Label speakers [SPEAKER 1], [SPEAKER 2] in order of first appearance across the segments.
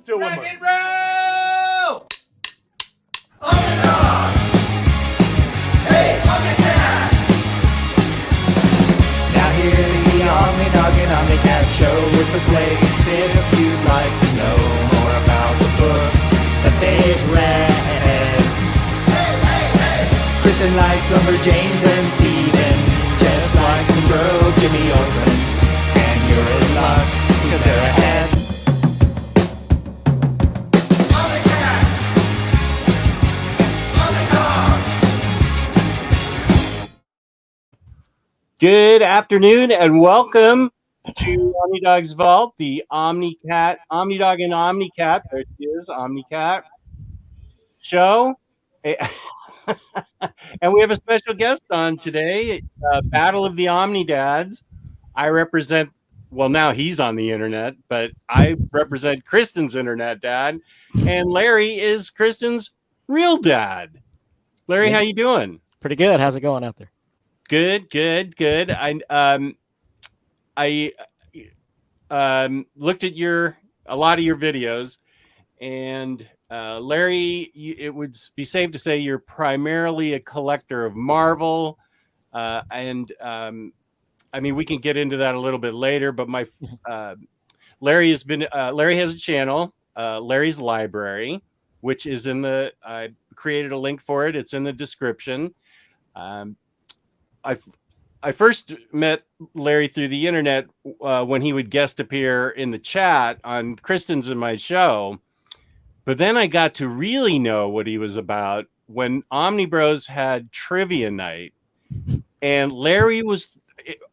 [SPEAKER 1] Still
[SPEAKER 2] Rock
[SPEAKER 1] one more.
[SPEAKER 2] and roll! OmniDog! Hey, OmniCat! Now here's the OmniDog and OmniCat show. It's the place to sit if you'd like to know more about the books that they've read. Kristan likes Lumberjanes and Steven just likes to grow Jimmy Olsen. And you're in luck, because they're ahead. OmniCat! OmniDog!
[SPEAKER 1] Good afternoon and welcome to OmniDog's Vault, the OmniCat, OmniDog and OmniCat. There she is, OmniCat show. And we have a special guest on today, Battle of the OmniDads. I represent, well, now he's on the internet, but I represent Kristan's internet dad, and Larry is Kristan's real dad. Larry, how you doing?
[SPEAKER 3] Pretty good. How's it going out there?
[SPEAKER 1] Good. I looked at a lot of your videos, and Larry, it would be safe to say you're primarily a collector of Marvel, and I mean, we can get into that a little bit later. But Larry has a channel, Larry's Library, which is I created a link for it. It's in the description. I first met Larry through the internet when he would guest appear in the chat on Kristan's and my show. But then I got to really know what he was about when Omnibros had trivia night, and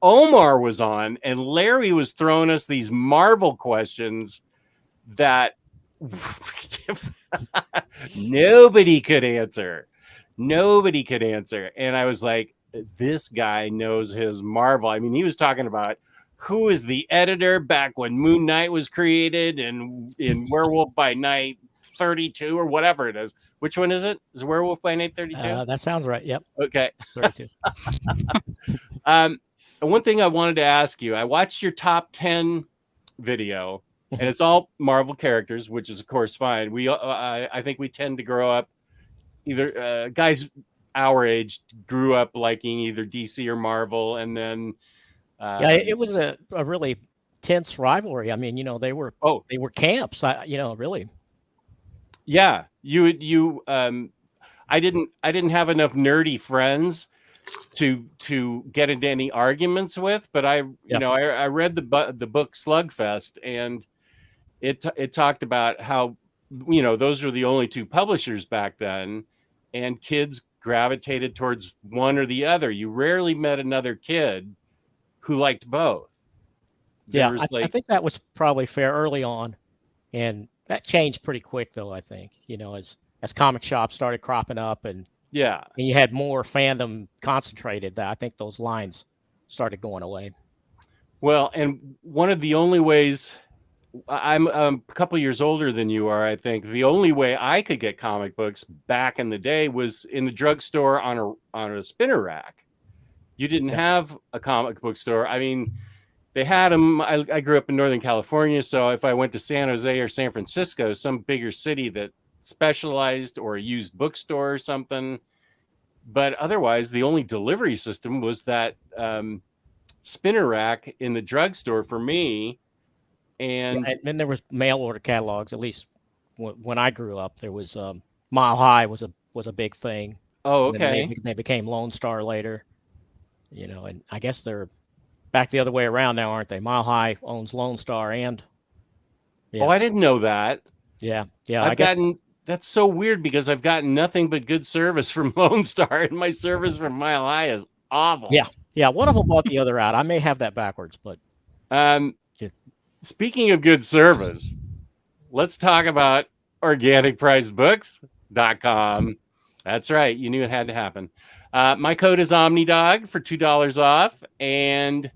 [SPEAKER 1] Omar was on, and Larry was throwing us these Marvel questions that nobody could answer. And I was like, this guy knows his Marvel. I mean, he was talking about who is the editor back when Moon Knight was created and in Werewolf by Night 32 or whatever it is. Which one is it? Is it Werewolf by Night 32?
[SPEAKER 3] That sounds right. Yep.
[SPEAKER 1] Okay.
[SPEAKER 3] 32.
[SPEAKER 1] One thing I wanted to ask you, I watched your top 10 video, and it's all Marvel characters, which is of course fine. I think we tend to grow up, either guys our age grew up liking either DC or Marvel, and then
[SPEAKER 3] yeah, it was a really tense rivalry. I mean, they were camps. Really.
[SPEAKER 1] Yeah, I didn't have enough nerdy friends to get into any arguments with, but I read the book Slugfest, and it talked about how those were the only two publishers back then, and kids gravitated towards one or the other. You rarely met another kid who liked both.
[SPEAKER 3] I think that was probably fair early on, and that changed pretty quick though. I think as comic shops started cropping up, and you had more fandom concentrated, I think those lines started going away.
[SPEAKER 1] Well, and one of the only ways, I'm a couple years older than you are, I think. The only way I could get comic books back in the day was in the drugstore on a spinner rack. You didn't have a comic book store. I mean, they had them. I grew up in Northern California, so if I went to San Jose or San Francisco, some bigger city that specialized or a used bookstore or something, but otherwise the only delivery system was that spinner rack in the drugstore for me. And
[SPEAKER 3] then there was mail order catalogs. At least when I grew up, there was Mile High was a big thing.
[SPEAKER 1] Oh, okay.
[SPEAKER 3] They became Lone Star later, and I guess they're back the other way around now, aren't they? Mile High owns Lone Star, and
[SPEAKER 1] oh, I didn't know that.
[SPEAKER 3] Yeah.
[SPEAKER 1] That's so weird, because I've gotten nothing but good service from Lone Star, and my service from Mile High is awful.
[SPEAKER 3] Yeah. One of them bought the other out. I may have that backwards, but
[SPEAKER 1] speaking of good service, let's talk about organicpricebooks.com. That's right. You knew it had to happen. My code is OmniDog for $2 off, and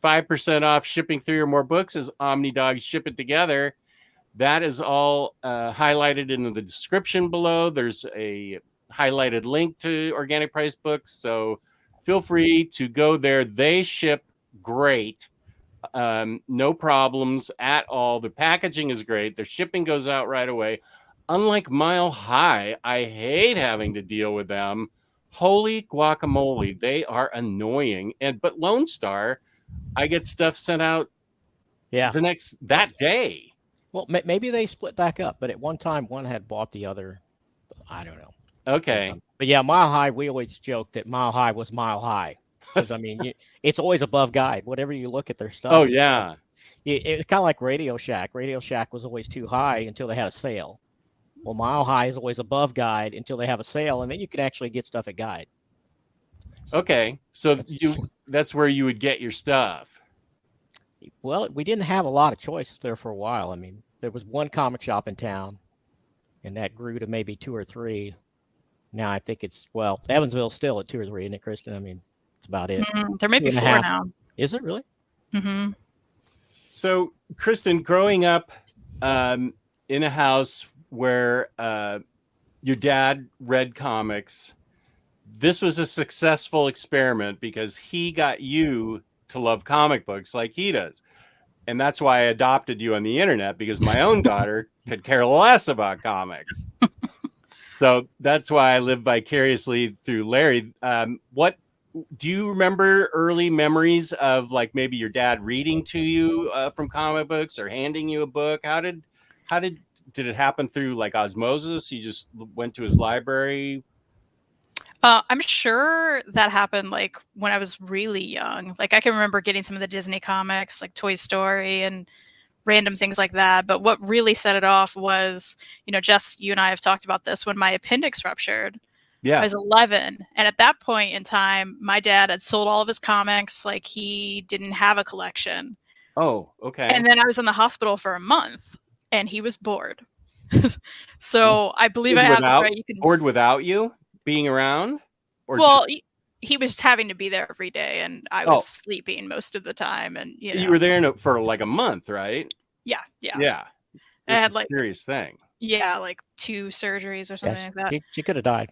[SPEAKER 1] 5% off shipping 3 or more books is OmniDog Ship It Together. That is all highlighted in the description below. There's a highlighted link to Organic Price Books, so feel free to go there. They ship great. No problems at all. The packaging is great. The shipping goes out right away. Unlike Mile High, I hate having to deal with them. Holy guacamole, they are annoying. But Lone Star, I get stuff sent out that day.
[SPEAKER 3] Well, maybe they split back up, but at one time one had bought the other. I don't know.
[SPEAKER 1] Okay.
[SPEAKER 3] But yeah, Mile High, we always joked that Mile High was Mile High. Because, I mean, it's always above guide. Whatever you look at their stuff.
[SPEAKER 1] Oh, yeah.
[SPEAKER 3] It's kind of like Radio Shack. Radio Shack was always too high until they had a sale. Well, Mile High is always above guide until they have a sale, and then you can actually get stuff at guide.
[SPEAKER 1] Okay. So that's where you would get your stuff.
[SPEAKER 3] Well, we didn't have a lot of choice there for a while. I mean, there was one comic shop in town, and that grew to maybe 2 or 3. Now I think it's, Evansville's still at 2 or 3, isn't it, Kristan? I mean, that's about it.
[SPEAKER 4] There may be 4 now.
[SPEAKER 3] Is it really?
[SPEAKER 4] Mm-hmm.
[SPEAKER 1] So, Kristan, growing up in a house where your dad read comics, this was a successful experiment because he got you to love comic books like he does. And that's why I adopted you on the internet, because my own daughter could care less about comics. So that's why I live vicariously through Larry. What do you remember early memories of, like, maybe your dad reading to you from comic books or handing you a book? How did it happen through, like, osmosis? You just went to his library?
[SPEAKER 4] I'm sure that happened like when I was really young. Like, I can remember getting some of the Disney comics, like Toy Story and random things like that. But what really set it off was, Jess, you and I have talked about this, when my appendix ruptured.
[SPEAKER 1] Yeah.
[SPEAKER 4] I was 11. And at that point in time, my dad had sold all of his comics. Like, he didn't have a collection.
[SPEAKER 1] Oh, okay.
[SPEAKER 4] And then I was in the hospital for a month and he was bored. So I believe I have this right. You can
[SPEAKER 1] bored without you being around? Or
[SPEAKER 4] he was having to be there every day, and I was sleeping most of the time. And
[SPEAKER 1] you were there for like a month, right?
[SPEAKER 4] Yeah.
[SPEAKER 1] It's
[SPEAKER 4] had
[SPEAKER 1] a serious thing.
[SPEAKER 4] Yeah, like 2 surgeries or something like that.
[SPEAKER 3] She could have died.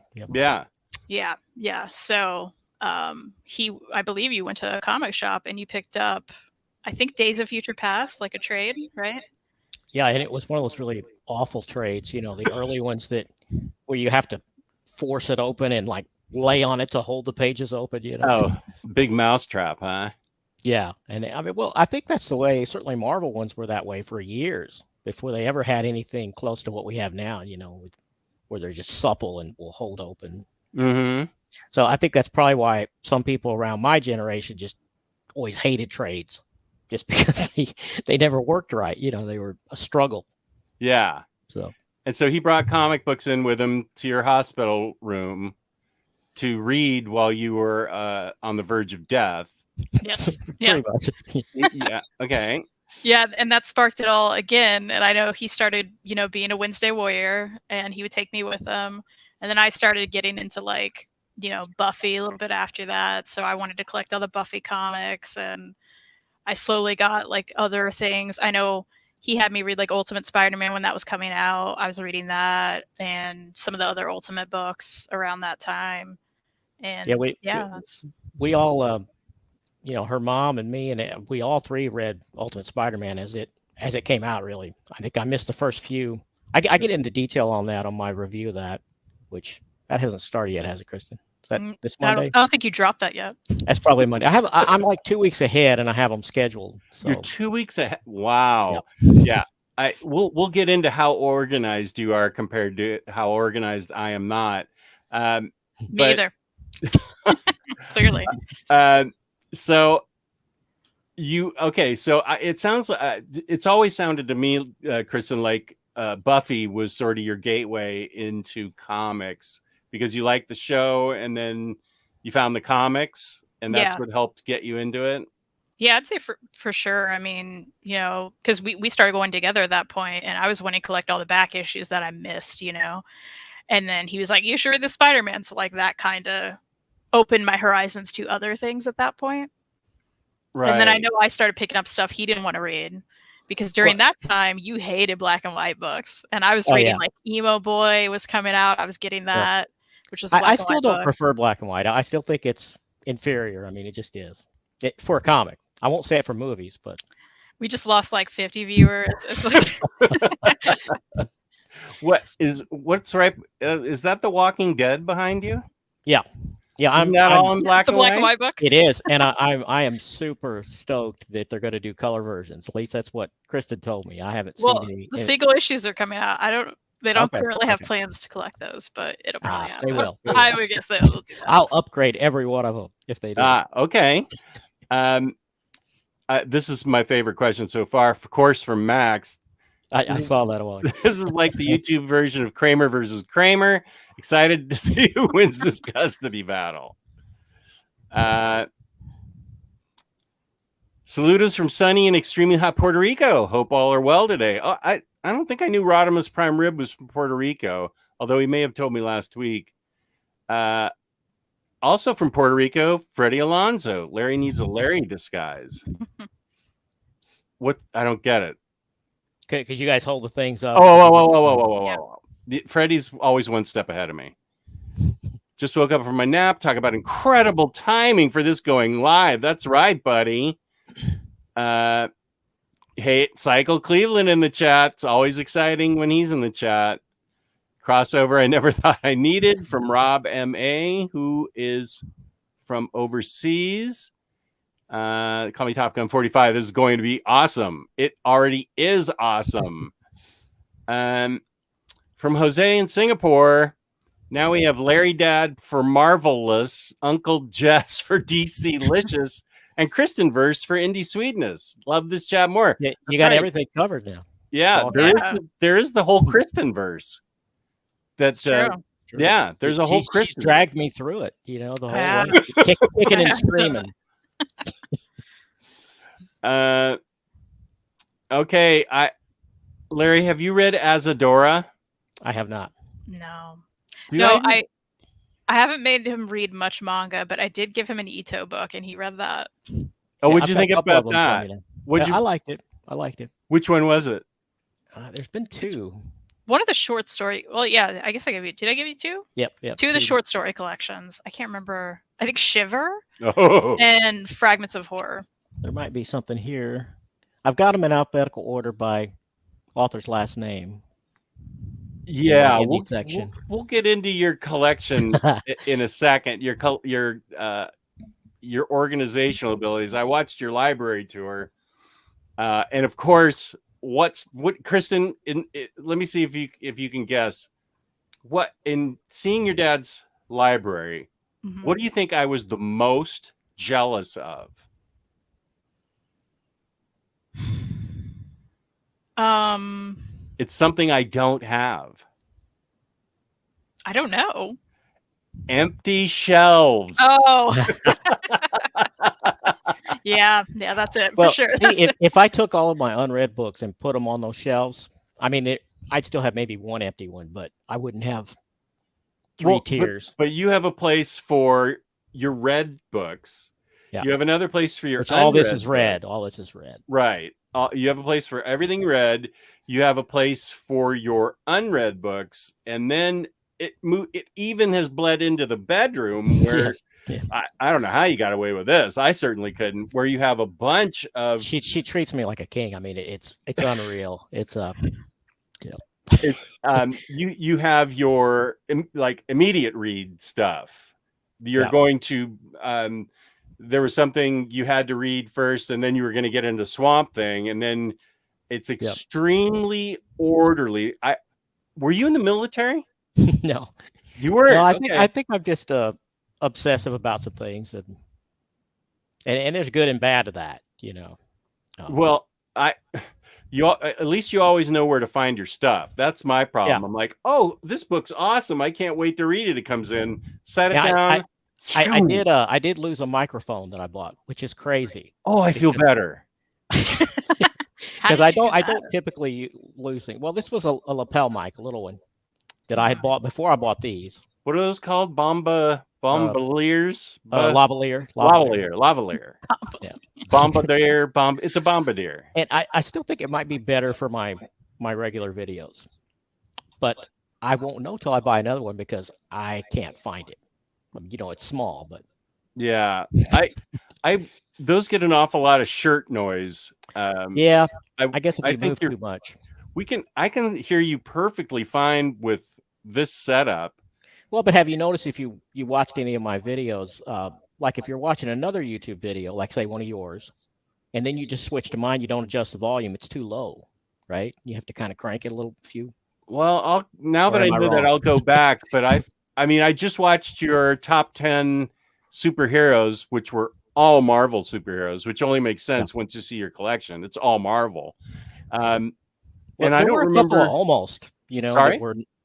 [SPEAKER 4] Yeah. So I believe you went to a comic shop and you picked up, I think, Days of Future Past, like a trade, right?
[SPEAKER 3] Yeah, and it was one of those really awful trades, the early ones where you have to force it open and like lay on it to hold the pages open.
[SPEAKER 1] Oh, big mousetrap, huh?
[SPEAKER 3] Yeah, and I mean, I think that's the way. Certainly, Marvel ones were that way for years before they ever had anything close to what we have now. Where they're just supple and will hold open.
[SPEAKER 1] Mm-hmm.
[SPEAKER 3] So I think that's probably why some people around my generation just always hated trades, just because they never worked right. They were a struggle.
[SPEAKER 1] Yeah. So he brought comic books in with him to your hospital room to read while you were on the verge of death.
[SPEAKER 4] Yes. Yeah.
[SPEAKER 1] Yeah. Okay.
[SPEAKER 4] Yeah, and that sparked it all again. And I know he started, being a Wednesday warrior, and he would take me with him. And then I started getting into, like, Buffy a little bit after that. So I wanted to collect all the Buffy comics, and I slowly got, like, other things. I know he had me read, like, Ultimate Spider-Man when that was coming out. I was reading that and some of the other Ultimate books around that time. And
[SPEAKER 3] we all, her mom and me, and we all 3 read Ultimate Spider-Man as it came out. Really, I think I missed the first few. I get into detail on that on my review of that, which that hasn't started yet, has it, Kristan? Is that this Monday?
[SPEAKER 4] I don't think you dropped that yet.
[SPEAKER 3] That's probably Monday. I'm like 2 weeks ahead, and I have them scheduled. So.
[SPEAKER 1] You're 2 weeks ahead. Wow. Yep. Yeah. We'll get into how organized you are compared to how organized I am not.
[SPEAKER 4] Me either. Clearly.
[SPEAKER 1] So it sounds like it's always sounded to me, Kristan, like Buffy was sort of your gateway into comics because you liked the show and then you found the comics and that's what helped get you into it.
[SPEAKER 4] Yeah, I'd say for sure. I mean, because we started going together at that point, and I was wanting to collect all the back issues that I missed, and then he was like, you should read the Spider-Man. So, like, that kind of opened my horizons to other things at that point. Right. And then I know I started picking up stuff he didn't want to read because during that time you hated black and white books, and I was reading like Emo Boy was coming out. I was getting that, which was
[SPEAKER 3] I still don't prefer black and white. I still think it's inferior. I mean, it just is for a comic. I won't say it for movies, but
[SPEAKER 4] we just lost like 50 viewers. It's like...
[SPEAKER 1] What's right? Is that The Walking Dead behind you?
[SPEAKER 3] Yeah.
[SPEAKER 1] Isn't that all in black
[SPEAKER 4] the
[SPEAKER 1] and
[SPEAKER 4] black
[SPEAKER 1] white?
[SPEAKER 4] and white book?
[SPEAKER 3] It is, and I am super stoked that they're going to do color versions. At least that's what Kristan told me. I haven't seen any.
[SPEAKER 4] The single issues are coming out. They don't currently have plans to collect those, but it'll probably happen.
[SPEAKER 3] They will.
[SPEAKER 4] I would guess they will.
[SPEAKER 3] I'll upgrade every one of them if they do.
[SPEAKER 1] Okay. This is my favorite question so far. Of course, from Max.
[SPEAKER 3] I saw that a while ago.
[SPEAKER 1] This is like the YouTube version of Kramer versus Kramer. Excited to see who wins this custody battle. Saludos from sunny and extremely hot Puerto Rico. Hope all are well today. Oh, I don't think I knew Rodimus Prime Rib was from Puerto Rico, although he may have told me last week. Also from Puerto Rico, Freddie Alonso. Larry needs a Larry disguise. What? I don't get it.
[SPEAKER 3] Because you guys hold the things up.
[SPEAKER 1] Whoa. Freddie's always one step ahead of me. Just woke up from my nap. Talk about incredible timing for this going live. That's right, buddy. Hey, Cycle Cleveland in the chat. It's always exciting when he's in the chat. Crossover I never thought I needed from Rob M.A., who is from overseas. Call me Top Gun 45. This is going to be awesome. It already is awesome. From Jose in Singapore, now we have Larry Dad for Marvelous, Uncle Jess for DC Licious, and Kristan Verse for Indie Sweetness. Love this chat more.
[SPEAKER 3] Yeah, you got everything covered now.
[SPEAKER 1] Yeah, there is the whole Kristan Verse. That's true. Yeah, there's a whole Kristan.
[SPEAKER 3] She dragged me through it, the whole way. Kicking and screaming.
[SPEAKER 1] Okay, Larry, have you read Azadora?
[SPEAKER 3] I have not.
[SPEAKER 4] No. I haven't made him read much manga, but I did give him an Ito book, and he read that.
[SPEAKER 1] Oh, what'd you think about that?
[SPEAKER 3] I liked it.
[SPEAKER 1] Which one was it?
[SPEAKER 3] There's been two.
[SPEAKER 4] One of the short story. Well, yeah, I guess I gave you. Did I give you two?
[SPEAKER 3] Yep.
[SPEAKER 4] Two of the short story collections. I can't remember. I think Shiver
[SPEAKER 1] Oh.
[SPEAKER 4] and Fragments of Horror.
[SPEAKER 3] There might be something here. I've got them in alphabetical order by author's last name.
[SPEAKER 1] Yeah, we'll get into your collection in a second. Your organizational abilities. I watched your library tour, and of course, what Kristan? Let me see if you can guess. What in seeing your dad's library? Mm-hmm. What do you think I was the most jealous of? It's something I don't have.
[SPEAKER 4] I don't know.
[SPEAKER 1] Empty shelves.
[SPEAKER 4] Oh. yeah, that's it for sure.
[SPEAKER 3] See, if I took all of my unread books and put them on those shelves, I mean, I'd still have maybe one empty one, but I wouldn't have three tiers.
[SPEAKER 1] But you have a place for your read books. Yeah. You have another place for your unread.
[SPEAKER 3] All this is read. All this is read.
[SPEAKER 1] Right. You have a place for everything read. You have a place for your unread books, and then it even has bled into the bedroom where I don't know how you got away with this. I certainly couldn't. Where you have a bunch of
[SPEAKER 3] she treats me like a king. I mean, it's unreal. It's
[SPEAKER 1] it's you have your like immediate read stuff. You're going to there was something you had to read first, and then you were going to get into Swamp Thing, and then it's extremely orderly. Were you in the military?
[SPEAKER 3] No,
[SPEAKER 1] you were.
[SPEAKER 3] No, I think I'm just obsessive about some things, and there's good and bad to that,
[SPEAKER 1] Well, at least you always know where to find your stuff. That's my problem. Yeah. I'm like, oh, this book's awesome. I can't wait to reid it. It comes in, set it down.
[SPEAKER 3] I did lose a microphone that I bought, which is crazy.
[SPEAKER 1] Oh, I feel better.
[SPEAKER 3] Because I don't typically lose things. Well, this was a lapel mic, a little one that I had bought before I bought these.
[SPEAKER 1] What are those called? Bombaliers?
[SPEAKER 3] Lavalier.
[SPEAKER 1] Yeah. Bombardier. It's a bombardier.
[SPEAKER 3] And I still think it might be better for my regular videos. But I won't know till I buy another one because I can't find it. It's small, but
[SPEAKER 1] yeah, those get an awful lot of shirt noise.
[SPEAKER 3] Yeah, I guess if you move too much.
[SPEAKER 1] I can hear you perfectly fine with this setup.
[SPEAKER 3] Well, but have you noticed if you watched any of my videos, like if you're watching another YouTube video, like say one of yours, and then you just switch to mine, you don't adjust the volume, it's too low, right? You have to kind of crank it a little few.
[SPEAKER 1] Well, now that I know that, I'll go back. But I just watched your top 10 superheroes, which were all Marvel superheroes, which only makes sense once you see your collection. It's all Marvel. And I don't remember
[SPEAKER 3] almost,
[SPEAKER 1] sorry?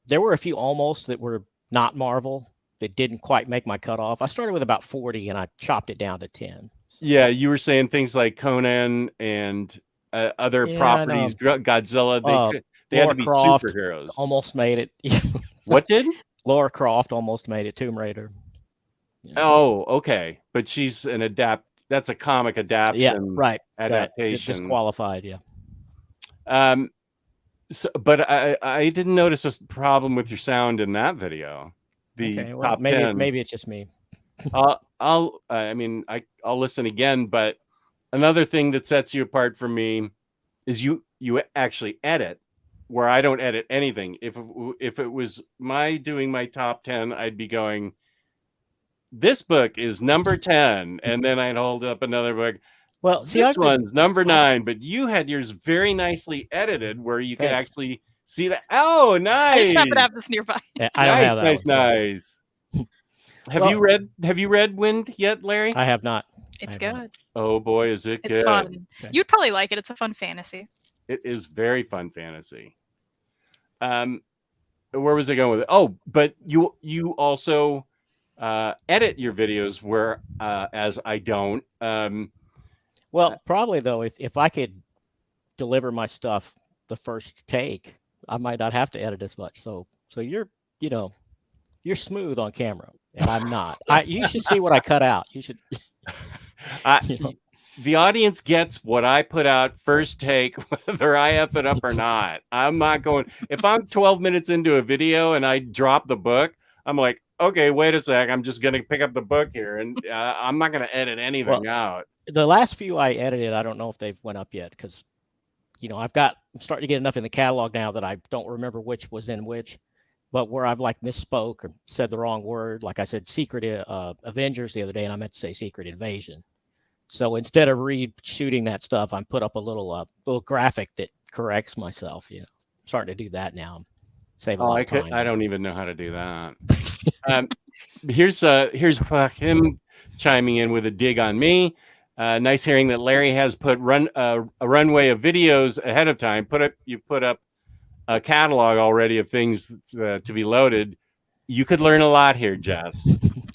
[SPEAKER 3] There were a few almost that were not Marvel that didn't quite make my cutoff. I started with about 40 and I chopped it down to 10. So.
[SPEAKER 1] Yeah, you were saying things like Conan and other properties, Godzilla. They had to be
[SPEAKER 3] Croft
[SPEAKER 1] superheroes.
[SPEAKER 3] Almost made it.
[SPEAKER 1] What did?
[SPEAKER 3] Laura Croft almost made it. Tomb Raider.
[SPEAKER 1] Yeah. Oh, okay. But she's that's a comic adaptation.
[SPEAKER 3] Yeah, right.
[SPEAKER 1] Adaptation.
[SPEAKER 3] Disqualified, yeah.
[SPEAKER 1] So, but I didn't notice a problem with your sound in that video. Top 10.
[SPEAKER 3] Maybe it's just me.
[SPEAKER 1] I'll listen again, but another thing that sets you apart from me is you actually edit, where I don't edit anything. If it was doing my top 10, I'd be going, this book is number 10, and then I'd hold up another book.
[SPEAKER 3] Well, see,
[SPEAKER 1] this one's number 9, but you had yours very nicely edited, where you could actually see that. Oh, nice!
[SPEAKER 4] I just happen to have this nearby.
[SPEAKER 3] Yeah, I don't have that
[SPEAKER 1] nice. Have you read Wind yet, Larry?
[SPEAKER 3] I have not.
[SPEAKER 4] It's good.
[SPEAKER 1] Not. Oh boy, is it good!
[SPEAKER 4] It's fun. Okay. You'd probably like it. It's a fun fantasy.
[SPEAKER 1] It is very fun fantasy. Where was I going with it? Oh, but you also edit your videos, where as I don't.
[SPEAKER 3] Well, probably though, if I could deliver my stuff the first take, I might not have to edit as much. So you're smooth on camera, and I'm not. You should see what I cut out. You should.
[SPEAKER 1] The audience gets what I put out first take, whether I F it up or not. I'm not going. If I'm 12 minutes into a video and I drop the book, I'm like, okay, wait a sec. I'm just going to pick up the book here, and I'm not going to edit anything out.
[SPEAKER 3] The last few I edited, I don't know if they've went up yet, because, I'm starting to get enough in the catalog now that I don't remember which was in which, but where I've misspoke or said the wrong word, like I said, Secret Avengers the other day, and I meant to say Secret Invasion. So instead of reshooting that stuff, I put up a little graphic that corrects myself. I'm starting to do that now. Save a lot of time.
[SPEAKER 1] I don't even know how to do that. Here's him chiming in with a dig on me. Nice hearing that Larry has put a runway of videos ahead of time. You've put up a catalog already of things to be loaded. You could learn a lot here, Jess.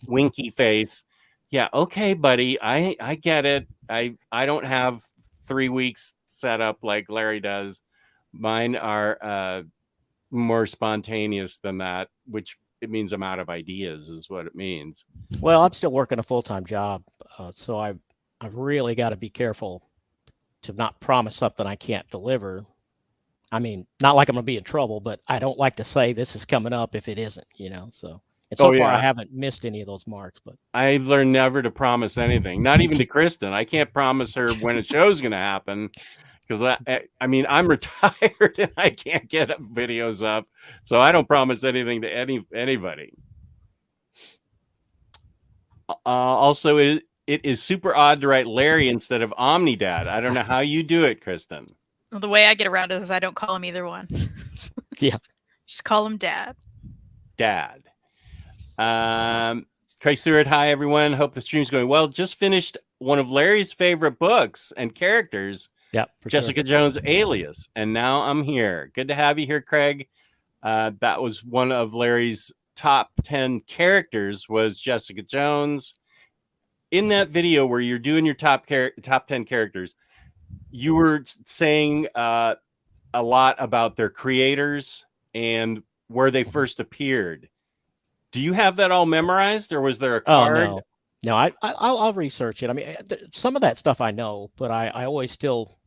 [SPEAKER 1] Winky face. Yeah, okay, buddy. I get it. I don't have 3 weeks set up like Larry does. Mine are more spontaneous than that, which it means I'm out of ideas, is what it means.
[SPEAKER 3] Well, I'm still working a full-time job, so I've really got to be careful to not promise something I can't deliver. I mean, not like I'm going to be in trouble, but I don't like to say this is coming up if it isn't, so. And so far, I haven't missed any of those marks. But
[SPEAKER 1] I've learned never to promise anything, not even to Kristan. I can't promise her when a show's going to happen, because I'm retired and I can't get videos up, so I don't promise anything to anybody. Also, it is super odd to write Larry instead of OmniDad. I don't know how you do it, Kristan.
[SPEAKER 4] Well, the way I get around it is I don't call him either one.
[SPEAKER 3] Yeah,
[SPEAKER 4] just call him Dad.
[SPEAKER 1] Dad. Craig Stewart, hi everyone. Hope the stream's going well. Just finished one of Larry's favorite books and characters.
[SPEAKER 3] Yeah,
[SPEAKER 1] Jessica Jones Alias, and now I'm here. Good to have you here, Craig. That was one of Larry's top 10 characters, was Jessica Jones. In that video where you're doing your top 10 characters, you were saying a lot about their creators and where they first appeared. Do you have that all memorized, or was there a card?
[SPEAKER 3] Oh, no. I'll research it. I mean, some of that stuff I know, but I always still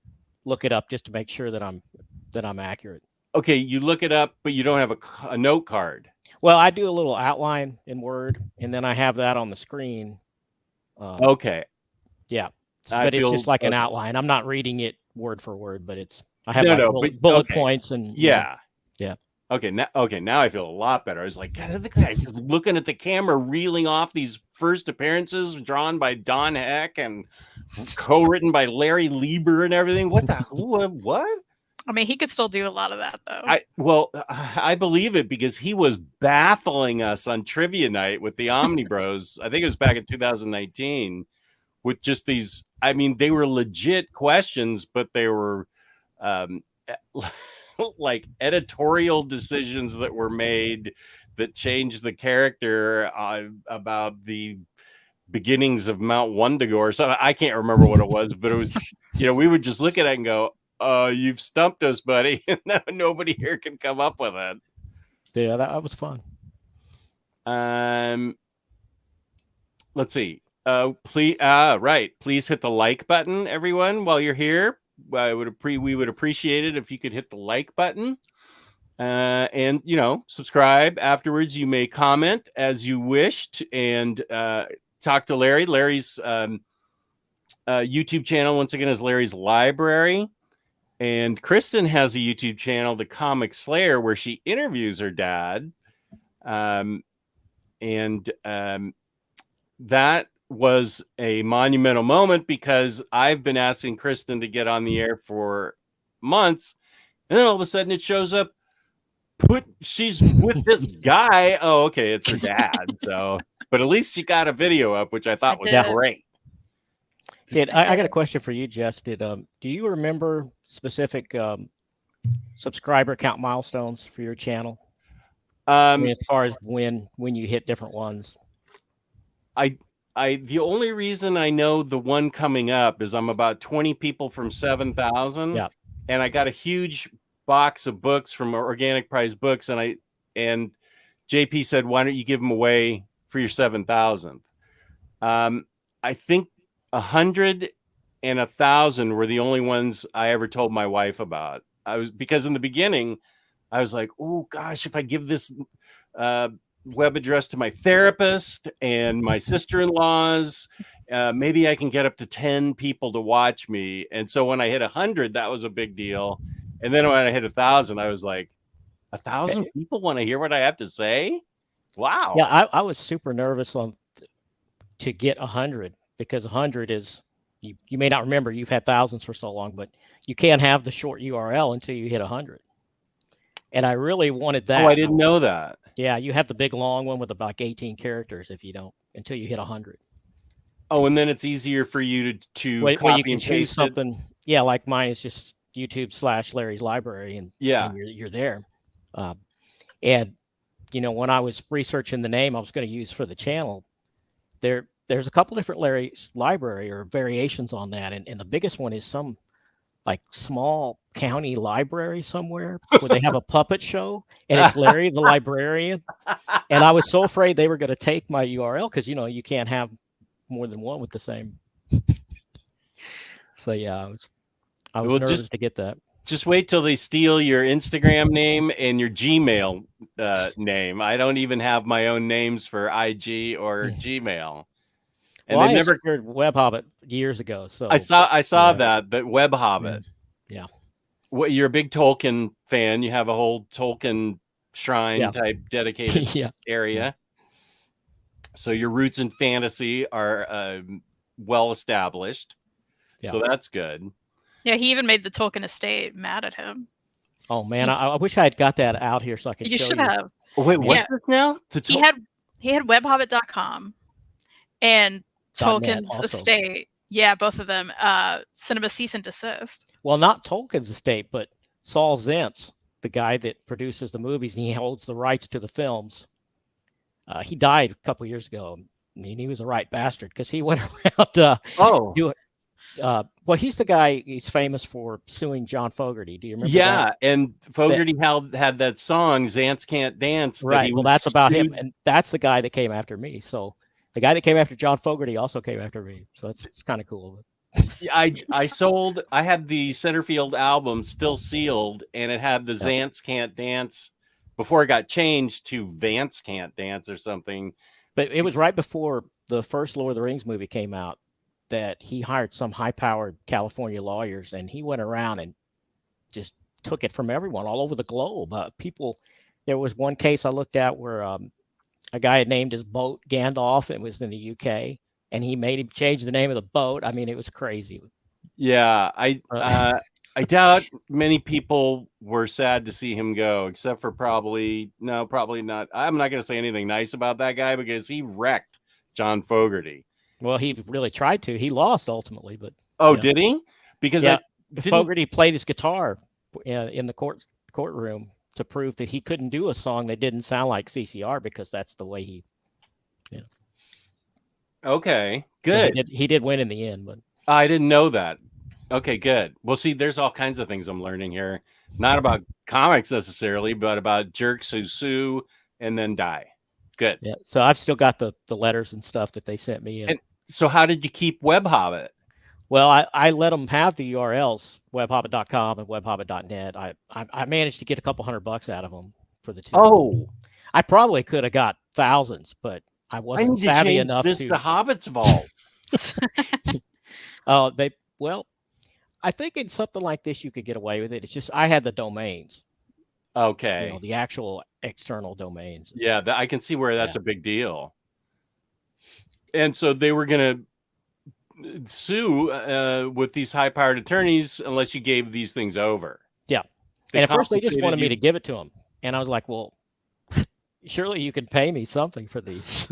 [SPEAKER 3] look it up just to make sure that I'm accurate.
[SPEAKER 1] Okay, you look it up, but you don't have a note card.
[SPEAKER 3] Well, I do a little outline in Word, and then I have that on the screen.
[SPEAKER 1] Okay.
[SPEAKER 3] Yeah, but it's just like an outline. I'm not reading it word for word, but I have bullet points and
[SPEAKER 1] yeah.
[SPEAKER 3] Yeah.
[SPEAKER 1] Okay, now I feel a lot better. I was like, God, the guy's just looking at the camera, reeling off these first appearances drawn by Don Heck and co-written by Larry Lieber and everything. What?
[SPEAKER 4] I mean, he could still do a lot of that, though.
[SPEAKER 1] I believe it, because he was baffling us on trivia night with the Omni Bros. I think it was back in 2019 with just these. I mean, they were legit questions, but they were like editorial decisions that were made that changed the character about the beginnings of Mount Wundagore. So I can't remember what it was, but it was, we would just look at it and go, you've stumped us, buddy. Nobody here can come up with it.
[SPEAKER 3] Yeah, that was fun.
[SPEAKER 1] Let's see. Please hit the like button, everyone, while you're here. We would appreciate it if you could hit the like button, and subscribe afterwards. You may comment as you wished, and talk to Larry. Larry's YouTube channel, once again, is Larry's Library. And Kristan has a YouTube channel, The Comic Slayer, where she interviews her dad. That was a monumental moment, because I've been asking Kristan to get on the air for months. And then all of a sudden it shows up. She's with this guy. Oh, okay. It's her dad. So, but at least she got a video up, which I thought was great.
[SPEAKER 3] I got a question for you, Jess. Do you remember specific subscriber count milestones for your channel? As far as when you hit different ones.
[SPEAKER 1] The only reason I know the one coming up is I'm about 20 people from 7,000.
[SPEAKER 3] Yeah.
[SPEAKER 1] And I got a huge box of books from Organic Prize Books, and JP said, why don't you give them away for your 7,000th? I think 100 and 1,000 were the only ones I ever told my wife about. Because in the beginning I was like, oh gosh, if I give this web address to my therapist and my sister-in-laws, maybe I can get up to 10 people to watch me. And so when I hit 100, that was a big deal. And then when I hit 1,000, I was like, 1,000 people want to hear what I have to say? Wow.
[SPEAKER 3] Yeah, I was super nervous to get 100, because 100 is, you may not remember, you've had thousands for so long, but you can't have the short URL until you hit 100. And I really wanted that.
[SPEAKER 1] Oh, I didn't know that.
[SPEAKER 3] Yeah, you have the big long one with about 18 characters until you hit 100.
[SPEAKER 1] Oh, and then it's easier for you to
[SPEAKER 3] copy you can and choose something. Yeah, like mine is just YouTube/Larry's Library, and you're there. And when I was researching the name I was going to use for the channel, there's a couple different Larry's Library or variations on that, and the biggest one is some like small county library somewhere where they have a puppet show, and it's Larry the librarian. And I was so afraid they were going to take my URL, because you can't have more than one with the same. So yeah, I was nervous to get that.
[SPEAKER 1] Just wait till they steal your Instagram name and your Gmail name. I don't even have my own names for IG or Gmail. And
[SPEAKER 3] I never heard Web Hobbit years ago. So
[SPEAKER 1] I saw that, but Web Hobbit.
[SPEAKER 3] Yeah.
[SPEAKER 1] What, you're a big Tolkien fan. You have a whole Tolkien shrine type dedicated area. So your roots in fantasy are well established. Yeah. So that's good.
[SPEAKER 4] Yeah, he even made the Tolkien estate mad at him.
[SPEAKER 3] Oh man, I wish I had got that out here so I could show you.
[SPEAKER 4] You should have.
[SPEAKER 1] Oh, wait, what's this now?
[SPEAKER 4] He had webhobbit.com and Tolkien's estate. Yeah, both of them. Cinema cease and desist.
[SPEAKER 3] Well, not Tolkien's estate, but Saul Zentz, the guy that produces the movies, and he holds the rights to the films. He died a couple years ago. I mean, he was a right bastard, because he went around doing. Well, he's the guy. He's famous for suing John Fogerty. Do you remember?
[SPEAKER 1] Yeah, that? And Fogerty had that song "Zantz Can't Dance."
[SPEAKER 3] Right. Well, that's about him, and that's the guy that came after me. So the guy that came after John Fogerty also came after me. So it's kind of cool.
[SPEAKER 1] I had the Centerfield album still sealed, and it had the Zantz Can't Dance before it got changed to Vance Can't Dance or something.
[SPEAKER 3] But it was right before the first Lord of the Rings movie came out. that he hired some high-powered California lawyers, and he went around and just took it from everyone all over the globe. People, there was one case I looked at where a guy had named his boat Gandalf. It was in the UK, and he made him change the name of the boat. I mean, it was crazy.
[SPEAKER 1] Yeah, I doubt many people were sad to see him go, except for probably not. I'm not going to say anything nice about that guy because he wrecked John Fogerty.
[SPEAKER 3] Well, he really tried to. He lost ultimately, but
[SPEAKER 1] did he? Because
[SPEAKER 3] Fogerty played his guitar in the courtroom to prove that he couldn't do a song that didn't sound like CCR because that's the way he. Yeah.
[SPEAKER 1] Okay, good.
[SPEAKER 3] So he did win in the end, but
[SPEAKER 1] I didn't know that. Okay, good. Well, see, there's all kinds of things I'm learning here, not about comics necessarily, but about jerks who sue and then die. Good.
[SPEAKER 3] Yeah. So I've still got the letters and stuff that they sent me.
[SPEAKER 1] And so how did you keep WebHobbit?
[SPEAKER 3] Well, I let them have the URLs, webhobbit.com and webhobbit.net. I managed to get a couple $100 out of them for the two.
[SPEAKER 1] Oh,
[SPEAKER 3] I probably could have got thousands, but I wasn't savvy enough
[SPEAKER 1] to. The Hobbit's Vault.
[SPEAKER 3] I think in something like this you could get away with it. It's just I had the domains.
[SPEAKER 1] Okay.
[SPEAKER 3] The actual external domains.
[SPEAKER 1] Yeah, I can see where that's a big deal. And so they were going to sue with these high-powered attorneys unless you gave these things over.
[SPEAKER 3] Yeah. And at first they just wanted me to give it to them. And I was like, well, surely you could pay me something for these.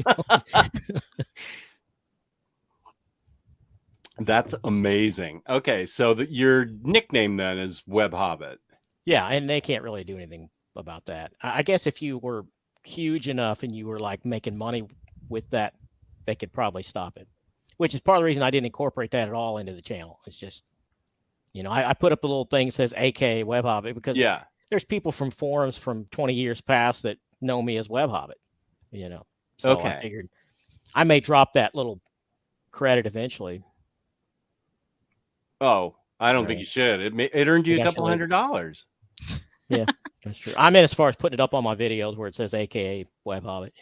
[SPEAKER 1] That's amazing. Okay, so your nickname then is Web Hobbit.
[SPEAKER 3] Yeah, and they can't really do anything about that. I guess if you were huge enough and you were like making money with that, they could probably stop it. Which is part of the reason I didn't incorporate that at all into the channel. It's just, I put up the little thing that says AK Web Hobbit because there's people from forums from 20 years past that know me as Web Hobbit. So I figured I may drop that little credit eventually.
[SPEAKER 1] Oh, I don't think you should. It earned you a couple $100.
[SPEAKER 3] Yeah, that's true. I mean, as far as putting it up on my videos where it says AKA Web Hobbit.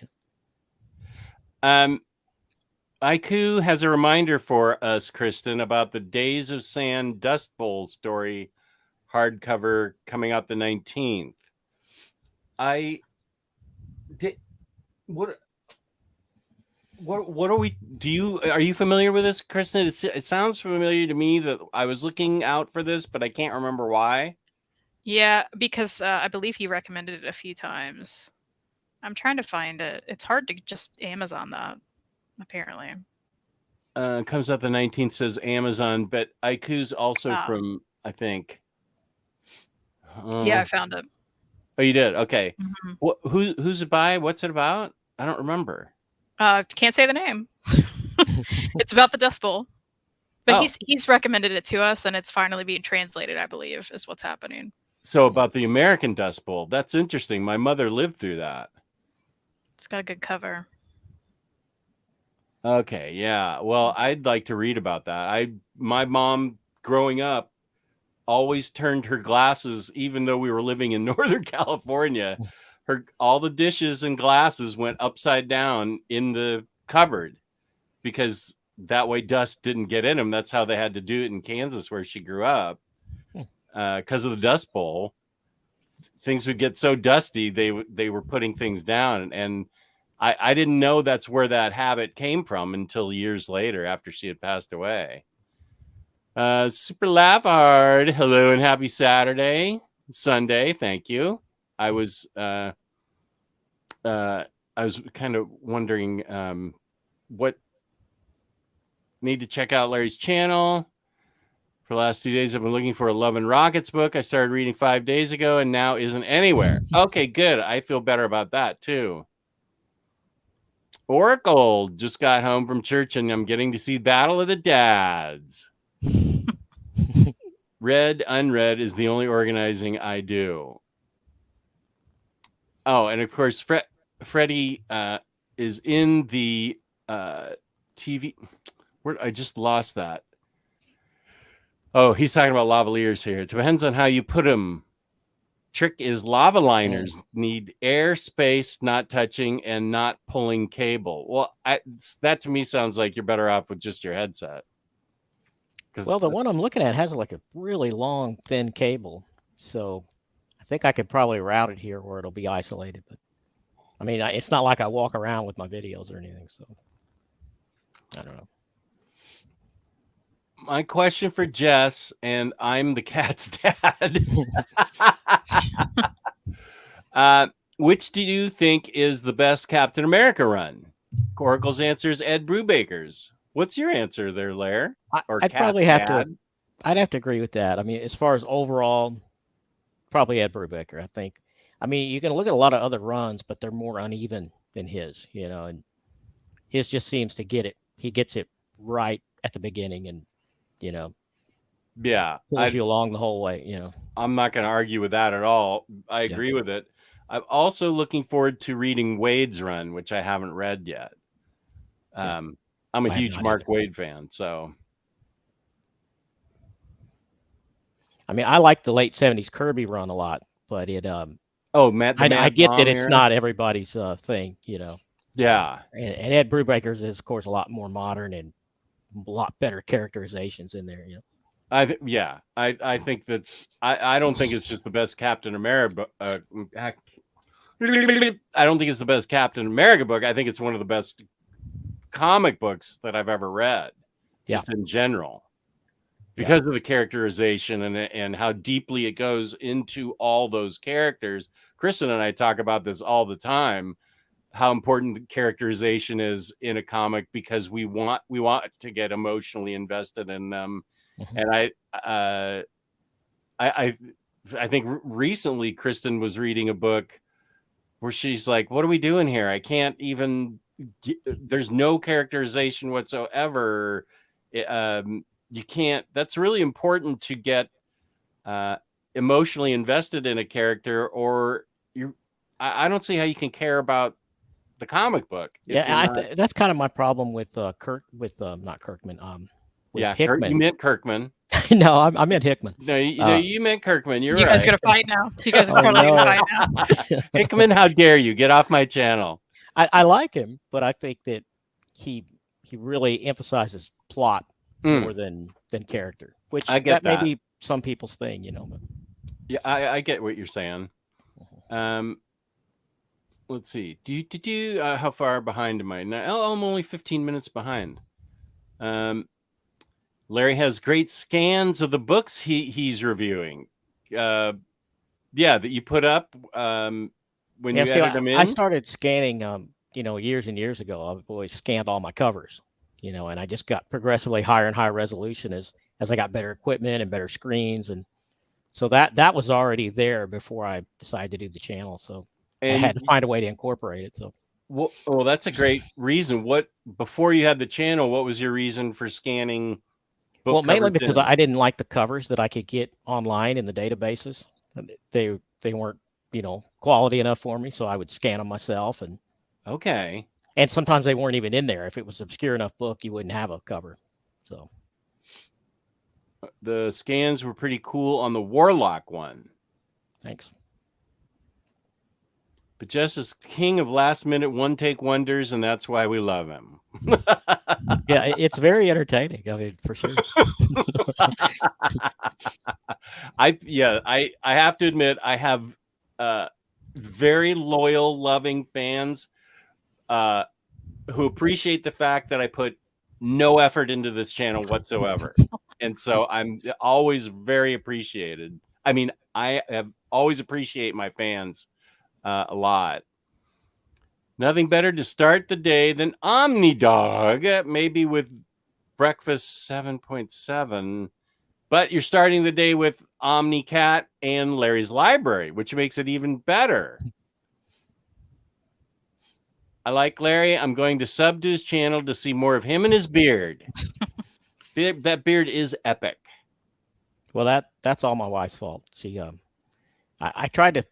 [SPEAKER 1] Aiku has a reminder for us, Kristan, about the Days of Sand Dust Bowl story hardcover coming out the 19th. Are you familiar with this, Kristan? It sounds familiar to me that I was looking out for this, but I can't remember why.
[SPEAKER 4] Yeah, because I believe he recommended it a few times. I'm trying to find it. It's hard to just Amazon that, apparently.
[SPEAKER 1] Comes out the 19th, says Amazon, but Aiku's also from, I think.
[SPEAKER 4] Yeah, I found it.
[SPEAKER 1] Oh, you did? Okay. Mm-hmm. Who's it by? What's it about? I don't remember.
[SPEAKER 4] Can't say the name. It's about the Dust Bowl. But he's recommended it to us, and it's finally being translated, I believe, is what's happening.
[SPEAKER 1] So about the American Dust Bowl. That's interesting. My mother lived through that.
[SPEAKER 4] It's got a good cover.
[SPEAKER 1] Okay, yeah. Well, I'd like to read about that. My mom, growing up, always turned her glasses, even though we were living in Northern California. All the dishes and glasses went upside down in the cupboard because that way dust didn't get in them. That's how they had to do it in Kansas, where she grew up. Because of the Dust Bowl, things would get so dusty, they were putting things down. And I didn't know that's where that habit came from until years later after she had passed away. Super Laugh Hard, hello and happy Sunday. Thank you. I was kind of wondering what need to check out Larry's channel. For the last 2 days, I've been looking for a Love and Rockets book. I started reading 5 days ago and now isn't anywhere. Okay, good. I feel better about that too. Oracle just got home from church and I'm getting to see Battle of the Dads. Read, unread is the only organizing I do. Oh, and of course, Freddie is in the TV. I just lost that. Oh, he's talking about lavaliers here. It depends on how you put them. Trick is lava liners need air, space, not touching, and not pulling cable. Well, that to me sounds like you're better off with just your headset.
[SPEAKER 3] Well, the one I'm looking at has like a really long, thin cable, so I think I could probably route it here where it'll be isolated. But I mean, it's not like I walk around with my videos or anything, so I don't know.
[SPEAKER 1] My question for Jess, and I'm the cat's dad. Which do you think is the best Captain America run? Oracle's answer is Ed Brubaker's. What's your answer there, Lair?
[SPEAKER 3] I'd probably have to. I'd have to agree with that. I mean, as far as overall, probably Ed Brubaker. I think. I mean, you can look at a lot of other runs, but they're more uneven than his. You know, and his just seems to get it. He gets it right at the beginning, and you know, pulls you along the whole way. You know,
[SPEAKER 1] I'm not going to argue with that at all. I agree with it. I'm also looking forward to reading Wade's run, which I haven't read yet. I'm a huge Mark Waid fan, so.
[SPEAKER 3] I mean, I like the late '70s Kirby run a lot, but it.
[SPEAKER 1] Matt.
[SPEAKER 3] I get that it's not everybody's thing, you know.
[SPEAKER 1] Yeah.
[SPEAKER 3] And Ed Brubaker's is, of course, a lot more modern and a lot better characterizations in there, you know.
[SPEAKER 1] I think that's. I don't think it's just the best Captain America. I don't think it's the best Captain America book. I think it's one of the best comic books that I've ever read, just in general, because of the characterization and how deeply it goes into all those characters. Kristan and I talk about this all the time, how important the characterization is in a comic, because we want to get emotionally invested in them. And I think recently Kristan was reading a book where she's like, what are we doing here? I can't even, there's no characterization whatsoever. You can't, that's really important to get emotionally invested in a character, or I don't see how you can care about the comic book.
[SPEAKER 3] That's kind of my problem with not Kirkman. Hickman.
[SPEAKER 1] You meant Kirkman.
[SPEAKER 3] No, I meant Hickman.
[SPEAKER 1] No, you meant Kirkman. You
[SPEAKER 4] guys are gonna fight now. You guys are totally gonna fight now.
[SPEAKER 1] Hickman, how dare you? Get off my channel.
[SPEAKER 3] I like him, but I think that he really emphasizes plot more than character, which that may be some people's thing, you know. But.
[SPEAKER 1] Yeah, I get what you're saying. Let's see. How far behind am I now? I'm only 15 minutes behind. Larry has great scans of the books he's reviewing. That you put up when you edited them in.
[SPEAKER 3] I started scanning, years and years ago. I've always scanned all my covers, and I just got progressively higher and higher resolution as I got better equipment and better screens, and so that was already there before I decided to do the channel. So I had to find a way to incorporate it. So.
[SPEAKER 1] Well, that's a great reason. Before you had the channel, what was your reason for scanning?
[SPEAKER 3] Well, mainly because I didn't like the covers that I could get online in the databases. They weren't, quality enough for me, so I would scan them myself. And sometimes they weren't even in there. If it was an obscure enough book, you wouldn't have a cover. So
[SPEAKER 1] the scans were pretty cool on the Warlock one.
[SPEAKER 3] Thanks.
[SPEAKER 1] But Jess is king of last-minute one-take wonders, and that's why we love him.
[SPEAKER 3] Yeah, it's very entertaining. I mean, for sure.
[SPEAKER 1] I have to admit, I have very loyal, loving fans who appreciate the fact that I put no effort into this channel whatsoever. And so I'm always very appreciated. I mean, I have always appreciate my fans a lot. Nothing better to start the day than OmniDog, maybe with Breakfast 7.7, but you're starting the day with OmniCat and Larry's Library, which makes it even better. I like Larry. I'm going to sub to his channel to see more of him and his beard. That beard is epic.
[SPEAKER 3] Well, that's all my wife's fault. She, I tried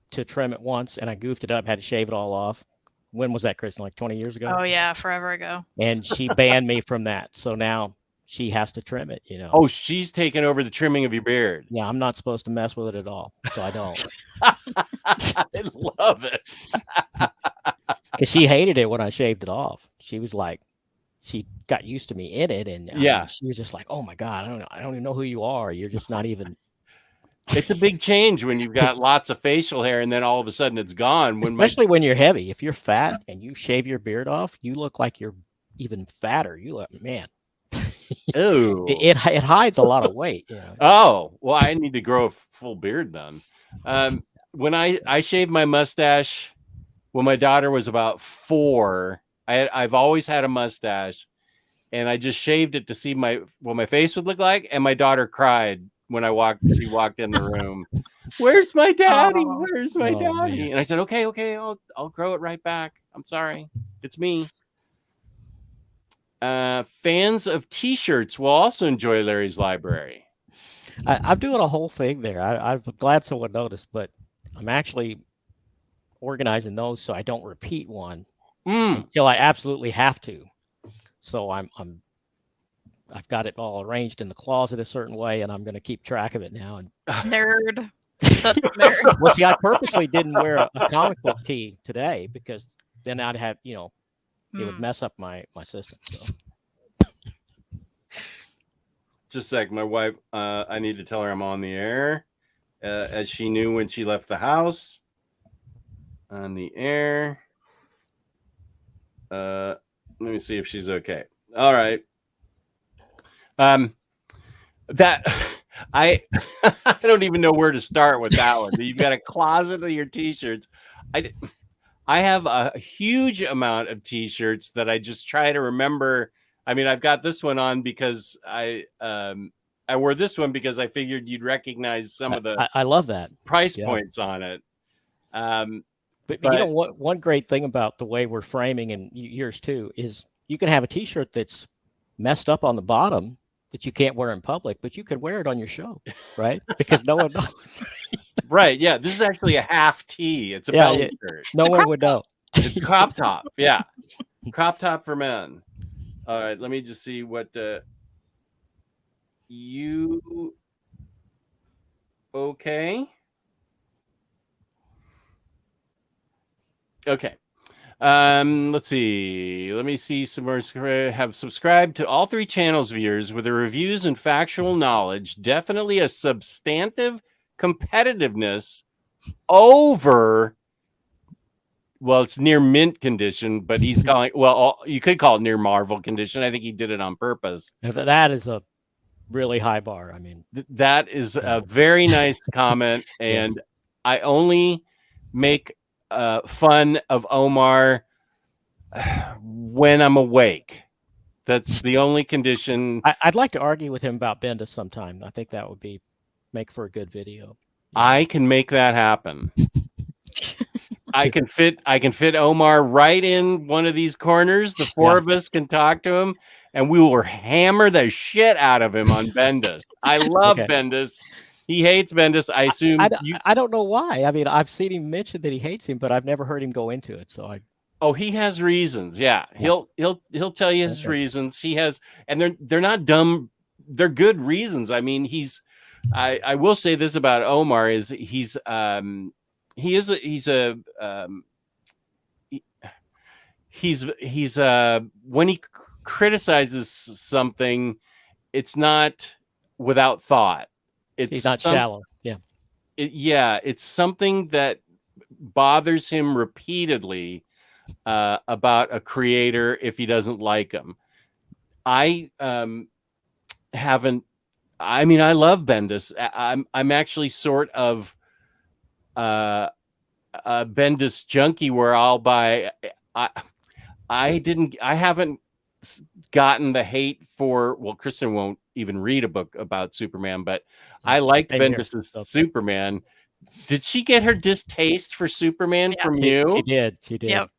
[SPEAKER 3] to trim it once, and I goofed it up, had to shave it all off. When was that, Kristan? Like 20 years ago?
[SPEAKER 4] Oh, yeah, forever ago.
[SPEAKER 3] And she banned me from that. So now she has to trim it,
[SPEAKER 1] Oh, she's taken over the trimming of your beard.
[SPEAKER 3] Yeah, I'm not supposed to mess with it at all. So I don't.
[SPEAKER 1] I love it.
[SPEAKER 3] Because she hated it when I shaved it off. She was like, she got used to me in it, and I mean, she was just like, "Oh my God, I don't even know who you are. You're just not even."
[SPEAKER 1] It's a big change when you've got lots of facial hair and then all of a sudden it's gone.
[SPEAKER 3] Especially when you're heavy. If you're fat and you shave your beard off, you look like you're even fatter. You look, man.
[SPEAKER 1] Oh,
[SPEAKER 3] it hides a lot of weight. You know?
[SPEAKER 1] Oh, well, I need to grow a full beard then. When I shaved my mustache when my daughter was about 4, I've always had a mustache, and I just shaved it to see what my face would look like, and my daughter cried when she walked in the room. Where's my daddy? Where's my daddy? Man. And I said, okay, I'll grow it right back. I'm sorry. It's me. Fans of t-shirts will also enjoy Larry's library.
[SPEAKER 3] I'm doing a whole thing there. I'm glad someone noticed, but I'm actually organizing those so I don't repeat one until I absolutely have to. So I've got it all arranged in the closet a certain way, and I'm going to keep track of it now. And
[SPEAKER 4] nerd, such a nerd.
[SPEAKER 3] Well, see, I purposely didn't wear a comic book tee today because then I'd have, it would mess up my system. So.
[SPEAKER 1] Just a sec, my wife. I need to tell her I'm on the air, as she knew when she left the house. On the air. Let me see if she's okay. All right. That I don't even know where to start with that one. You've got a closet of your t-shirts. I have a huge amount of t-shirts that I just try to remember. I mean, I've got this one on because I wore this one because I figured you'd recognize some of the
[SPEAKER 3] I love that
[SPEAKER 1] price points on it.
[SPEAKER 3] But you know what? One great thing about the way we're framing, and yours too, is you can have a t-shirt that's messed up on the bottom that you can't wear in public, but you could wear it on your show, right? Because no one knows.
[SPEAKER 1] Right. Yeah. This is actually a half tee. It's a belly shirt.
[SPEAKER 3] No one would know.
[SPEAKER 1] It's a crop top. Yeah. Crop top for men. All right. Let me just see what you okay. Okay. Let's see. Let me see some more. Have subscribed to all 3 channels, viewers, with the reviews and factual knowledge. Definitely a substantive competitiveness over. Well, it's near mint condition, but he's calling. Well, you could call it near Marvel condition. I think he did it on purpose.
[SPEAKER 3] That is a really high bar. I mean,
[SPEAKER 1] that is a very nice comment, and I only make fun of Omar when I'm awake. That's the only condition.
[SPEAKER 3] I'd like to argue with him about Bendis sometime. I think that would make for a good video.
[SPEAKER 1] I can make that happen. I can fit Omar right in one of these corners. The 4 of us can talk to him, and we will hammer the shit out of him on Bendis. I love Bendis. He hates Bendis. I assume
[SPEAKER 3] I don't know why. I mean, I've seen him mention that he hates him, but I've never heard him go into it. So
[SPEAKER 1] Oh, he has reasons. Yeah. He'll tell you his reasons. He has, and they're not dumb. They're good reasons. I mean, I will say this about Omar is when he criticizes something, it's not without thought.
[SPEAKER 3] He's not shallow. Yeah.
[SPEAKER 1] It's something that bothers him repeatedly about a creator if he doesn't like him. I love Bendis. I'm actually sort of a Bendis junkie where I'll buy. I haven't gotten the hate for. Well, Kristan won't even read a book about Superman, but I liked Bendis's Superman. Did she get her distaste for Superman from you?
[SPEAKER 3] She did.
[SPEAKER 4] Yep.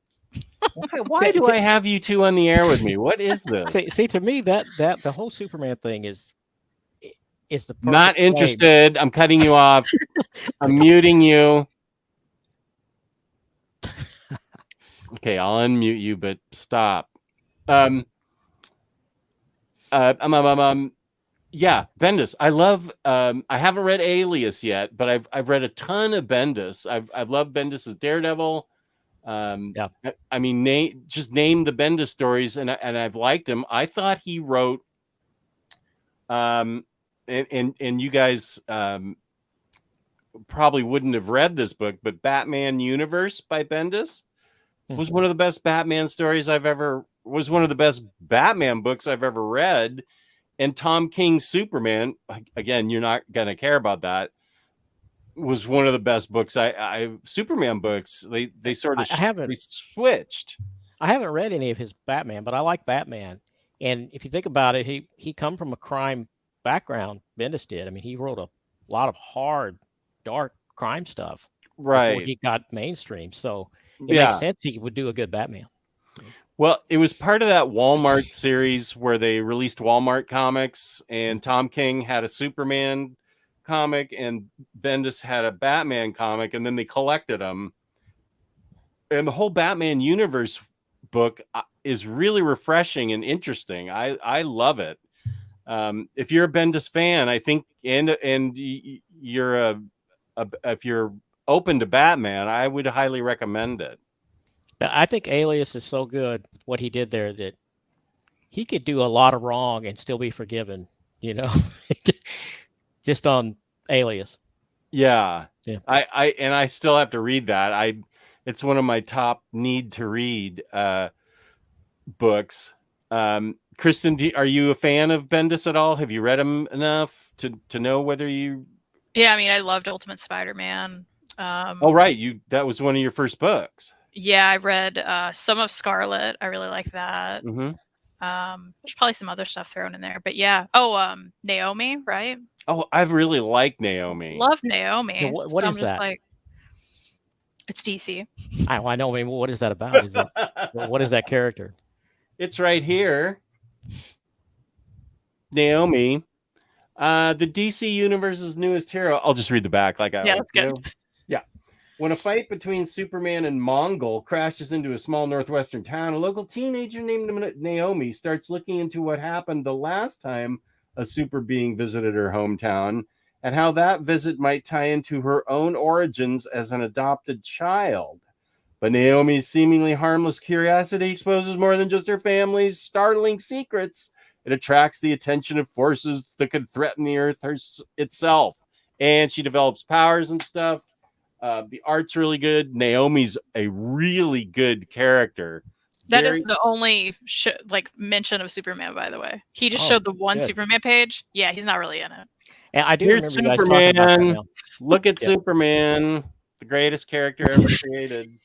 [SPEAKER 1] Why do I have you two on the air with me? What is this?
[SPEAKER 3] See, to me, that the whole Superman thing is the
[SPEAKER 1] not interested. Way. I'm cutting you off. I'm muting you. Okay, I'll unmute you, but stop. Yeah, Bendis. I love. I haven't read Alias yet, but I've read a ton of Bendis. I've loved Bendis as Daredevil.
[SPEAKER 3] Yeah.
[SPEAKER 1] I mean, just name the Bendis stories, and I've liked him. I thought he wrote, and you guys probably wouldn't have read this book, but Batman Universe by Bendis was one of the best Batman stories was one of the best Batman books I've ever read. And Tom King's Superman, again, you're not going to care about that, was one of the best books. Superman books, they sort of they switched.
[SPEAKER 3] I haven't read any of his Batman, but I like Batman. And if you think about it, he come from a crime background. Bendis did. I mean, he wrote a lot of hard, dark crime stuff before he got mainstream. So it makes sense he would do a good Batman.
[SPEAKER 1] Well, it was part of that Walmart series where they released Walmart comics, and Tom King had a Superman comic and Bendis had a Batman comic, and then they collected them. And the whole Batman Universe book is really refreshing and interesting. I love it. If you're a Bendis fan, I think, and you're if you're open to Batman, I would highly recommend it.
[SPEAKER 3] I think Alias is so good, what he did there, that he could do a lot of wrong and still be forgiven, just on Alias.
[SPEAKER 1] Yeah. I still have to read that. It's one of my top need to read books. Kristan, are you a fan of Bendis at all? Have you read him enough to know whether you?
[SPEAKER 4] Yeah, I mean, I loved Ultimate Spider-Man.
[SPEAKER 1] Oh, right. That was one of your first books.
[SPEAKER 4] Yeah, I read some of Scarlet. I really like that.
[SPEAKER 1] Mm-hmm.
[SPEAKER 4] There's probably some other stuff thrown in there, but yeah. Oh, Naomi, right?
[SPEAKER 1] Oh, I've really liked Naomi.
[SPEAKER 4] Love Naomi.
[SPEAKER 3] So what is that?
[SPEAKER 4] It's DC.
[SPEAKER 3] I know. I mean, what is that about? What is that character?
[SPEAKER 1] It's right here. Naomi, the DC Universe's newest hero. I'll just read the back like I always
[SPEAKER 4] that's good.
[SPEAKER 1] do. Yeah. When a fight between Superman and Mongol crashes into a small northwestern town, a local teenager named Naomi starts looking into what happened the last time a super being visited her hometown and how that visit might tie into her own origins as an adopted child. But Naomi's seemingly harmless curiosity exposes more than just her family's startling secrets. It attracts the attention of forces that could threaten the Earth itself. And she develops powers and stuff. The art's really good. Naomi's a really good character.
[SPEAKER 4] That is the only mention of Superman, by the way. He just showed the one Superman page. Yeah, he's not really in it.
[SPEAKER 3] And I do remember
[SPEAKER 1] Superman.
[SPEAKER 3] You guys talking about that.
[SPEAKER 1] Look at Superman, the greatest character ever created.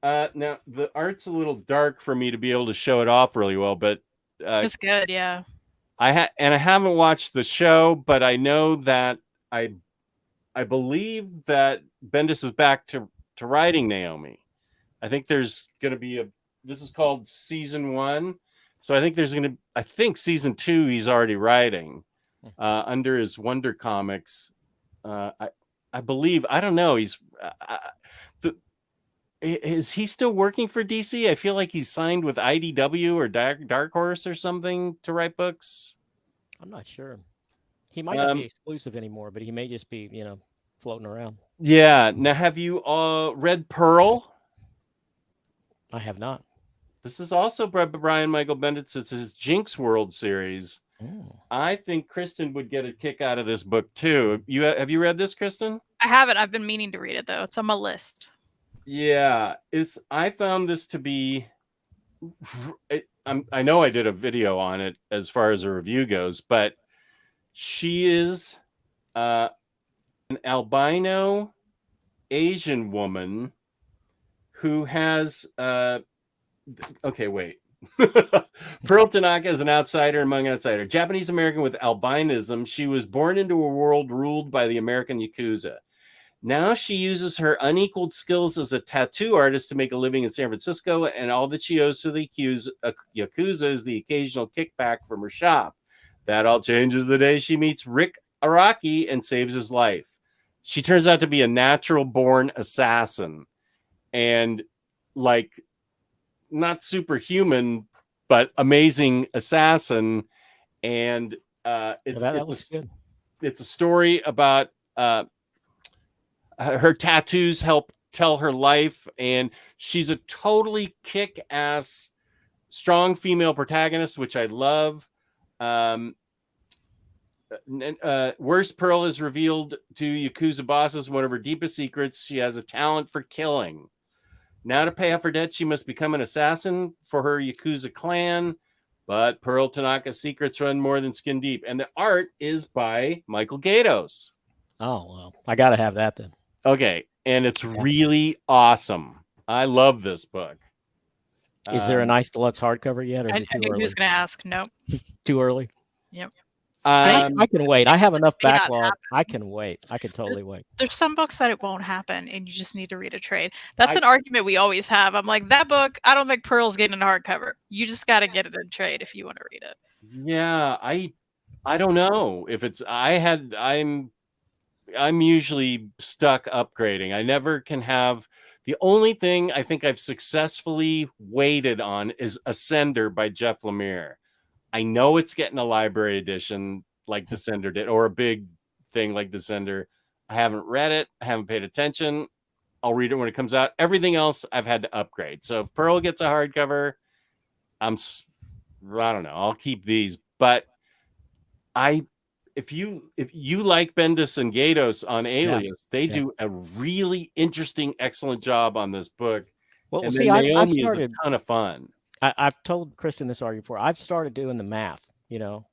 [SPEAKER 1] Now the art's a little dark for me to be able to show it off really well, but
[SPEAKER 4] it's good. Yeah.
[SPEAKER 1] I haven't watched the show, but I know that I believe that Bendis is back to writing Naomi. I think there's going to be this is called season 1. So I think season 2 he's already writing under his Wonder Comics. I believe, I don't know. Is he still working for DC? I feel like he's signed with IDW or Dark Horse or something to write books.
[SPEAKER 3] I'm not sure. He might not be exclusive anymore, but he may just be, floating around.
[SPEAKER 1] Yeah. Now, have you read Pearl?
[SPEAKER 3] I have not.
[SPEAKER 1] This is also Brian Michael Bendis. It's his Jinx World series. I think Kristan would get a kick out of this book too. Have you read this, Kristan?
[SPEAKER 4] I haven't. I've been meaning to read it though. It's on my list.
[SPEAKER 1] Yeah, I found this to be. I know I did a video on it as far as a review goes, but she is an albino Asian woman who has okay, wait. Pearl Tanaka is an outsider among outsiders. Japanese American with albinism. She was born into a world ruled by the American Yakuza. Now she uses her unequaled skills as a tattoo artist to make a living in San Francisco, and all that she owes to the Yakuza is the occasional kickback from her shop. That all changes the day she meets Rick Araki and saves his life. She turns out to be a natural-born assassin, and not superhuman, but amazing assassin. And it's a story about her tattoos help tell her life, and she's a totally kick-ass, strong female protagonist, which I love. Worst Pearl is revealed to Yakuza bosses one of her deepest secrets. She has a talent for killing. Now to pay off her debt, she must become an assassin for her Yakuza clan. But Pearl Tanaka's secrets run more than skin deep. And the art is by Michael Gaydos.
[SPEAKER 3] Oh, well, I got to have that then.
[SPEAKER 1] Okay. And it's really awesome. I love this book.
[SPEAKER 3] Is there a nice deluxe hardcover yet? Or is it too early?
[SPEAKER 4] He was going to ask. Nope.
[SPEAKER 3] Too early?
[SPEAKER 4] Yep.
[SPEAKER 3] I can wait. I have enough backlog. I can wait. I can totally wait.
[SPEAKER 4] There's some books that it won't happen, and you just need to read a trade. That's an argument we always have. I'm like, that book, I don't think Pearl's getting a hardcover. You just got to get it in trade if you want to read it.
[SPEAKER 1] Yeah, I don't know if it's. I'm usually stuck upgrading. I never can have. The only thing I think I've successfully waited on is Ascender by Jeff Lemire. I know it's getting a library edition like Descender did, or a big thing like Descender. I haven't read it. I haven't paid attention. I'll read it when it comes out. Everything else I've had to upgrade. So if Pearl gets a hardcover, I don't know. I'll keep these. But if you like Bendis and Gaydos on Alias, they do a really interesting, excellent job on this book.
[SPEAKER 3] Well,
[SPEAKER 1] and
[SPEAKER 3] see,
[SPEAKER 1] Naomi is a ton of fun.
[SPEAKER 3] I've told Kristan this already before. I've started doing the math, and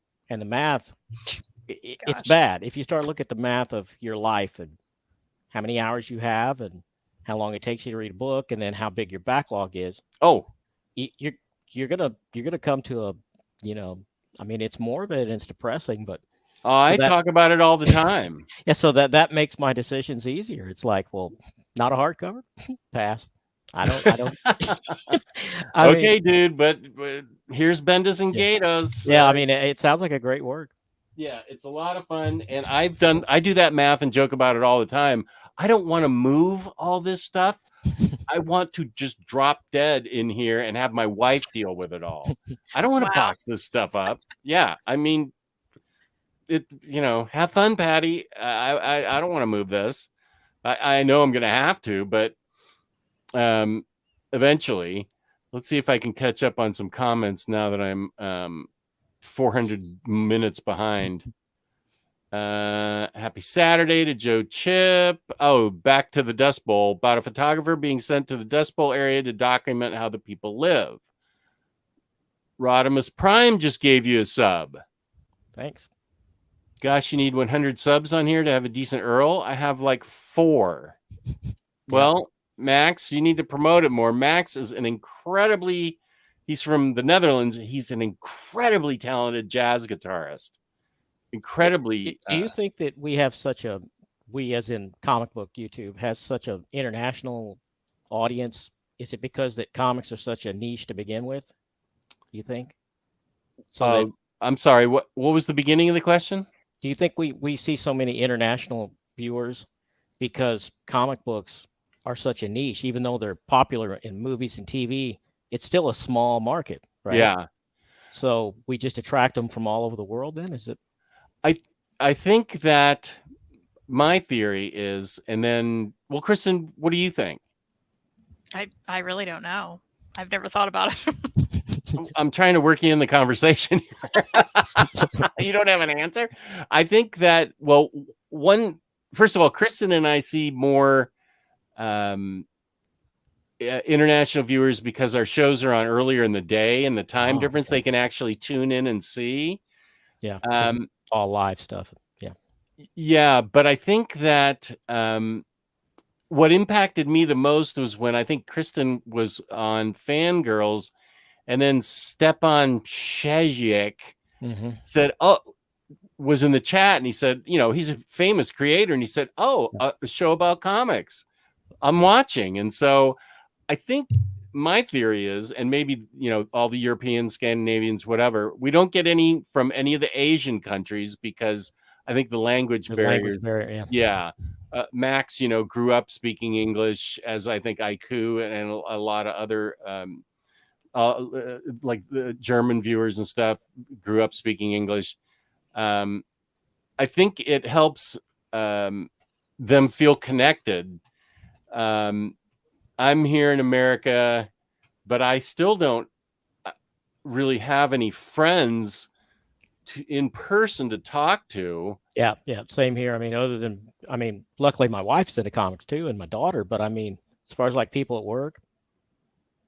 [SPEAKER 3] the math, it's bad. If you start looking at the math of your life and how many hours you have and how long it takes you to read a book and then how big your backlog is.
[SPEAKER 1] Oh,
[SPEAKER 3] you're gonna come to a, I mean, it's morbid and it's depressing, but
[SPEAKER 1] I talk about it all the time.
[SPEAKER 3] Yeah, so that makes my decisions easier. It's like, well, not a hardcover, pass. I don't.
[SPEAKER 1] Okay, dude, but here's Bendis and Gaydos.
[SPEAKER 3] Yeah, I mean, it sounds like a great work.
[SPEAKER 1] Yeah, it's a lot of fun, and I do that math and joke about it all the time. I don't want to move all this stuff. I want to just drop dead in here and have my wife deal with it all. I don't want to box this stuff up. Yeah, I mean, have fun, Patty. I don't want to move this. I know I'm going to have to, but eventually. Let's see if I can catch up on some comments now that I'm 400 minutes behind. Happy Saturday to Joe Chip. Oh, back to the Dust Bowl. About a photographer being sent to the Dust Bowl area to document how the people live. Rodimus Prime just gave you a sub.
[SPEAKER 3] Thanks. Gosh,
[SPEAKER 1] you need 100 subs on here to have a decent Earl. I have like 4. Well, Max, you need to promote it more. Max is he's from the Netherlands. He's an incredibly talented jazz guitarist. Incredibly.
[SPEAKER 3] Do you think that we as in comic book YouTube, has such an international audience? Is it because that comics are such a niche to begin with? Do you think?
[SPEAKER 1] I'm sorry. What was the beginning of the question?
[SPEAKER 3] Do you think we see so many international viewers because comic books are such a niche, even though they're popular in movies and TV? It's still a small market, right?
[SPEAKER 1] Yeah.
[SPEAKER 3] So we just attract them from all over the world. Then is it?
[SPEAKER 1] I think that my theory is, and then, well, Kristan, what do you think?
[SPEAKER 4] I really don't know. I've never thought about it.
[SPEAKER 1] I'm trying to work you in the conversation. You don't have an answer? I think that, well, first of all, Kristan and I see more international viewers because our shows are on earlier in the day, and the time difference, they can actually tune in and see.
[SPEAKER 3] Yeah. All live stuff. Yeah.
[SPEAKER 1] Yeah. But I think that what impacted me the most was when I think Kristan was on Fangirls, and then Stepan Shajic said, was in the chat, and he said, he's a famous creator, and he said, a show about comics I'm watching. And so I think my theory is, and maybe, all the Europeans, Scandinavians, whatever, we don't get any from any of the Asian countries because I think the language barrier. Yeah. Max, grew up speaking English, as I think Aiku and a lot of other, like the German viewers and stuff grew up speaking English. I think it helps them feel connected. I'm here in America, but I still don't really have any friends in person to talk to.
[SPEAKER 3] Yeah, same here. I mean, luckily my wife's into comics too, and my daughter. But I mean, as far as like people at work,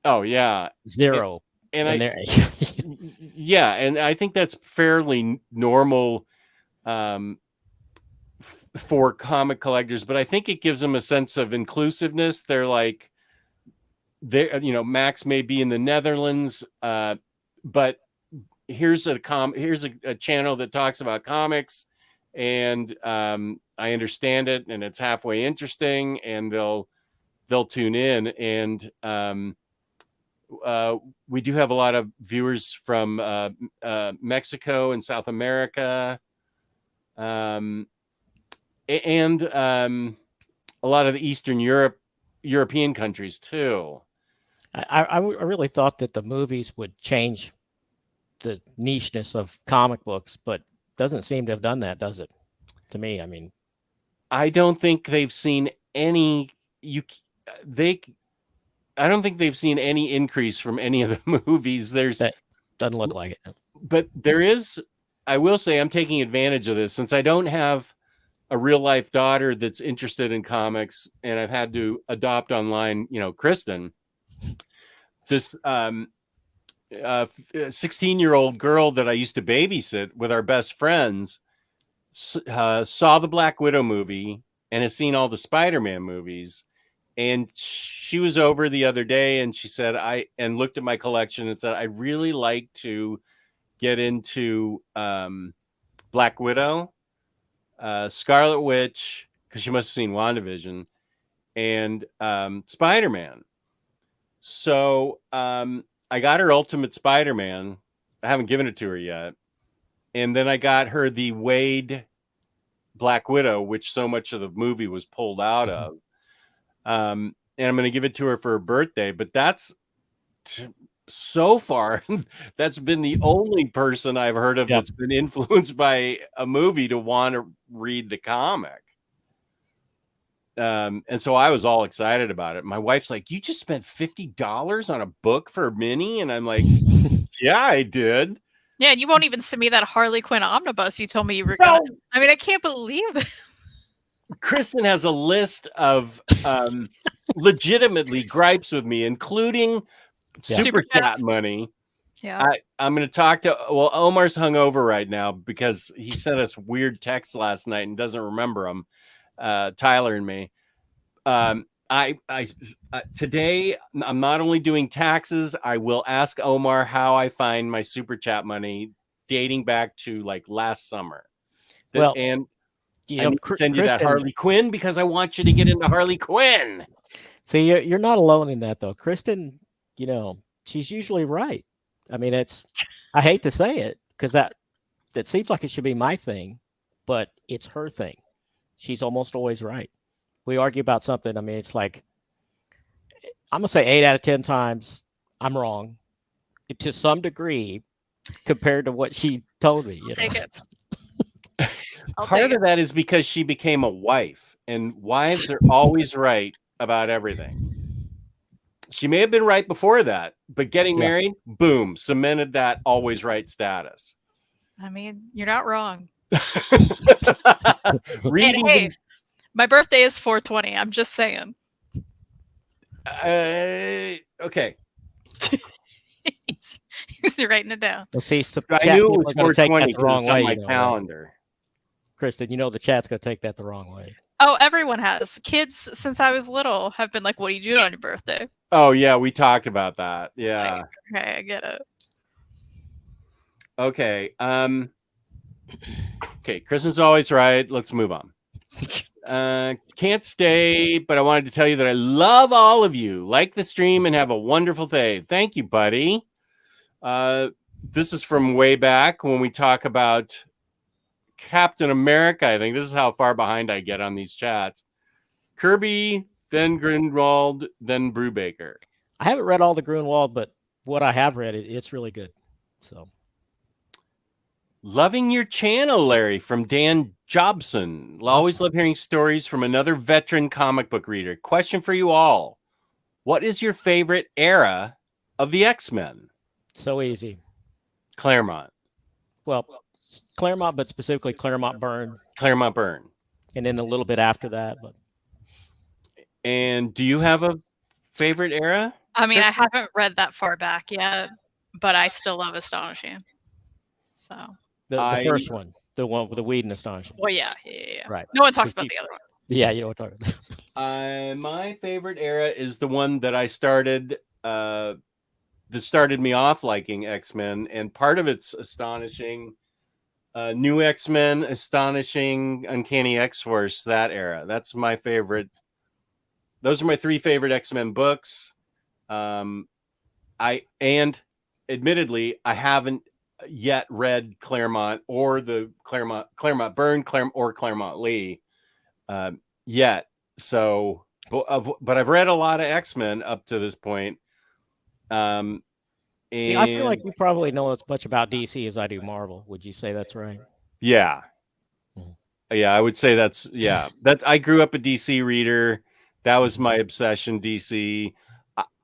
[SPEAKER 1] oh yeah,
[SPEAKER 3] zero. And
[SPEAKER 1] yeah, and I think that's fairly normal for comic collectors. But I think it gives them a sense of inclusiveness. They're like, Max may be in the Netherlands, but here's a channel that talks about comics, and I understand it, and it's halfway interesting, and they'll tune in. And we do have a lot of viewers from Mexico and South America, and a lot of the Eastern European countries too.
[SPEAKER 3] I really thought that the movies would change the nicheness of comic books, but doesn't seem to have done that, does it? To me, I mean,
[SPEAKER 1] I don't think they've seen any. I don't think they've seen any increase from any of the movies.
[SPEAKER 3] That doesn't look like it.
[SPEAKER 1] But there is. I will say I'm taking advantage of this since I don't have a real life daughter that's interested in comics, and I've had to adopt online. Kristan, this 16-year-old girl that I used to babysit with our best friends saw the Black Widow movie and has seen all the Spider-Man movies. And she was over the other day and she said, and looked at my collection and said, I'd really like to get into Black Widow, Scarlet Witch, because she must have seen WandaVision, and Spider-Man. So I got her Ultimate Spider-Man. I haven't given it to her yet. And then I got her the Wade Black Widow, which so much of the movie was pulled out of. And I'm going to give it to her for her birthday. But that's so far, that's been the only person I've heard of that's been influenced by a movie to want to read the comic. And so I was all excited about it. My wife's like, you just spent $50 on a book for Minnie? And I'm like, yeah, I did.
[SPEAKER 4] Yeah, and you won't even send me that Harley Quinn omnibus you told me you were going to. I mean, I can't believe that.
[SPEAKER 1] Kristan has a list of legitimately gripes with me, including Super Chat money.
[SPEAKER 4] Yeah,
[SPEAKER 1] I'm going to talk to. Well, Omar's hungover right now because he sent us weird texts last night and doesn't remember them. Tyler and me. Today I'm not only doing taxes. I will ask Omar how I find my Super Chat money dating back to like last summer.
[SPEAKER 3] Well,
[SPEAKER 1] and I need to send you that Harley Quinn because I want you to get into Harley Quinn.
[SPEAKER 3] See, you're not alone in that though. Kristan, she's usually right. I mean, I hate to say it because that seems like it should be my thing, but it's her thing. She's almost always right. We argue about something. I mean, it's like, I'm going to say 8 out of 10 times I'm wrong to some degree compared to what she told me.
[SPEAKER 4] Take it.
[SPEAKER 1] Part of that is because she became a wife, and wives are always right about everything. She may have been right before that, but getting married, boom, cemented that always right status.
[SPEAKER 4] I mean, you're not wrong.
[SPEAKER 1] Hey,
[SPEAKER 4] my birthday is 4/20. I'm just saying.
[SPEAKER 1] Okay.
[SPEAKER 4] He's writing it down.
[SPEAKER 3] Well, see,
[SPEAKER 1] I knew it was 4/20 because it's on my calendar.
[SPEAKER 3] Kristan, the chat's going to take that the wrong way.
[SPEAKER 4] Oh, everyone has. Kids, since I was little, have been like, what do you do on your birthday?
[SPEAKER 1] Oh, yeah, we talked about that. Yeah.
[SPEAKER 4] Okay, I get it.
[SPEAKER 1] Okay. Okay, Kristan's always right. Let's move on. Can't stay, but I wanted to tell you that I love all of you. Like the stream and have a wonderful day. Thank you, buddy. This is from way back when we talk about Captain America. I think this is how far behind I get on these chats. Kirby, then Grunwald, then Brubaker.
[SPEAKER 3] I haven't read all the Grunwald, but what I have read, it's really good. So
[SPEAKER 1] Loving your channel, Larry, from Dan Jobson. Always love hearing stories from another veteran comic book reader. Question for you all. What is your favorite era of the X-Men?
[SPEAKER 3] So easy.
[SPEAKER 1] Claremont.
[SPEAKER 3] Well, Claremont, but specifically Claremont Byrne.
[SPEAKER 1] Claremont Byrne.
[SPEAKER 3] And then a little bit after that. But.
[SPEAKER 1] And do you have a favorite era?
[SPEAKER 4] I mean, I haven't read that far back yet, but I still love Astonishing. So
[SPEAKER 3] the first one, the one with the weed and Astonishing.
[SPEAKER 4] Well, yeah.
[SPEAKER 3] Right.
[SPEAKER 4] No one talks about the other one.
[SPEAKER 3] Yeah, you know what I'm talking
[SPEAKER 1] about. My favorite era is the one that I started. That started me off liking X-Men, and part of it's Astonishing, New X-Men, Astonishing, Uncanny X-Force. That era. That's my favorite. Those are my 3 favorite X-Men books. Admittedly, I haven't yet read Claremont or the Claremont Byrne, or Claremont Lee yet. So, but I've read a lot of X-Men up to this point. And
[SPEAKER 3] see, I feel like you probably know as much about DC as I do Marvel. Would you say that's right?
[SPEAKER 1] Yeah. Yeah, I would say that's, that I grew up a DC reader. That was my obsession, DC.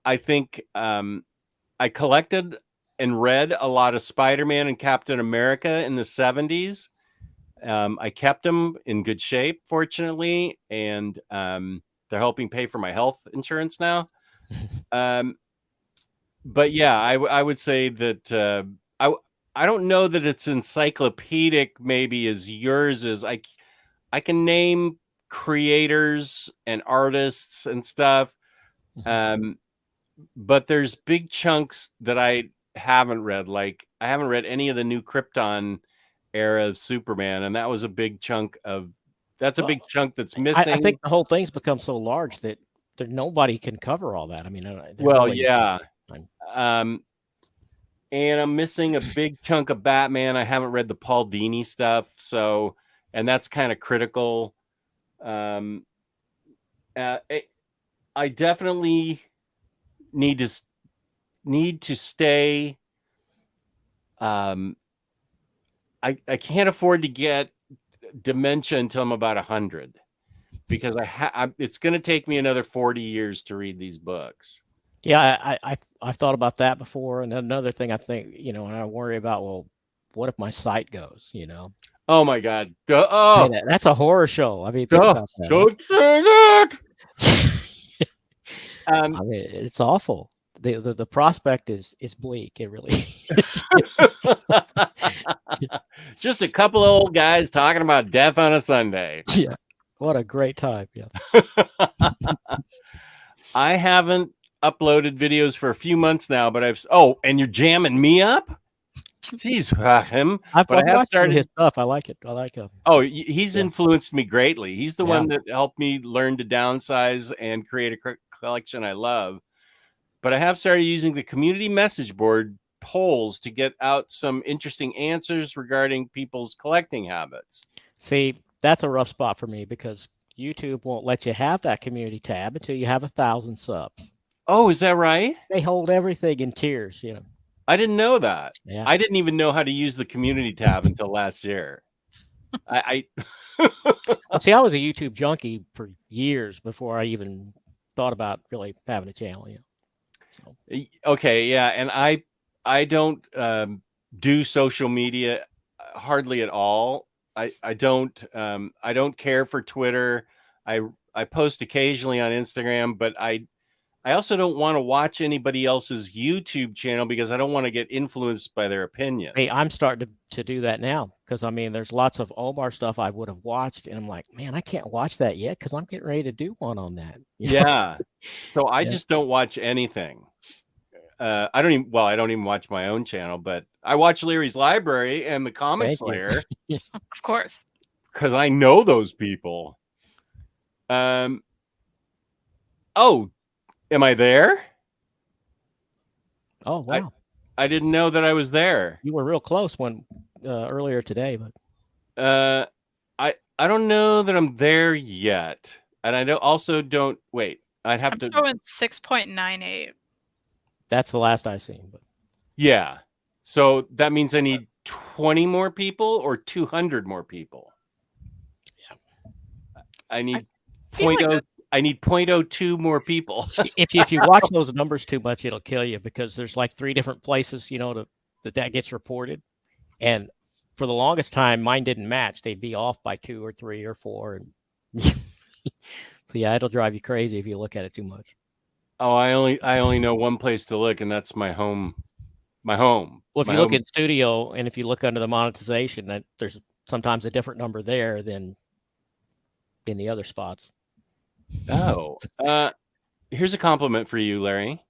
[SPEAKER 1] I think I collected and read a lot of Spider-Man and Captain America in the 70s. I kept them in good shape, fortunately, and they're helping pay for my health insurance now. But yeah, I would say that I don't know that it's encyclopedic maybe as yours is. I can name creators and artists and stuff. But there's big chunks that I haven't read. Like I haven't read any of the new Krypton era of Superman, and that was a big chunk of. That's a big chunk that's missing.
[SPEAKER 3] I think the whole thing's become so large that nobody can cover all that. I mean,
[SPEAKER 1] well, yeah. And I'm missing a big chunk of Batman. I haven't read the Paul Dini stuff, so and that's kind of critical. I definitely need to stay. I can't afford to get dementia until I'm about 100, because it's going to take me another 40 years to read these books.
[SPEAKER 3] Yeah, I've thought about that before, and another thing I think, and I worry about, well, what if my sight goes?
[SPEAKER 1] Oh my God! Oh,
[SPEAKER 3] hey, that's a horror show. I mean, think about that.
[SPEAKER 1] Don't say that.
[SPEAKER 3] I mean, it's awful. The prospect is bleak. It really is.
[SPEAKER 1] Just a couple of old guys talking about death on a Sunday.
[SPEAKER 3] Yeah, what a great time. Yeah.
[SPEAKER 1] I haven't uploaded videos for a few months now, but and you're jamming me up. Jeez, him.
[SPEAKER 3] I've started his stuff. I like it. I like him.
[SPEAKER 1] Oh, he's influenced me greatly. He's the one that helped me learn to downsize and create a collection I love. But I have started using the community message board polls to get out some interesting answers regarding people's collecting habits.
[SPEAKER 3] See, that's a rough spot for me because YouTube won't let you have that community tab until you have 1,000 subs.
[SPEAKER 1] Oh, is that right?
[SPEAKER 3] They hold everything in tiers,
[SPEAKER 1] I didn't know that.
[SPEAKER 3] Yeah.
[SPEAKER 1] I didn't even know how to use the community tab until last year.
[SPEAKER 3] See, I was a YouTube junkie for years before I even thought about really having a channel. So.
[SPEAKER 1] Okay, yeah, and I don't do social media hardly at all. I don't care for Twitter. I post occasionally on Instagram, but I also don't want to watch anybody else's YouTube channel because I don't want to get influenced by their opinion.
[SPEAKER 3] Hey, I'm starting to do that now because, I mean, there's lots of Omar stuff I would have watched, and I'm like, man, I can't watch that yet because I'm getting ready to do one on that.
[SPEAKER 1] Yeah. So I just don't watch anything. I don't even watch my own channel, but I watch Leary's Library and the Comic Slayer.
[SPEAKER 4] Of course.
[SPEAKER 1] Because I know those people. Oh, am I there?
[SPEAKER 3] Oh, wow.
[SPEAKER 1] I didn't know that I was there.
[SPEAKER 3] You were real close earlier today, but
[SPEAKER 1] I don't know that I'm there yet. And I don't wait. I'd have to
[SPEAKER 4] go in 6.98.
[SPEAKER 3] That's the last I've seen, but
[SPEAKER 1] yeah. So that means I need 20 more people or 200 more people?
[SPEAKER 3] Yeah.
[SPEAKER 1] I need
[SPEAKER 4] I
[SPEAKER 1] need 0.02 more people.
[SPEAKER 3] if you watch those numbers too much, it'll kill you, because there's like 3 different places, that gets reported. And for the longest time, mine didn't match. They'd be off by 2 or 3 or 4. And so yeah, it'll drive you crazy if you look at it too much.
[SPEAKER 1] Oh, I only know one place to look, and that's my home. Well,
[SPEAKER 3] if you look in Studio, and if you look under the monetization, there's sometimes a different number there than in the other spots.
[SPEAKER 1] Oh, here's a compliment for you, Larry.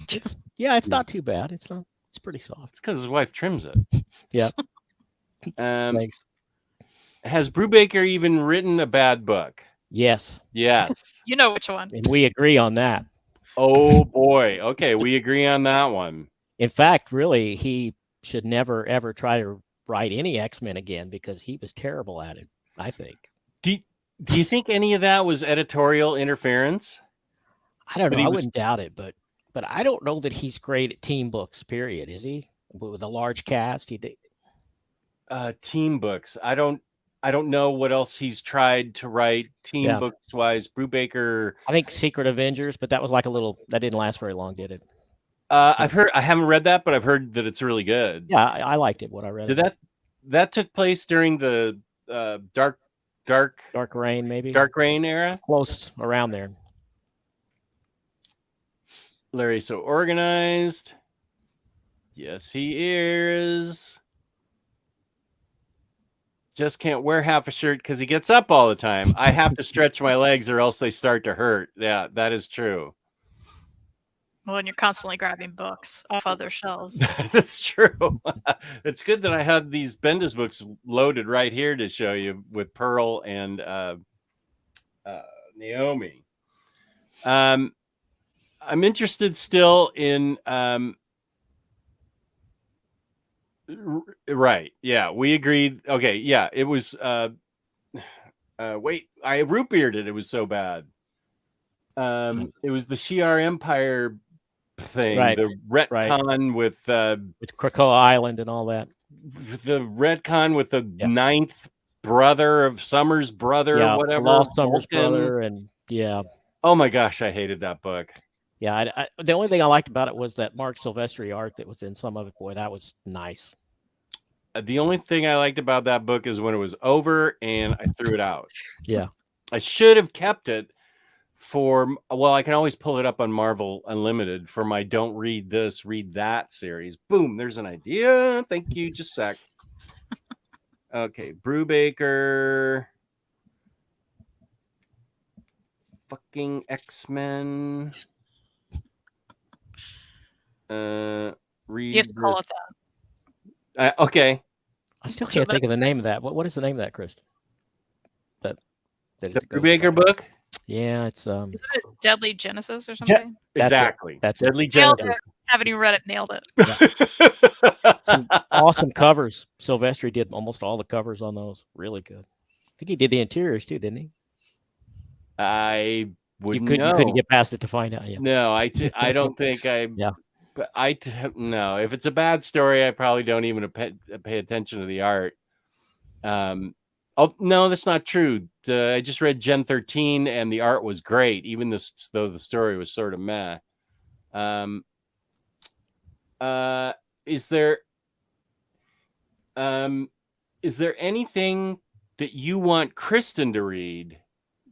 [SPEAKER 3] It's not too bad. It's pretty soft.
[SPEAKER 1] It's because his wife trims it.
[SPEAKER 3] Yeah.
[SPEAKER 1] Thanks. Has Brubaker even written a bad book?
[SPEAKER 3] Yes.
[SPEAKER 1] Yes.
[SPEAKER 4] You know which one.
[SPEAKER 3] And we agree on that.
[SPEAKER 1] Oh boy. Okay, we agree on that one.
[SPEAKER 3] In fact, really, he should never ever try to write any X-Men again, because he was terrible at it, I think.
[SPEAKER 1] Do you think any of that was editorial interference?
[SPEAKER 3] I don't know. I wouldn't doubt it, but I don't know that he's great at team books, period. Is he? With a large cast, he did.
[SPEAKER 1] Team books. I don't know what else he's tried to write team books wise. Brubaker.
[SPEAKER 3] I think Secret Avengers, but that was like that didn't last very long, did it?
[SPEAKER 1] I've heard. I haven't read that, but I've heard that it's really good.
[SPEAKER 3] Yeah, I liked it. What I read.
[SPEAKER 1] Did that took place during the Dark
[SPEAKER 3] Reign, maybe?
[SPEAKER 1] Dark Reign era?
[SPEAKER 3] Close around there.
[SPEAKER 1] Larry's so organized. Yes, he is. Just can't wear half a shirt because he gets up all the time. I have to stretch my legs or else they start to hurt. Yeah, that is true.
[SPEAKER 4] Well, and you're constantly grabbing books off other shelves.
[SPEAKER 1] That's true. It's good that I had these Bendis books loaded right here to show you with Pearl and Naomi. I'm interested still in right. Yeah, we agreed. Okay, yeah, it was wait, I root bearded. It was so bad. It was the Shi'ar Empire thing,
[SPEAKER 3] right,
[SPEAKER 1] the retcon with
[SPEAKER 3] Krakoa Island and all that.
[SPEAKER 1] The retcon with the ninth brother of Summer's brother, whatever.
[SPEAKER 3] Lost Summer's brother, and
[SPEAKER 1] oh my gosh, I hated that book.
[SPEAKER 3] Yeah, the only thing I liked about it was that Mark Silvestri art that was in some of it. Boy, that was nice.
[SPEAKER 1] The only thing I liked about that book is when it was over and I threw it out.
[SPEAKER 3] Yeah.
[SPEAKER 1] I should have kept it I can always pull it up on Marvel Unlimited for my Don't Read This, Read That series. Boom, there's an idea. Thank you. Just a sec. Okay, Brubaker. Fucking X-Men. Read.
[SPEAKER 4] You have to call it that.
[SPEAKER 1] Okay.
[SPEAKER 3] I still can't think of the name of that. What is the name of that, Kristan?
[SPEAKER 1] The Brubaker book?
[SPEAKER 3] Yeah, it's
[SPEAKER 4] Isn't it Deadly Genesis or something?
[SPEAKER 1] Exactly.
[SPEAKER 3] That's
[SPEAKER 1] Deadly Genesis.
[SPEAKER 4] Haven't even read it. Nailed it.
[SPEAKER 3] Yeah. Some awesome covers. Silvestri did almost all the covers on those. Really good. I think he did the interiors too, didn't he?
[SPEAKER 1] I wouldn't know.
[SPEAKER 3] You couldn't get past it to find out. Yeah.
[SPEAKER 1] No, I don't think I.
[SPEAKER 3] Yeah.
[SPEAKER 1] But no. If it's a bad story, I probably don't even pay attention to the art. Oh no, that's not true. I just read Gen 13, and the art was great, even though the story was sort of meh. Is there anything that you want Kristan to read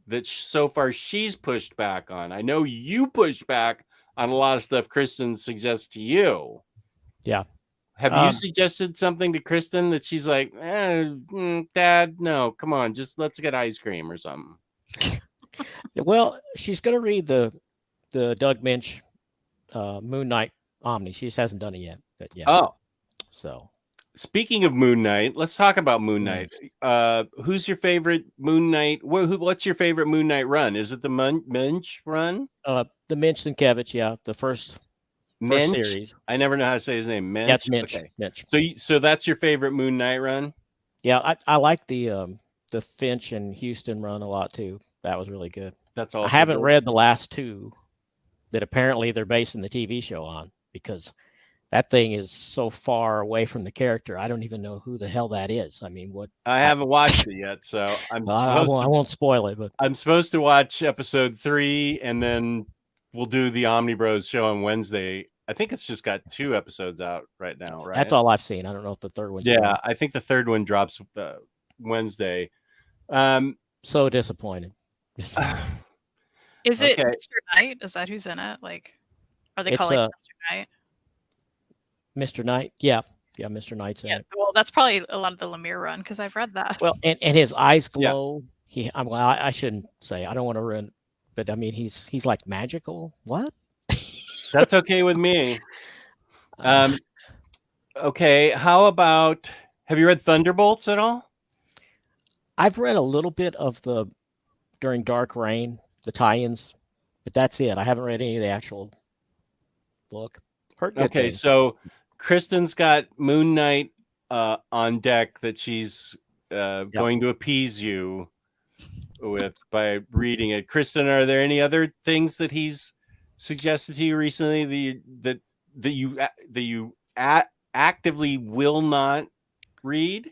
[SPEAKER 1] that so far she's pushed back on? I know you push back on a lot of stuff Kristan suggests to you.
[SPEAKER 3] Yeah.
[SPEAKER 1] Have you suggested something to Kristan that she's like, Dad, no, come on, just let's get ice cream or something?
[SPEAKER 3] Well, she's going to read the Doug Minch Moon Knight Omni. She just hasn't done it yet. But yeah.
[SPEAKER 1] Oh.
[SPEAKER 3] So.
[SPEAKER 1] Speaking of Moon Knight, let's talk about Moon Knight. Who's your favorite Moon Knight? What's your favorite Moon Knight run? Is it the Minch run?
[SPEAKER 3] The Minch Sienkiewicz, yeah, the first series.
[SPEAKER 1] I never know how to say his name. Minch.
[SPEAKER 3] That's Minch.
[SPEAKER 1] Okay.
[SPEAKER 3] Minch.
[SPEAKER 1] So that's your favorite Moon Knight run?
[SPEAKER 3] Yeah, I like the Finch and Houston run a lot too. That was really good.
[SPEAKER 1] That's also
[SPEAKER 3] I haven't read the last two that apparently they're basing the TV show on, because that thing is so far away from the character. I don't even know who the hell that is. I mean, what?
[SPEAKER 1] I haven't watched it yet, so
[SPEAKER 3] I won't spoil it. But
[SPEAKER 1] I'm supposed to watch episode 3, and then we'll do the Omni Bros show on Wednesday. I think it's just got 2 episodes out right now, right?
[SPEAKER 3] That's all I've seen. I don't know if the third one's
[SPEAKER 1] out. I think the third one drops Wednesday.
[SPEAKER 3] So disappointed.
[SPEAKER 4] Is it Mr. Knight? Is that who's in it? Like, are they calling it Mr. Knight?
[SPEAKER 3] Mr. Knight? Yeah, Mr. Knight's in it.
[SPEAKER 4] Well, that's probably a lot of the Lemire run because I've read that.
[SPEAKER 3] Well, and his eyes glow. Yeah. I shouldn't say. I don't want to ruin, but I mean, he's like magical. What?
[SPEAKER 1] That's okay with me. Okay, how about, have you read Thunderbolts at all?
[SPEAKER 3] I've read a little bit of during Dark Reign, the tie-ins, but that's it. I haven't read any of the actual book.
[SPEAKER 1] Okay, so Kristen's got Moon Knight on deck that she's going to appease you with by reading it. Kristan, are there any other things that he's suggested to you recently that you actively will not read?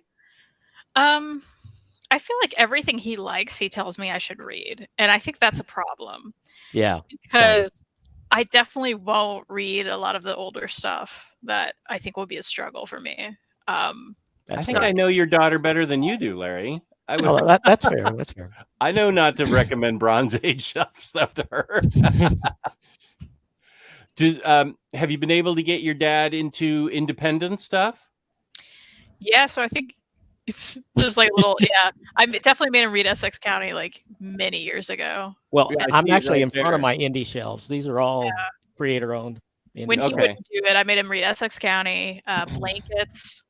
[SPEAKER 4] I feel like everything he likes, he tells me I should read, and I think that's a problem.
[SPEAKER 3] Yeah,
[SPEAKER 4] because I definitely won't read a lot of the older stuff that I think will be a struggle for me.
[SPEAKER 1] I think I know your daughter better than you do, Larry.
[SPEAKER 3] That's fair. That's fair.
[SPEAKER 1] I know not to recommend Bronze Age stuff to her. Have you been able to get your dad into independent stuff?
[SPEAKER 4] Yeah, so I think there's like a little, I definitely made him read Essex County like many years ago.
[SPEAKER 3] Well, I'm actually in front of my indie shelves. These are all creator owned.
[SPEAKER 4] When he wouldn't do it, I made him read Essex County, Blankets,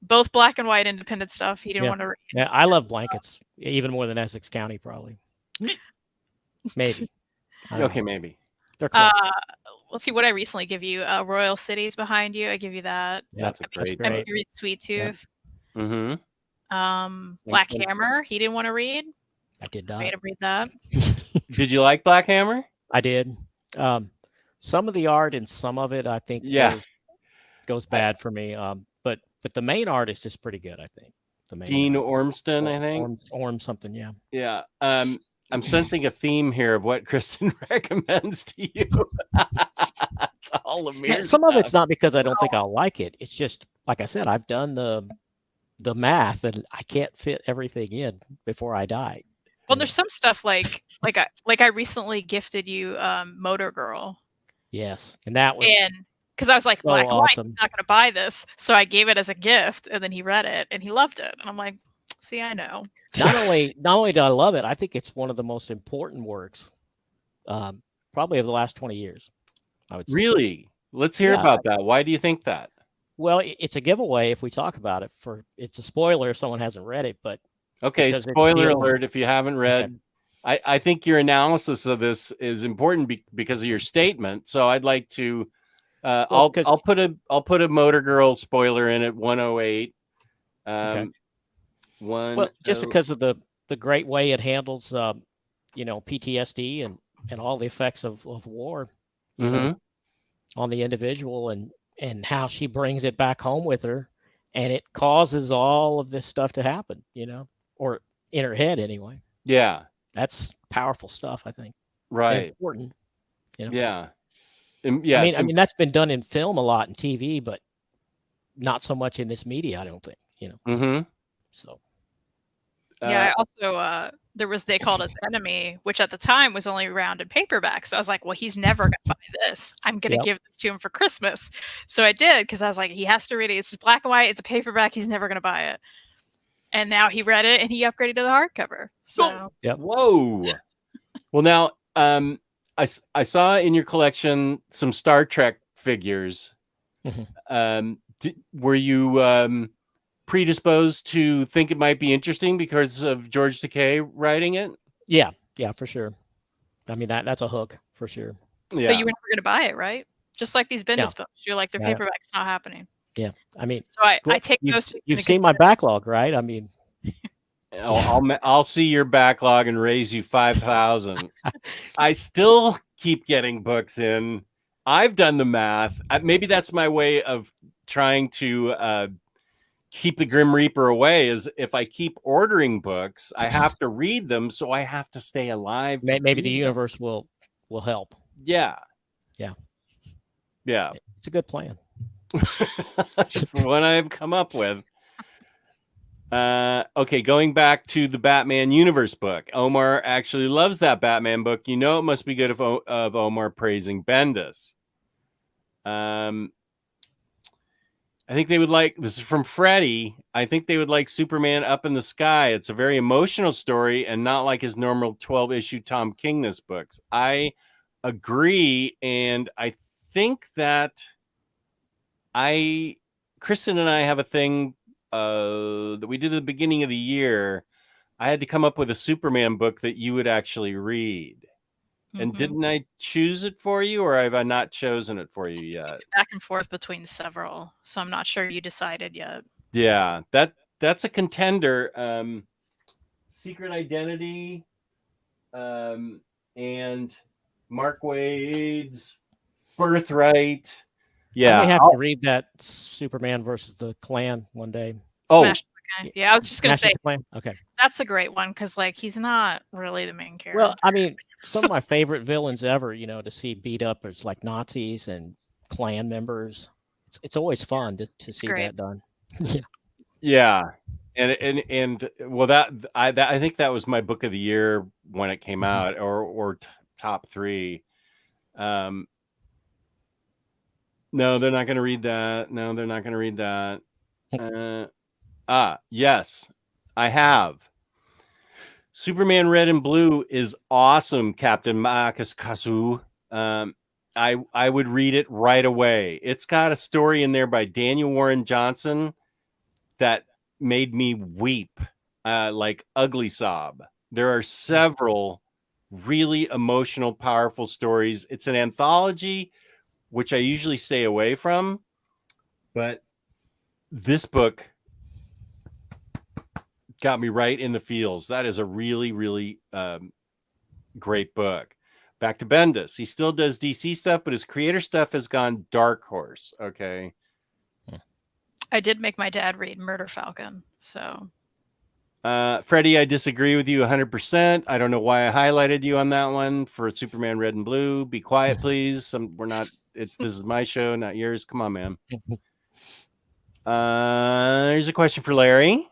[SPEAKER 4] both black and white independent stuff. He didn't want to read.
[SPEAKER 3] Yeah, I love Blankets even more than Essex County, probably. Maybe.
[SPEAKER 1] Okay, maybe.
[SPEAKER 3] They're close.
[SPEAKER 4] Let's see what I recently give you. Royal Cities Behind You. I give you that.
[SPEAKER 3] Yeah,
[SPEAKER 1] that's a great.
[SPEAKER 4] I made you read Sweet Tooth.
[SPEAKER 1] Yeah. Mm-hmm.
[SPEAKER 4] Black Hammer. He didn't want to read.
[SPEAKER 3] I did not.
[SPEAKER 4] Made him read that.
[SPEAKER 1] Did you like Black Hammer?
[SPEAKER 3] I did. Some of the art and some of it, I think, goes bad for me. But the main art is just pretty good, I think. The main
[SPEAKER 1] Dean Ormston, I think.
[SPEAKER 3] Orm something, yeah.
[SPEAKER 1] Yeah. I'm sensing a theme here of what Kristan recommends to you. It's all Lemire
[SPEAKER 3] some of it's not because I don't think I'll like it. It's just, like I said, I've done the math and I can't fit everything in before I die.
[SPEAKER 4] Well, there's some stuff like I recently gifted you Motor Girl.
[SPEAKER 3] Yes, and that was
[SPEAKER 4] because I was like, black and white,
[SPEAKER 3] awesome.
[SPEAKER 4] he's not going to buy this, so I gave it as a gift, and then he read it and he loved it, and I'm like, see, I know.
[SPEAKER 3] Not only do I love it, I think it's one of the most important works, probably of the last 20 years. I would say.
[SPEAKER 1] Really? Let's hear about that. Why do you think that?
[SPEAKER 3] Well, it's a giveaway if we talk about it. It's a spoiler if someone hasn't read it, but
[SPEAKER 1] okay, spoiler alert if you haven't read. Okay. I think your analysis of this is important because of your statement. So I'd like to. I'll put a Motor Girl spoiler in at 108.
[SPEAKER 3] Okay. Well, just because of the great way it handles, PTSD and all the effects of war, on the individual and how she brings it back home with her, and it causes all of this stuff to happen, or in her head anyway.
[SPEAKER 1] Yeah,
[SPEAKER 3] that's powerful stuff, I think.
[SPEAKER 1] Right,
[SPEAKER 3] and important.
[SPEAKER 1] Yeah,
[SPEAKER 3] yeah. I mean, that's been done in film a lot in TV, but not so much in this media, I don't think. So.
[SPEAKER 4] Yeah, I also they called us Enemy, which at the time was only around in paperback. So I was like, well, he's never gonna buy this. I'm gonna give this to him for Christmas. So I did, because I was like, he has to read it. It's black and white, it's a paperback, he's never gonna buy it. And now he read it and he upgraded to the hardcover. So
[SPEAKER 1] whoa. Well, now I saw in your collection some Star Trek figures. Were you predisposed to think it might be interesting because of George Takei writing it?
[SPEAKER 3] Yeah, for sure. I mean, that's a hook for sure.
[SPEAKER 1] Yeah.
[SPEAKER 4] But you were never going to buy it, right? Just like these Bendis books. You're like, their paperback's not happening.
[SPEAKER 3] Yeah, I mean,
[SPEAKER 4] so I take those things.
[SPEAKER 3] You've seen my backlog, right? I mean,
[SPEAKER 1] I'll see your backlog and raise you 5,000. I still keep getting books in, I've done the math. Maybe that's my way of trying to keep the Grim Reaper away. Is if I keep ordering books, I have to read them, so I have to stay alive.
[SPEAKER 3] Maybe the universe will help.
[SPEAKER 1] Yeah.
[SPEAKER 3] Yeah.
[SPEAKER 1] Yeah.
[SPEAKER 3] It's a good plan.
[SPEAKER 1] It's the one I've come up with. Okay, going back to the Batman Universe book. Omar actually loves that Batman book. You know it must be good of Omar praising Bendis. I think they would like, this is from Freddie. I think they would like Superman Up in the Sky. It's a very emotional story and not like his normal 12-issue Tom Kingness books. I agree, and I think that Kristan and I have a thing that we did at the beginning of the year. I had to come up with a Superman book that you would actually read. And didn't I choose it for you, or have I not chosen it for you yet?
[SPEAKER 4] Back and forth between several, so I'm not sure you decided yet.
[SPEAKER 1] Yeah, that's a contender. Secret Identity, and Mark Waid's Birthright. Yeah,
[SPEAKER 3] I may have to read that Superman versus the Klan one day.
[SPEAKER 4] Smash yeah, I was just gonna say.
[SPEAKER 3] Okay,
[SPEAKER 4] that's a great one because like he's not really the main character.
[SPEAKER 3] Well, I mean, some of my favorite villains ever, you know, to see beat up as like Nazis and Klan members. It's always fun to see that done.
[SPEAKER 1] Yeah, and well, I think that was my book of the year when it came out, or top 3. No, they're not going to read that. No, they're not going to read that. Yes, I have. Superman Red and Blue is awesome, Captain Marcus Kasu. I would read it right away. It's got a story in there by Daniel Warren Johnson that made me weep, like ugly sob. There are several really emotional, powerful stories. It's an anthology, which I usually stay away from, but this book got me right in the feels. That is a really, really great book. Back to Bendis. He still does DC stuff, but his creator stuff has gone Dark Horse. Okay.
[SPEAKER 4] I did make my dad read Murder Falcon. So,
[SPEAKER 1] Freddie, I disagree with you 100%. I don't know why I highlighted you on that one for Superman Red and Blue. Be quiet, please. We're not. This is my show, not yours. Come on, man. Here's a question for Larry.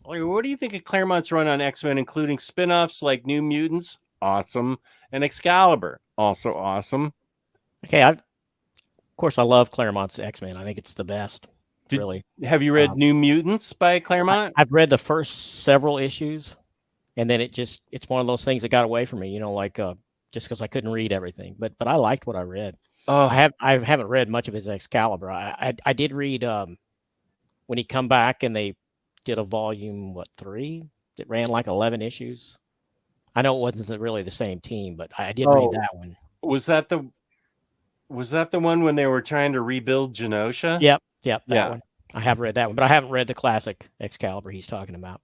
[SPEAKER 1] What do you think of Claremont's run on X-Men, including spin-offs like New Mutants? Awesome. And Excalibur, also awesome.
[SPEAKER 3] Okay, of course I love Claremont's X-Men. I think it's the best. Really.
[SPEAKER 1] Have you read New Mutants by Claremont?
[SPEAKER 3] I've read the first several issues, and then it's one of those things that got away from me, you know, like just because I couldn't read everything. But I liked what I read. Oh, I haven't read much of his Excalibur. I did read when he come back and they did a volume 3 that ran like 11 issues. I know it wasn't really the same team, but I did read that one.
[SPEAKER 1] Was that the one when they were trying to rebuild Genosha?
[SPEAKER 3] Yep, that one. I have read that one, but I haven't read the classic Excalibur he's talking about.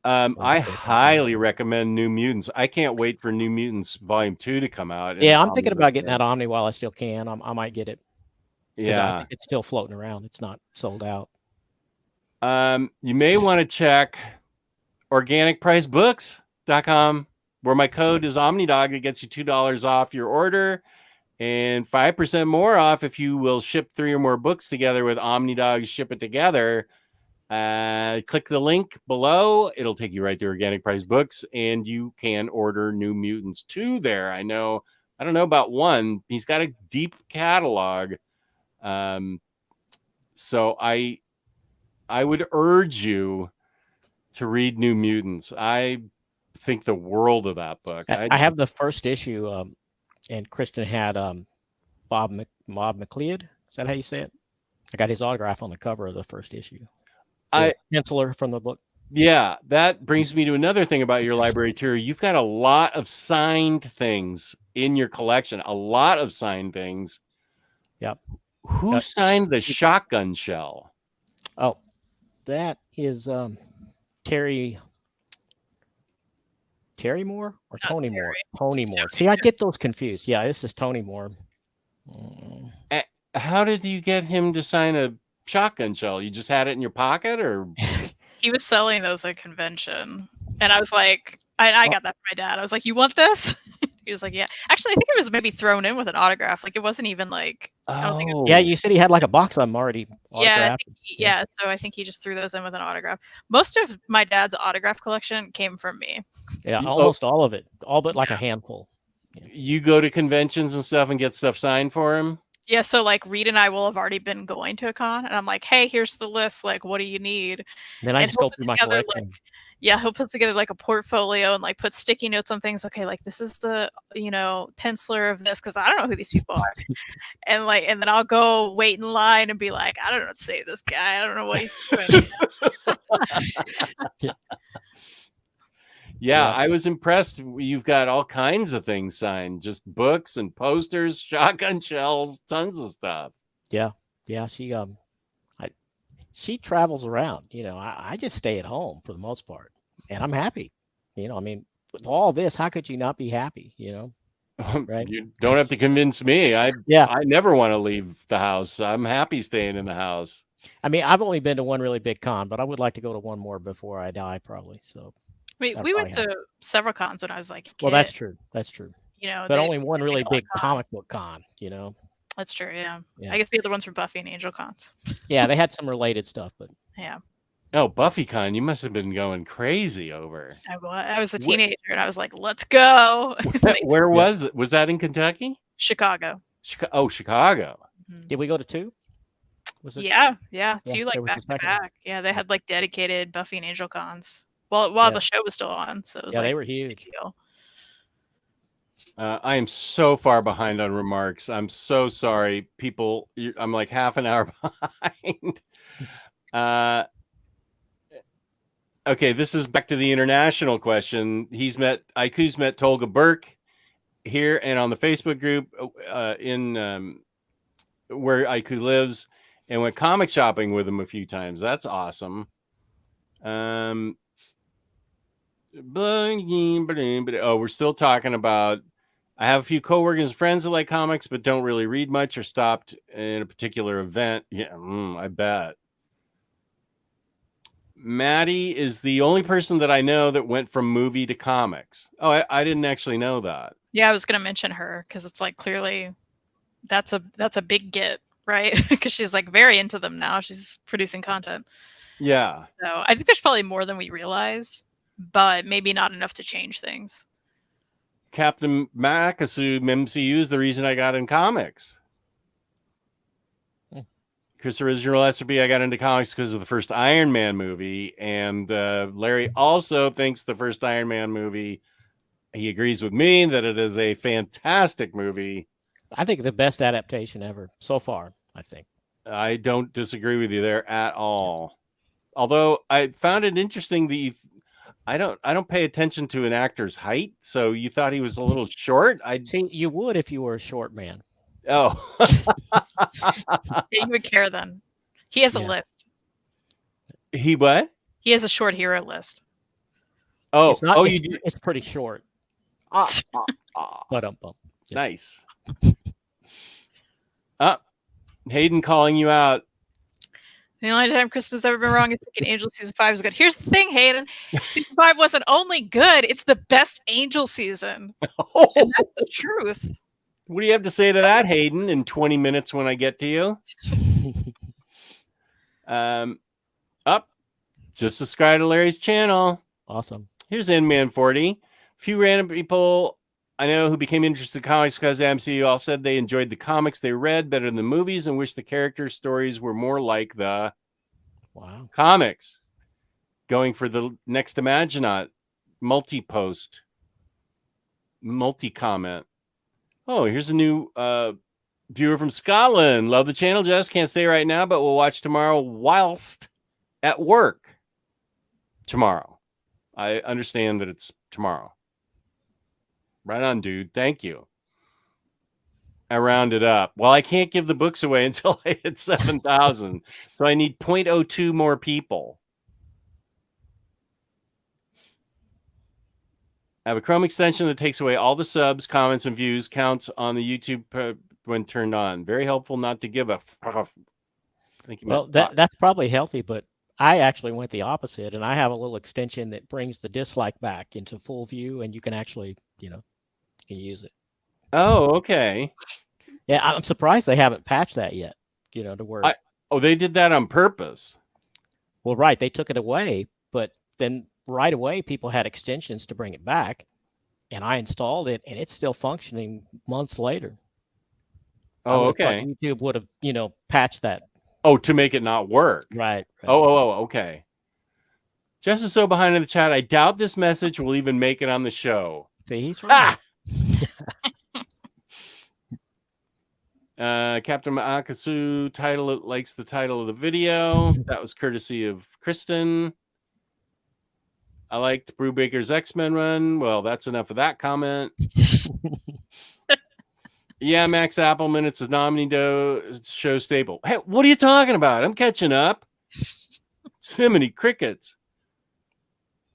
[SPEAKER 1] I highly recommend New Mutants. I can't wait for New Mutants Volume 2 to come out.
[SPEAKER 3] Yeah, I'm thinking about getting that Omni while I still can. I might get it.
[SPEAKER 1] Yeah,
[SPEAKER 3] I think it's still floating around. It's not sold out.
[SPEAKER 1] You may want to check organicpricebooks.com, where my code is OmniDog. It gets you $2 off your order and 5% more off if you will ship 3 or more books together with OmniDog. Ship it together. Click the link below. It'll take you right to Organic Price Books, and you can order New Mutants 2 there. I don't know about 1. He's got a deep catalog. So I would urge you to read New Mutants. I think the world of that book.
[SPEAKER 3] I have the first issue, and Kristan had Bob McLeod. Is that how you say it? I got his autograph on the cover of the first issue. Penciler from the book.
[SPEAKER 1] Yeah, that brings me to another thing about your library tour. You've got a lot of signed things in your collection. A lot of signed things.
[SPEAKER 3] Yep.
[SPEAKER 1] Who signed the shotgun shell?
[SPEAKER 3] Oh, that is Terry Moore or Tony Moore? Tony Moore. See, I get those confused. Yeah, this is Tony Moore.
[SPEAKER 1] How did you get him to sign a shotgun shell? You just had it in your pocket, or
[SPEAKER 4] he was selling those at convention, and I was like, I got that from my dad. I was like, "You want this?" He was like, "Yeah." Actually, I think it was maybe thrown in with an autograph. Like it wasn't even like. I don't think it was,
[SPEAKER 3] yeah, you said he had like a box of them already autographed.
[SPEAKER 4] Yeah, so I think he just threw those in with an autograph. Most of my dad's autograph collection came from me.
[SPEAKER 3] Yeah, almost all of it, all but like a handful.
[SPEAKER 1] You go to conventions and stuff and get stuff signed for him?
[SPEAKER 4] Yeah, so like Reed and I will have already been going to a con, and I'm like, "Hey, here's the list. Like, what do you need?"
[SPEAKER 3] And then I just go through my collection.
[SPEAKER 4] Yeah, he'll put together like a portfolio and like put sticky notes on things. Okay, like this is the penciler of this, because I don't know who these people are. And then I'll go wait in line and be like, I don't know what to say to this guy. I don't know what he's doing.
[SPEAKER 1] Yeah, I was impressed. You've got all kinds of things signed, just books and posters, shotgun shells, tons of stuff.
[SPEAKER 3] Yeah. She travels around. I just stay at home for the most part, and I'm happy. I mean, with all this, how could you not be happy? Right?
[SPEAKER 1] You don't have to convince me. I never want to leave the house. I'm happy staying in the house.
[SPEAKER 3] I mean, I've only been to one really big con, but I would like to go to one more before I die, probably. So
[SPEAKER 4] we went to several cons when I was like a kid.
[SPEAKER 3] Well, that's true. But only one really big comic book con.
[SPEAKER 4] That's true. Yeah. I guess the other ones were Buffy and Angel cons.
[SPEAKER 3] Yeah, they had some related stuff, but
[SPEAKER 4] yeah.
[SPEAKER 1] Oh, BuffyCon, you must have been going crazy over.
[SPEAKER 4] I was a teenager and I was like, let's go.
[SPEAKER 1] Where was it? Was that in Kentucky?
[SPEAKER 4] Chicago.
[SPEAKER 1] Chicago.
[SPEAKER 3] Did we go to 2?
[SPEAKER 4] Was it? Yeah. 2 like back to back. Yeah, they had like dedicated Buffy and Angel cons. While the show was still on. So it was
[SPEAKER 3] they were huge.
[SPEAKER 1] I am so far behind on remarks. I'm so sorry, people. I'm like half an hour behind. Okay, this is back to the international question. Aiku's met Tolga Burke here and on the Facebook group in where Aiku lives, and went comic shopping with him a few times. That's awesome. We're still talking about. I have a few coworkers and friends that like comics, but don't really read much or stopped in a particular event. Yeah, I bet. Maddie is the only person that I know that went from movie to comics. Oh, I didn't actually know that.
[SPEAKER 4] Yeah, I was going to mention her because it's like clearly that's a big get, right? Because she's like very into them now. She's producing content.
[SPEAKER 1] Yeah.
[SPEAKER 4] So I think there's probably more than we realize, but maybe not enough to change things.
[SPEAKER 1] Captain Makasu MCU is the reason I got in comics. Chris Original SRB, I got into comics because of the first Iron Man movie. And Larry also thinks the first Iron Man movie, he agrees with me that it is a fantastic movie.
[SPEAKER 3] I think the best adaptation ever so far, I think.
[SPEAKER 1] I don't disagree with you there at all. Although I found it interesting that I don't pay attention to an actor's height, so you thought he was a little short?
[SPEAKER 3] See, you would if you were a short man.
[SPEAKER 1] Oh.
[SPEAKER 4] You would care then. He has a list.
[SPEAKER 1] He what?
[SPEAKER 4] He has a short hero list.
[SPEAKER 1] Oh,
[SPEAKER 3] it's pretty short.
[SPEAKER 1] Nice. Hayden calling you out.
[SPEAKER 4] The only time Kristan's ever been wrong is thinking Angel Season 5 is good. Here's the thing, Hayden. Season 5 wasn't only good, it's the best Angel season. Oh. And that's the truth.
[SPEAKER 1] What do you have to say to that, Hayden, in 20 minutes when I get to you? Just subscribe to Larry's channel.
[SPEAKER 3] Awesome.
[SPEAKER 1] Here's N-Man40. Few random people I know who became interested in comics because of MCU all said they enjoyed the comics they read better than the movies and wish the characters' stories were more like the comics. Going for the next Imaginaut multi-comment. Oh, here's a new viewer from Scotland. Love the channel, Jess. Can't stay right now, but we'll watch tomorrow whilst at work. Tomorrow. I understand that it's tomorrow. Right on, dude. Thank you. I rounded up. Well, I can't give the books away until I hit 7,000. So I need 0.02 more people. I have a Chrome extension that takes away all the subs, comments, and views. Counts on the YouTube when turned on. Very helpful not to give a.
[SPEAKER 3] Well, that's probably healthy, but I actually went the opposite, and I have a little extension that brings the dislike back into full view, and you can actually, you can use it.
[SPEAKER 1] Oh, okay.
[SPEAKER 3] Yeah, I'm surprised they haven't patched that yet. To where.
[SPEAKER 1] They did that on purpose.
[SPEAKER 3] Well, right, they took it away, but then right away people had extensions to bring it back, and I installed it, and it's still functioning months later.
[SPEAKER 1] Oh, okay.
[SPEAKER 3] YouTube would have, patched that.
[SPEAKER 1] Oh, to make it not work.
[SPEAKER 3] Right.
[SPEAKER 1] Oh, okay. Jess is so behind in the chat. I doubt this message will even make it on the show.
[SPEAKER 3] See, he's right.
[SPEAKER 1] Captain Akasu likes the title of the video. That was courtesy of Kristan. I liked Brubaker's X-Men run. Well, that's enough of that comment. Yeah, Max Appleman, it's a OmniDads show staple. Hey, what are you talking about? I'm catching up. Too many crickets.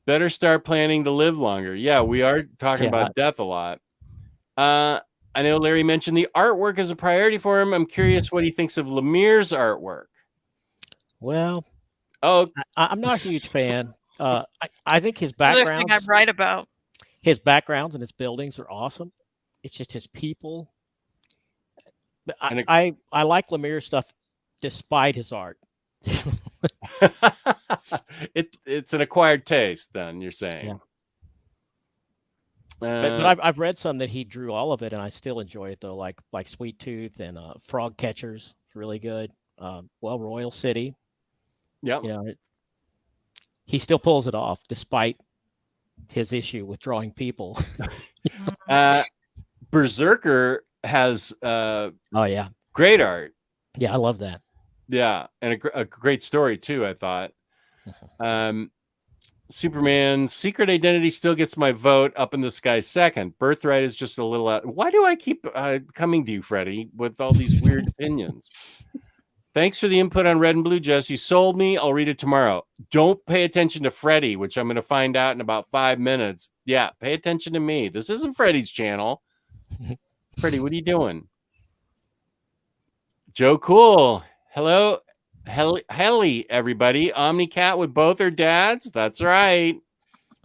[SPEAKER 1] Better start planning to live longer. Yeah, we are talking about death a lot. I know Larry mentioned the artwork is a priority for him. I'm curious what he thinks of Lemire's artwork.
[SPEAKER 3] Well, I'm not a huge fan. I think his backgrounds.
[SPEAKER 4] I'm right about.
[SPEAKER 3] His backgrounds and his buildings are awesome. It's just his people. But I like Lemire's stuff despite his art.
[SPEAKER 1] It's an acquired taste, then you're saying.
[SPEAKER 3] Yeah. But I've read some that he drew all of it, and I still enjoy it though. Like Sweet Tooth and Frog Catchers, it's really good. Royal City.
[SPEAKER 1] Yeah.
[SPEAKER 3] He still pulls it off despite his issue with drawing people.
[SPEAKER 1] Berserker has great art.
[SPEAKER 3] Yeah, I love that.
[SPEAKER 1] Yeah, and a great story too, I thought. Superman Secret Identity still gets my vote. Up in the Sky second. Birthright is just a little out. Why do I keep coming to you, Freddie, with all these weird opinions? Thanks for the input on Red and Blue, Jess. You sold me. I'll read it tomorrow. Don't pay attention to Freddie, which I'm going to find out in about 5 minutes. Yeah, pay attention to me. This isn't Freddie's channel. Freddie, what are you doing? Joe Cool. Hello. Helly, everybody. OmniCat with both her dads. That's right.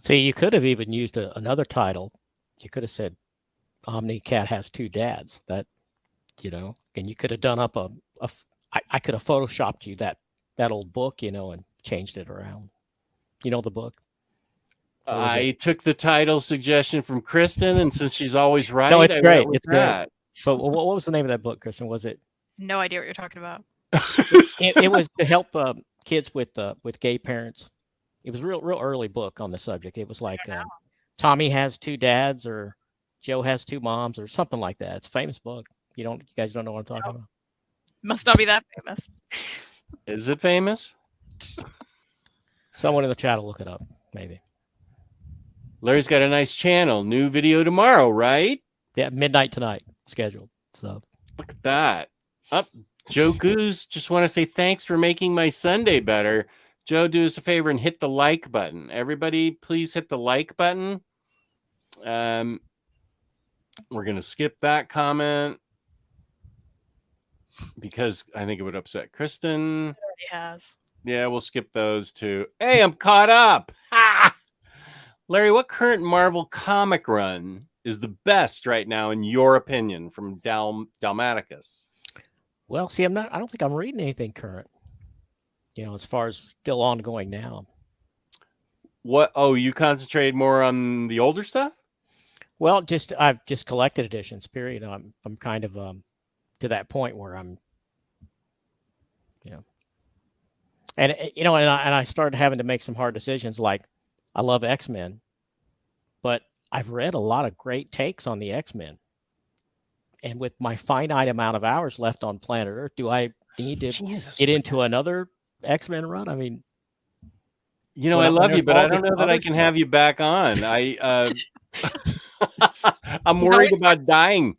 [SPEAKER 3] See, you could have even used another title. You could have said OmniCat has two dads. That, and you could have done up I could have photoshopped you that old book, and changed it around. The book.
[SPEAKER 1] I took the title suggestion from Kristan, and since she's always right,
[SPEAKER 3] no, it's great.
[SPEAKER 1] It's that.
[SPEAKER 3] But what was the name of that book, Kristan? Was it?
[SPEAKER 4] No idea what you're talking about.
[SPEAKER 3] It was to help kids with gay parents. It was a real early book on the subject. It was like Tommy has two dads, or Joe has two moms, or something like that. It's a famous book. You guys don't know what I'm talking about?
[SPEAKER 4] Must not be that famous.
[SPEAKER 1] Is it famous?
[SPEAKER 3] Someone in the chat will look it up, maybe.
[SPEAKER 1] Larry's got a nice channel. New video tomorrow, right?
[SPEAKER 3] Yeah, midnight tonight scheduled. So
[SPEAKER 1] look at that. Joe Goose, just want to say thanks for making my Sunday better. Joe, do us a favor and hit the like button. Everybody, please hit the like button. We're going to skip that comment because I think it would upset Kristan.
[SPEAKER 4] It already has.
[SPEAKER 1] Yeah, we'll skip those too. Hey, I'm caught up. Ha! Larry, what current Marvel comic run is the best right now, in your opinion, from Dalmaticus?
[SPEAKER 3] Well, see, I don't think I'm reading anything current, as far as still ongoing now.
[SPEAKER 1] What? Oh, you concentrate more on the older stuff?
[SPEAKER 3] Well, I've just collected editions, period. I'm kind of to that point where I'm, and I started having to make some hard decisions. Like, I love X-Men, but I've read a lot of great takes on the X-Men. And with my finite amount of hours left on planet Earth, do I need to get into another X-Men run? I mean,
[SPEAKER 1] I love you, but I don't know that I can have you back on. I'm worried about dying.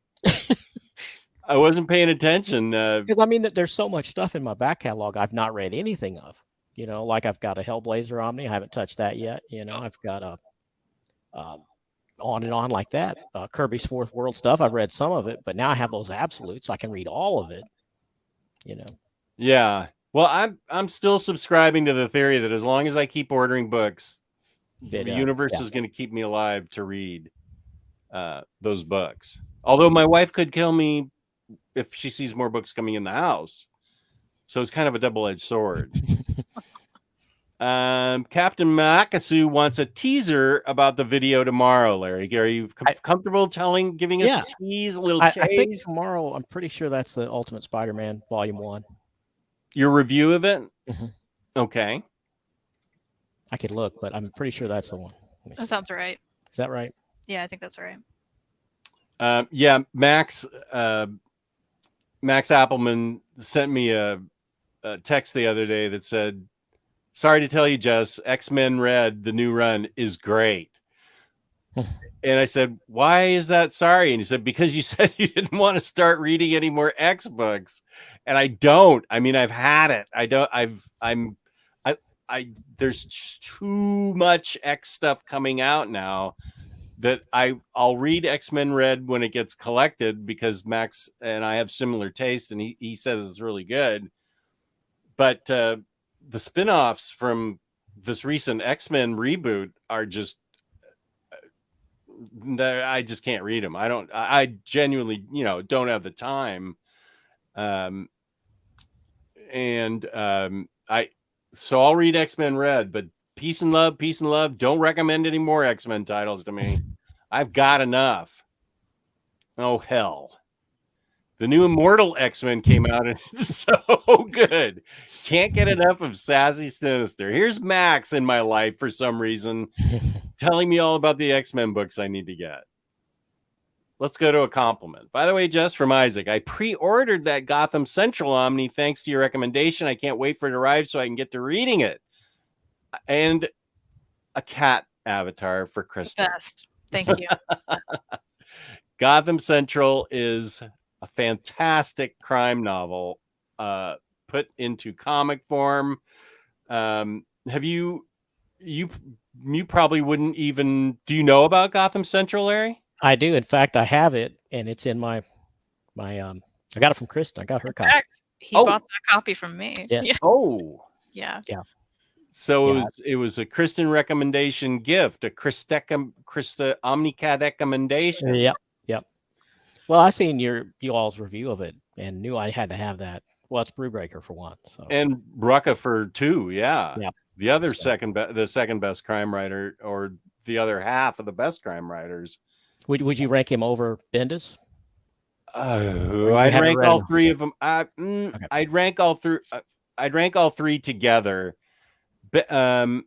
[SPEAKER 1] I wasn't paying attention.
[SPEAKER 3] Because there's so much stuff in my back catalog I've not read anything of. Like I've got a Hellblazer Omni. I haven't touched that yet. I've got on and on like that. Kirby's Fourth World stuff, I've read some of it, but now I have those absolutes. So I can read all of it.
[SPEAKER 1] Yeah. Well, I'm still subscribing to the theory that as long as I keep ordering books, the universe is going to keep me alive to read those books. Although my wife could kill me if she sees more books coming in the house. So it's kind of a double-edged sword. Captain Makasu wants a teaser about the video tomorrow, Larry. Are you comfortable giving us a tease, a little taste?
[SPEAKER 3] I think tomorrow, I'm pretty sure that's the Ultimate Spider-Man Volume 1.
[SPEAKER 1] Your review of it?
[SPEAKER 3] Mm-hmm.
[SPEAKER 1] Okay.
[SPEAKER 3] I could look, but I'm pretty sure that's the one.
[SPEAKER 4] That sounds right.
[SPEAKER 3] Is that right?
[SPEAKER 4] Yeah, I think that's right.
[SPEAKER 1] Yeah, Max Appleman sent me a text the other day that said, "Sorry to tell you, Jess, X-Men Red, the new run, is great." And I said, "Why is that sorry?" And he said, "Because you said you didn't want to start reading any more X books." And I don't. I mean, I've had it. There's too much X stuff coming out now that I'll read X-Men Red when it gets collected because Max and I have similar taste, and he says it's really good. But the spin-offs from this recent X-Men reboot are just, I just can't read them. I genuinely, don't have the time. So I'll read X-Men Red, but peace and love. Don't recommend any more X-Men titles to me. I've got enough. Oh, hell. The new Immortal X-Men came out and it's so good. Can't get enough of Sassy Sinister. Here's Max in my life for some reason telling me all about the X-Men books I need to get. Let's go to a compliment. By the way, Jess, from Isaac, I pre-ordered that Gotham Central Omni thanks to your recommendation. I can't wait for it to arrive so I can get to reading it. And a cat avatar for Kristan.
[SPEAKER 4] Best. Thank you.
[SPEAKER 1] Gotham Central is a fantastic crime novel put into comic form. Have you probably wouldn't even, do you know about Gotham Central, Larry?
[SPEAKER 3] I do. In fact, I have it, and it's in my I got it from Kristan. I got her copy.
[SPEAKER 4] He bought that copy from me.
[SPEAKER 3] Yeah.
[SPEAKER 1] Oh.
[SPEAKER 4] Yeah.
[SPEAKER 3] Yeah.
[SPEAKER 1] So it was a Kristan recommendation gift, a Krista OmniCat recommendation.
[SPEAKER 3] Yep. Well, I seen you all's review of it and knew I had to have that. Well, it's Brewbreaker for one. So.
[SPEAKER 1] And Rucka for two, yeah.
[SPEAKER 3] Yeah.
[SPEAKER 1] The other second best crime writer, or the other half of the best crime writers.
[SPEAKER 3] Would you rank him over Bendis?
[SPEAKER 1] I'd rank all three of them. Okay. I'd rank all three. I'd rank all three together. But I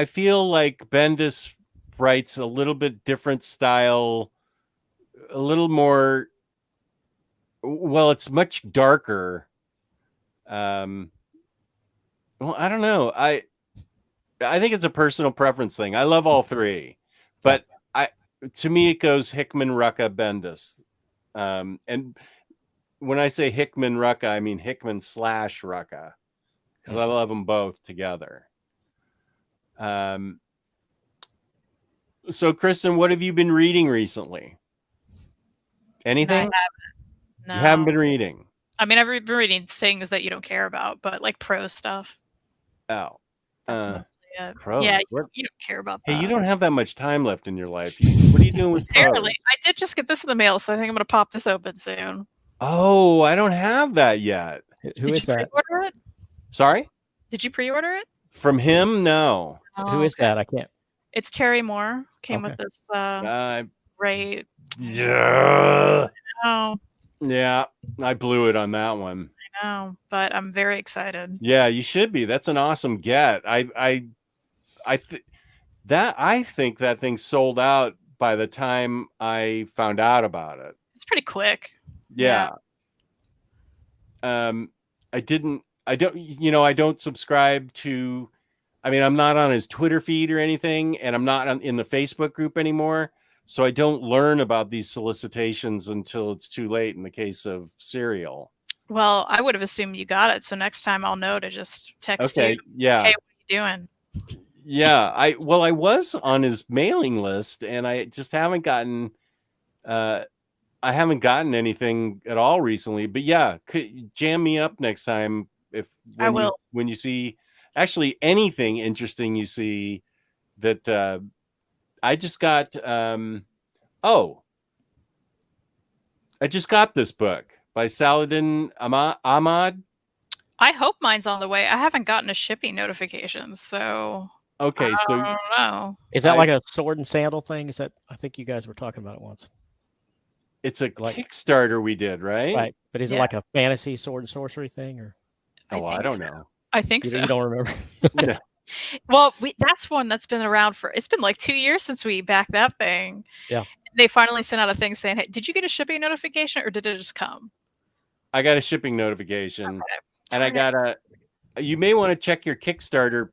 [SPEAKER 1] feel like Bendis writes a little bit different style, a little more. Well, it's much darker. Well, I don't know. I think it's a personal preference thing. I love all three, but to me it goes Hickman, Rucka, Bendis. And when I say Hickman, Rucka, I mean Hickman / Rucka, because I love them both together. So, Kristan, what have you been reading recently? Anything?
[SPEAKER 4] No.
[SPEAKER 1] You haven't been reading.
[SPEAKER 4] I mean, I've been reading things that you don't care about, but like pro stuff.
[SPEAKER 1] Oh.
[SPEAKER 4] That's mostly it.
[SPEAKER 1] Pro?
[SPEAKER 4] Yeah, you don't care about that.
[SPEAKER 1] Hey, you don't have that much time left in your life. What are you doing with
[SPEAKER 4] Apparently,
[SPEAKER 1] pros?
[SPEAKER 4] I did just get this in the mail, so I think I'm going to pop this open soon.
[SPEAKER 1] Oh, I don't have that yet.
[SPEAKER 3] Who is that?
[SPEAKER 4] Pre-order it?
[SPEAKER 1] Sorry?
[SPEAKER 4] Did you pre-order it?
[SPEAKER 1] From him? No.
[SPEAKER 3] Who is that? I can't.
[SPEAKER 4] It's Terry Moore. Came with this right.
[SPEAKER 1] Yeah.
[SPEAKER 4] Oh.
[SPEAKER 1] Yeah, I blew it on that one.
[SPEAKER 4] I know, but I'm very excited.
[SPEAKER 1] Yeah, you should be. That's an awesome get. I think that thing sold out by the time I found out about it.
[SPEAKER 4] It's pretty quick.
[SPEAKER 1] Yeah. I don't subscribe to, I mean, I'm not on his Twitter feed or anything, and I'm not in the Facebook group anymore. So I don't learn about these solicitations until it's too late in the case of Serial.
[SPEAKER 4] Well, I would have assumed you got it. So next time I'll know to just text you.
[SPEAKER 1] Yeah.
[SPEAKER 4] Hey, what are you doing?
[SPEAKER 1] Yeah, I was on his mailing list, and I just haven't gotten anything at all recently. But yeah, jam me up next time when you see actually anything interesting you see that I just got. I just got this book by Saladin Ahmad.
[SPEAKER 4] I hope mine's on the way. I haven't gotten a shipping notification, so
[SPEAKER 1] okay. So
[SPEAKER 4] I don't know.
[SPEAKER 3] Is that like a sword and sandal thing? Is that? I think you guys were talking about it once.
[SPEAKER 1] It's a Kickstarter we did, right?
[SPEAKER 3] Right, but is it like a fantasy sword and sorcery thing, or?
[SPEAKER 1] I don't know.
[SPEAKER 4] I think so.
[SPEAKER 3] You don't remember?
[SPEAKER 1] No.
[SPEAKER 4] Well, that's one that's been around it's been like 2 years since we backed that thing.
[SPEAKER 3] Yeah.
[SPEAKER 4] They finally sent out a thing saying, "Hey, did you get a shipping notification or did it just come?"
[SPEAKER 1] I got a shipping notification,
[SPEAKER 4] okay.
[SPEAKER 1] And I got you may want to check your Kickstarter.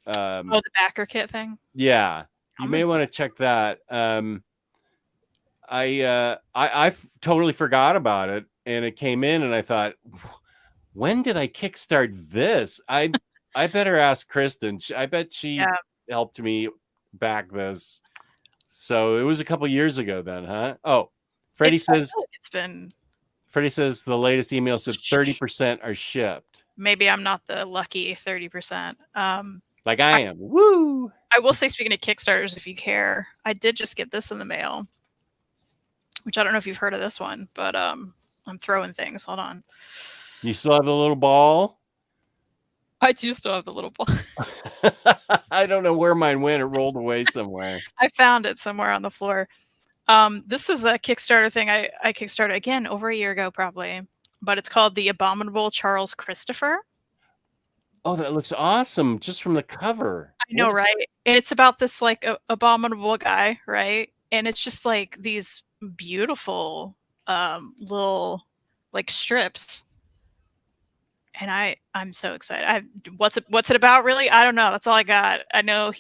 [SPEAKER 4] The backer kit thing.
[SPEAKER 1] Yeah, you may want to check that. I totally forgot about it, and it came in, and I thought, when did I kickstart this? I better ask Kristan. I bet she helped me back this. So it was a couple years ago then, huh? Oh, Freddie says Freddie says the latest email said 30% are shipped.
[SPEAKER 4] Maybe I'm not the lucky 30%.
[SPEAKER 1] Like I am. Woo!
[SPEAKER 4] I will say, speaking of Kickstarters, if you care, I did just get this in the mail, which I don't know if you've heard of this one, but I'm throwing things. Hold on.
[SPEAKER 1] You still have the little ball?
[SPEAKER 4] I do still have the little ball.
[SPEAKER 1] I don't know where mine went. It rolled away somewhere.
[SPEAKER 4] I found it somewhere on the floor. This is a Kickstarter thing I kickstarted again over a year ago, probably, but it's called The Abominable Charles Christopher.
[SPEAKER 1] Oh, that looks awesome just from the cover.
[SPEAKER 4] I know, right? And it's about this like abominable guy, right? And it's just like these beautiful little like strips. And I'm so excited. What's it about, really? I don't know. That's all I got. I know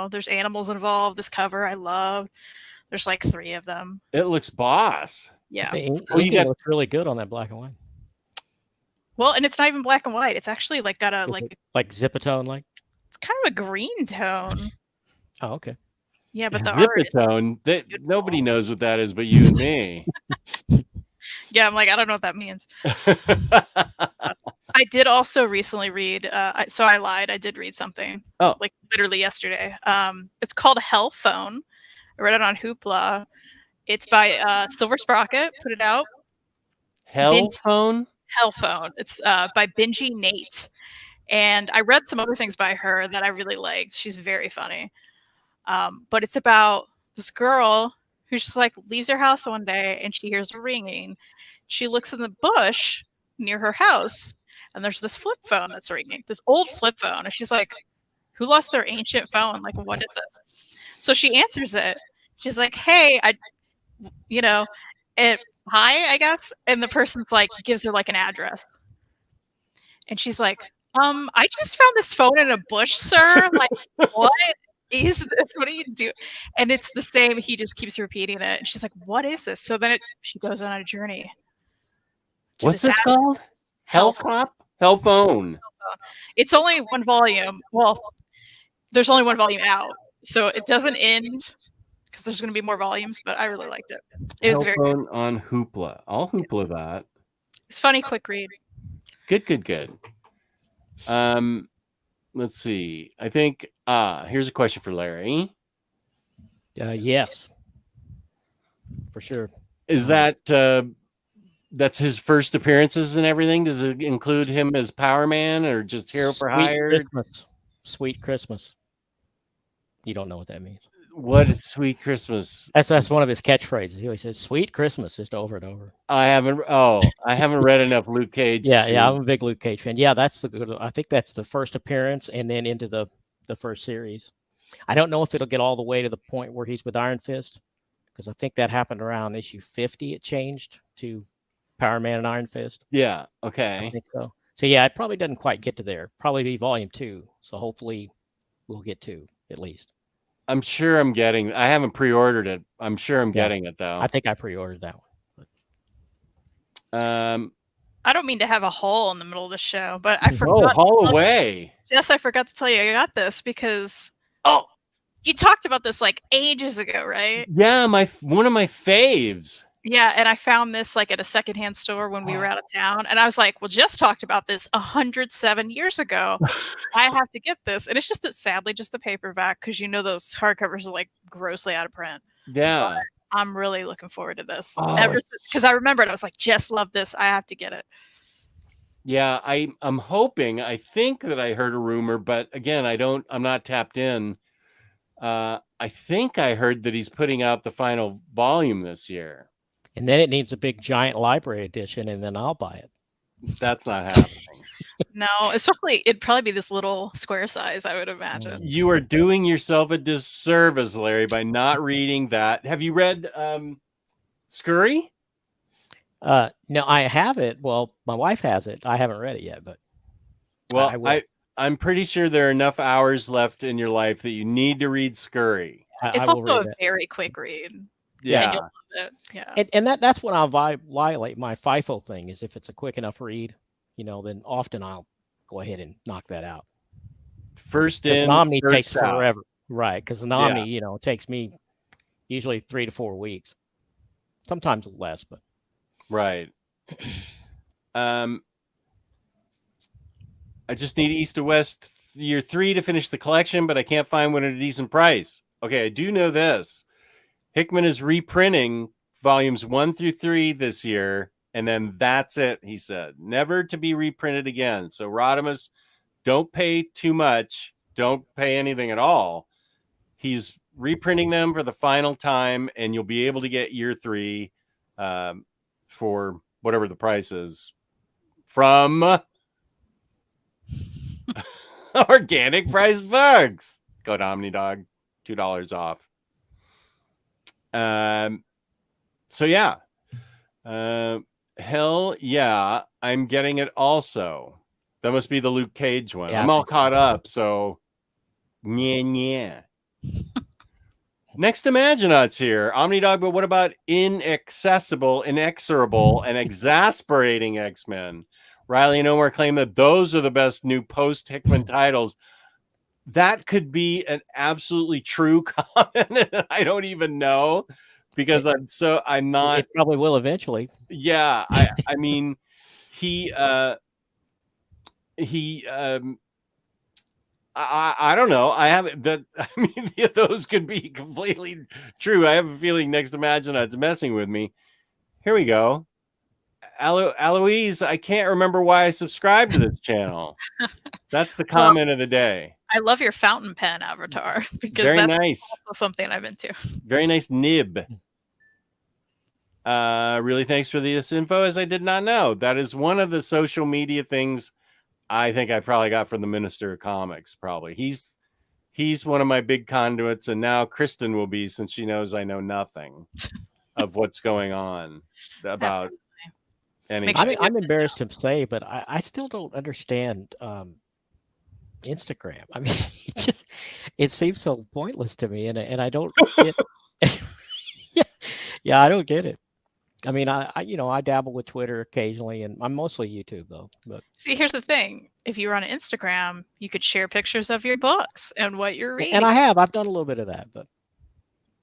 [SPEAKER 4] there's animals involved. This cover I love. There's like 3 of them.
[SPEAKER 1] It looks boss.
[SPEAKER 4] Yeah.
[SPEAKER 3] It looks really good on that black and white.
[SPEAKER 4] Well, and it's not even black and white. It's actually like got a
[SPEAKER 3] like Zipatone, like
[SPEAKER 4] it's kind of a green tone.
[SPEAKER 3] Oh, okay.
[SPEAKER 4] Yeah, but the
[SPEAKER 1] Zipatone, nobody knows what that is but you and me.
[SPEAKER 4] Yeah, I'm like, I don't know what that means. I did also recently read, so I lied. I did read something.
[SPEAKER 1] Oh.
[SPEAKER 4] Like literally yesterday. It's called Hell Phone. I read it on Hoopla. It's by Silver Sprocket. Put it out.
[SPEAKER 1] Hell Phone?
[SPEAKER 4] Hell Phone. It's by Benji Nate. And I read some other things by her that I really liked. She's very funny. But it's about this girl who just like leaves her house one day and she hears a ringing. She looks in the bush near her house and there's this flip phone that's ringing, this old flip phone. And she's like, who lost their ancient phone? Like, what is this? So she answers it. She's like, hey, hi, I guess. And the person's like, gives her like an address. And she's like, I just found this phone in a bush, sir. Like, what is this? What do you do? And it's the same. He just keeps repeating it. And she's like, what is this? So then she goes on a journey.
[SPEAKER 1] What's it called? Hell Phone.
[SPEAKER 4] It's only 1 volume. Well, there's only 1 volume out. So it doesn't end because there's going to be more volumes, but I really liked it. It was very good.
[SPEAKER 1] On Hoopla. I'll Hoopla that.
[SPEAKER 4] It's funny, quick read.
[SPEAKER 1] Good. Let's see. I think here's a question for Larry.
[SPEAKER 3] Yes. For sure.
[SPEAKER 1] Is that that's his first appearances and everything? Does it include him as Power Man or just Hero for Hire?
[SPEAKER 3] Sweet Christmas. You don't know what that means.
[SPEAKER 1] What is Sweet Christmas?
[SPEAKER 3] That's one of his catchphrases. He always says "Sweet Christmas" just over and over.
[SPEAKER 1] I haven't read enough Luke Cage.
[SPEAKER 3] Yeah, I'm a big Luke Cage fan. Yeah, I think that's the first appearance and then into the first series. I don't know if it'll get all the way to the point where he's with Iron Fist, because I think that happened around issue 50. It changed to Power Man and Iron Fist.
[SPEAKER 1] Yeah. Okay.
[SPEAKER 3] I think so. So yeah, it probably doesn't quite get to there. Probably be volume 2. So hopefully we'll get 2 at least.
[SPEAKER 1] I'm sure I'm getting. I haven't pre-ordered it. I'm sure I'm getting it though.
[SPEAKER 3] I think I pre-ordered that one.
[SPEAKER 4] I don't mean to have a hole in the middle of the show, but I forgot.
[SPEAKER 1] Oh, haul away.
[SPEAKER 4] Yes, I forgot to tell you I got this because you talked about this like ages ago, right?
[SPEAKER 1] Yeah, one of my faves.
[SPEAKER 4] Yeah, and I found this like at a secondhand store when we were out of town, and I was like, "Well, just talked about this 107 years ago. I have to get this." And it's just that sadly, just the paperback, because those hardcovers are like grossly out of print.
[SPEAKER 1] Yeah,
[SPEAKER 4] but I'm really looking forward to this. Because I remembered, I was like, "Just love this. I have to get it."
[SPEAKER 1] Yeah, I'm hoping. I think that I heard a rumor, but again, I'm not tapped in. I think I heard that he's putting out the final volume this year.
[SPEAKER 3] And then it needs a big giant library edition, and then I'll buy it.
[SPEAKER 1] That's not happening.
[SPEAKER 4] No, especially it'd probably be this little square size, I would imagine.
[SPEAKER 1] You are doing yourself a disservice, Larry, by not reading that. Have you read Scurry?
[SPEAKER 3] No, I have it. Well, my wife has it. I haven't read it yet, but
[SPEAKER 1] I'm pretty sure there are enough hours left in your life that you need to read Scurry.
[SPEAKER 4] It's also a very quick read.
[SPEAKER 1] Yeah.
[SPEAKER 4] You'll love it. Yeah.
[SPEAKER 3] And that's when I'll violate my FIFO thing, is if it's a quick enough read, then often I'll go ahead and knock that out.
[SPEAKER 1] First in,
[SPEAKER 3] Omni
[SPEAKER 1] first
[SPEAKER 3] takes
[SPEAKER 1] out.
[SPEAKER 3] forever. Right, because an Omni, it takes me usually 3 to 4 weeks. Sometimes less, but
[SPEAKER 1] right. I just need East to West Year 3 to finish the collection, but I can't find one at a decent price. Okay, I do know this. Hickman is reprinting volumes 1 through 3 this year, and then that's it, he said. Never to be reprinted again. So Rodimus, don't pay too much. Don't pay anything at all. He's reprinting them for the final time, and you'll be able to get Year 3 for whatever the price is from Organic Price Bugs. Go to OmniDog, $2 off. So yeah. Hell yeah, I'm getting it also. That must be the Luke Cage one. Yeah, I'm all caught up, so yeah. Next Imaginauts here. OmniDog, but what about inaccessible, inexorable, and exasperating X-Men? Riley and Omar claim that those are the best new post-Hickman titles. That could be an absolutely true comment. I don't even know, because I'm not.
[SPEAKER 3] It probably will eventually.
[SPEAKER 1] Yeah, I mean, I don't know. Those could be completely true. I have a feeling Next Imaginauts messing with me. Here we go. Aloise, I can't remember why I subscribed to this channel. That's the comment of the day.
[SPEAKER 4] I love your fountain pen avatar, because
[SPEAKER 1] very
[SPEAKER 4] that's
[SPEAKER 1] nice.
[SPEAKER 4] Also something I'm into.
[SPEAKER 1] Very nice nib. Really thanks for this info, as I did not know. That is one of the social media things I think I probably got from the Minister of Comics. Probably he's one of my big conduits, and now Kristan will be, since she knows I know nothing of what's going on about anything.
[SPEAKER 3] I'm embarrassed to say, but I still don't understand Instagram. I mean, it seems so pointless to me, and I don't get. Yeah, I don't get it. I mean, I dabble with Twitter occasionally, and I'm mostly YouTube though. But
[SPEAKER 4] see, here's the thing: if you were on Instagram, you could share pictures of your books and what you're reading.
[SPEAKER 3] And I've done a little bit of that, but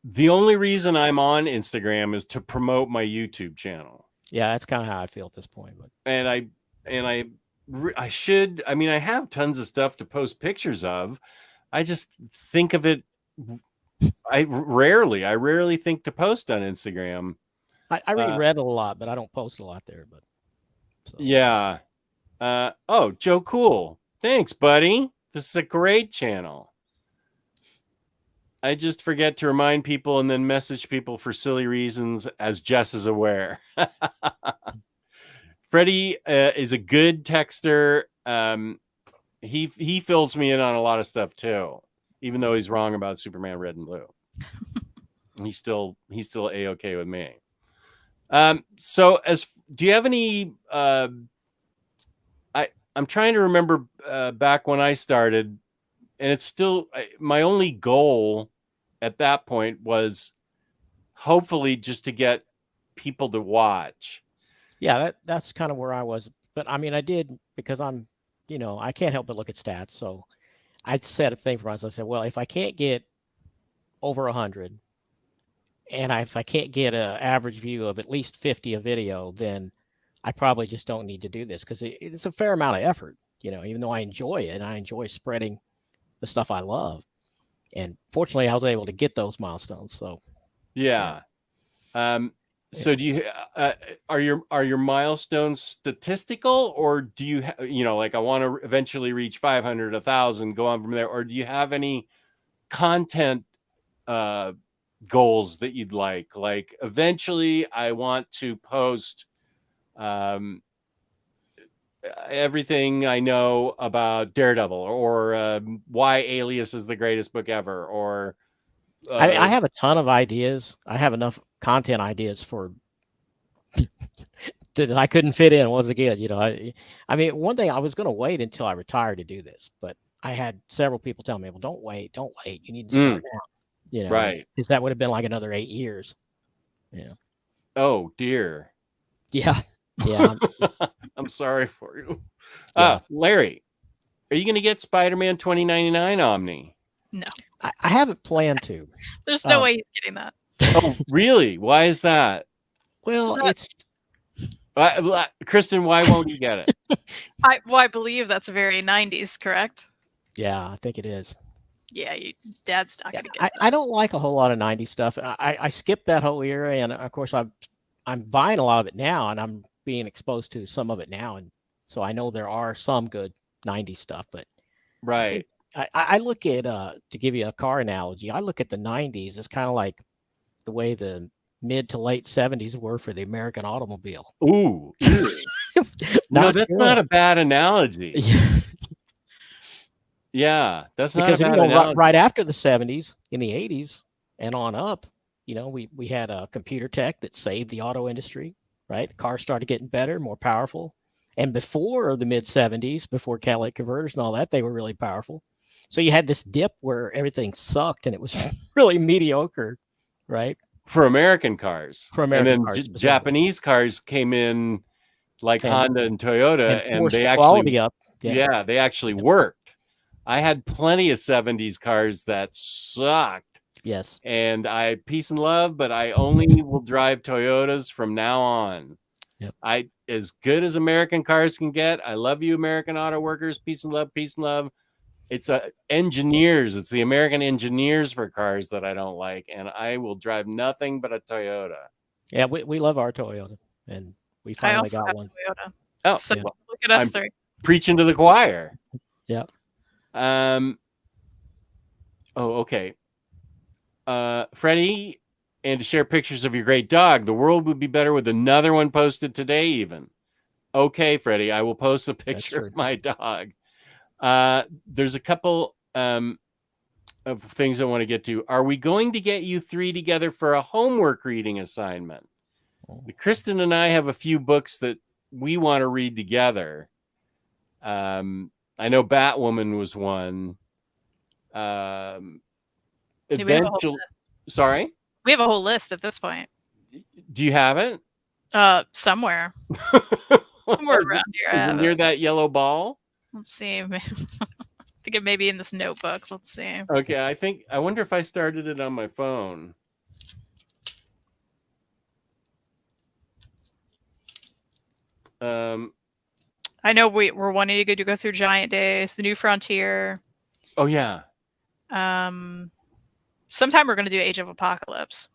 [SPEAKER 1] the only reason I'm on Instagram is to promote my YouTube channel.
[SPEAKER 3] Yeah, that's kind of how I feel at this point. But
[SPEAKER 1] I should. I mean, I have tons of stuff to post pictures of. I just think of it. I rarely think to post on Instagram.
[SPEAKER 3] I read a lot, but I don't post a lot there. But
[SPEAKER 1] so. Yeah. Oh, Joe Cool. Thanks, buddy. This is a great channel. I just forget to remind people and then message people for silly reasons, as Jess is aware. Freddie is a good texter. He fills me in on a lot of stuff too, even though he's wrong about Superman Red and Blue. he's still A-okay with me. So do you have any? I'm trying to remember back when I started, and it's still my only goal at that point was hopefully just to get people to watch.
[SPEAKER 3] Yeah, that's kind of where I was. But I mean, I did because I'm, I can't help but look at stats. So I set a thing for myself. I said, well, if I can't get over 100, and if I can't get an average view of at least 50 a video, then I probably just don't need to do this because it's a fair amount of effort. Even though I enjoy it and I enjoy spreading the stuff I love. And fortunately, I was able to get those milestones. So
[SPEAKER 1] yeah. So do you are your milestones statistical, or do you like I want to eventually reach 500, 1,000, go on from there, or do you have any content goals that you'd like? Like eventually, I want to post everything I know about Daredevil, or why Alias is the greatest book ever, or
[SPEAKER 3] I have a ton of ideas. I have enough content ideas for that I couldn't fit in once again. I mean, one thing I was going to wait until I retired to do this, but I had several people tell me, well, don't wait. You need to start now,
[SPEAKER 1] right.
[SPEAKER 3] Because that would have been like another 8 years. Yeah.
[SPEAKER 1] Oh dear.
[SPEAKER 3] Yeah. Yeah.
[SPEAKER 1] I'm sorry for you.
[SPEAKER 3] Yeah.
[SPEAKER 1] Larry, are you going to get Spider-Man 2099 Omni?
[SPEAKER 4] No.
[SPEAKER 3] I haven't planned to.
[SPEAKER 4] There's no way he's getting that.
[SPEAKER 1] Oh, really? Why is that?
[SPEAKER 3] Well, it's...
[SPEAKER 1] Kristan, why won't you get it?
[SPEAKER 4] I believe that's very 90s, correct?
[SPEAKER 3] Yeah, I think it is.
[SPEAKER 4] Yeah, Dad's not going to get
[SPEAKER 3] I don't like a whole lot of 90s stuff. I skipped that whole era, and of course I'm buying a lot of it now, and I'm being exposed to some of it now, and so I know there are some good 90s stuff, but
[SPEAKER 1] right.
[SPEAKER 3] I look at to give you a car analogy, I look at the 90s as kind of like the way the mid to late 70s were for the American automobile.
[SPEAKER 1] Ooh. No, that's not a bad analogy. Yeah, that's not
[SPEAKER 3] because
[SPEAKER 1] a bad analogy.
[SPEAKER 3] Right after the 70s, in the 80s and on up, we had a computer tech that saved the auto industry, right? Cars started getting better, more powerful. And before the mid 70s, before catalytic converters and all that, they were really powerful. So you had this dip where everything sucked and it was really mediocre, right?
[SPEAKER 1] For American cars.
[SPEAKER 3] For American cars.
[SPEAKER 1] And then Japanese cars came in like Honda and Toyota, and they actually
[SPEAKER 3] quality up.
[SPEAKER 1] Yeah, they actually worked. I had plenty of 70s cars that sucked.
[SPEAKER 3] Yes.
[SPEAKER 1] And peace and love, but I only will drive Toyotas from now on.
[SPEAKER 3] Yep.
[SPEAKER 1] As good as American cars can get. I love you, American auto workers. Peace and love, peace and love. It's engineers. It's the American engineers for cars that I don't like, and I will drive nothing but a Toyota.
[SPEAKER 3] Yeah, we love our Toyota, and we finally got one.
[SPEAKER 4] Toyota.
[SPEAKER 1] Oh,
[SPEAKER 4] so look at us three.
[SPEAKER 1] Preaching to the choir.
[SPEAKER 3] Yeah.
[SPEAKER 1] Oh, okay. Freddie, and to share pictures of your great dog. The world would be better with another one posted today, even. Okay, Freddie, I will post a picture of my dog. There's a couple of things I want to get to. Are we going to get you three together for a homework reading assignment? Kristan and I have a few books that we want to read together. I know Batwoman was one. Eventually, sorry?
[SPEAKER 4] We have a whole list at this point.
[SPEAKER 1] Do you have it?
[SPEAKER 4] Somewhere. Somewhere around here.
[SPEAKER 1] Near that yellow ball?
[SPEAKER 4] Let's see. I think it may be in this notebook. Let's see.
[SPEAKER 1] Okay, I wonder if I started it on my phone.
[SPEAKER 4] I know we're wanting to go through Giant Days, The New Frontier.
[SPEAKER 1] Oh yeah.
[SPEAKER 4] Sometime we're going to do Age of Apocalypse.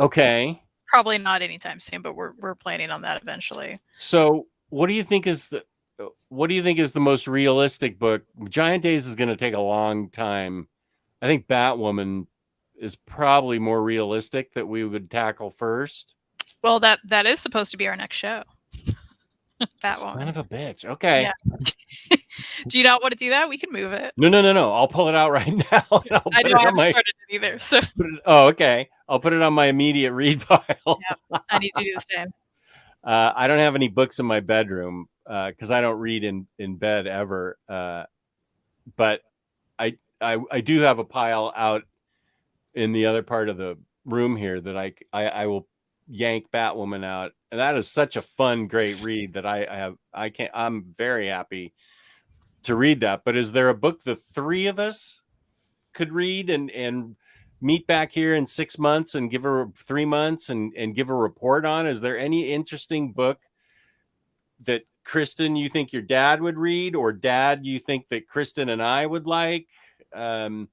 [SPEAKER 1] Okay.
[SPEAKER 4] Probably not anytime soon, but we're planning on that eventually.
[SPEAKER 1] So, what do you think is the most realistic book? Giant Days is going to take a long time. I think Batwoman is probably more realistic that we would tackle first.
[SPEAKER 4] Well, that is supposed to be our next show. Batwoman.
[SPEAKER 1] Son of a bitch. Okay.
[SPEAKER 4] Yeah. Do you not want to do that? We can move it.
[SPEAKER 1] No. I'll pull it out right now.
[SPEAKER 4] I haven't started it either. So.
[SPEAKER 1] Okay. I'll put it on my immediate read file.
[SPEAKER 4] Yeah, I need to do the same.
[SPEAKER 1] I don't have any books in my bedroom because I don't read in bed ever. But I do have a pile out in the other part of the room here that I will yank Batwoman out. And that is such a fun, great read that I'm very happy to read that. But is there a book the three of us could read and meet back here in 6 months and give her 3 months and give a report on? Is there any interesting book that Kristan, you think your dad would read, or dad, you think that Kristan and I would like? I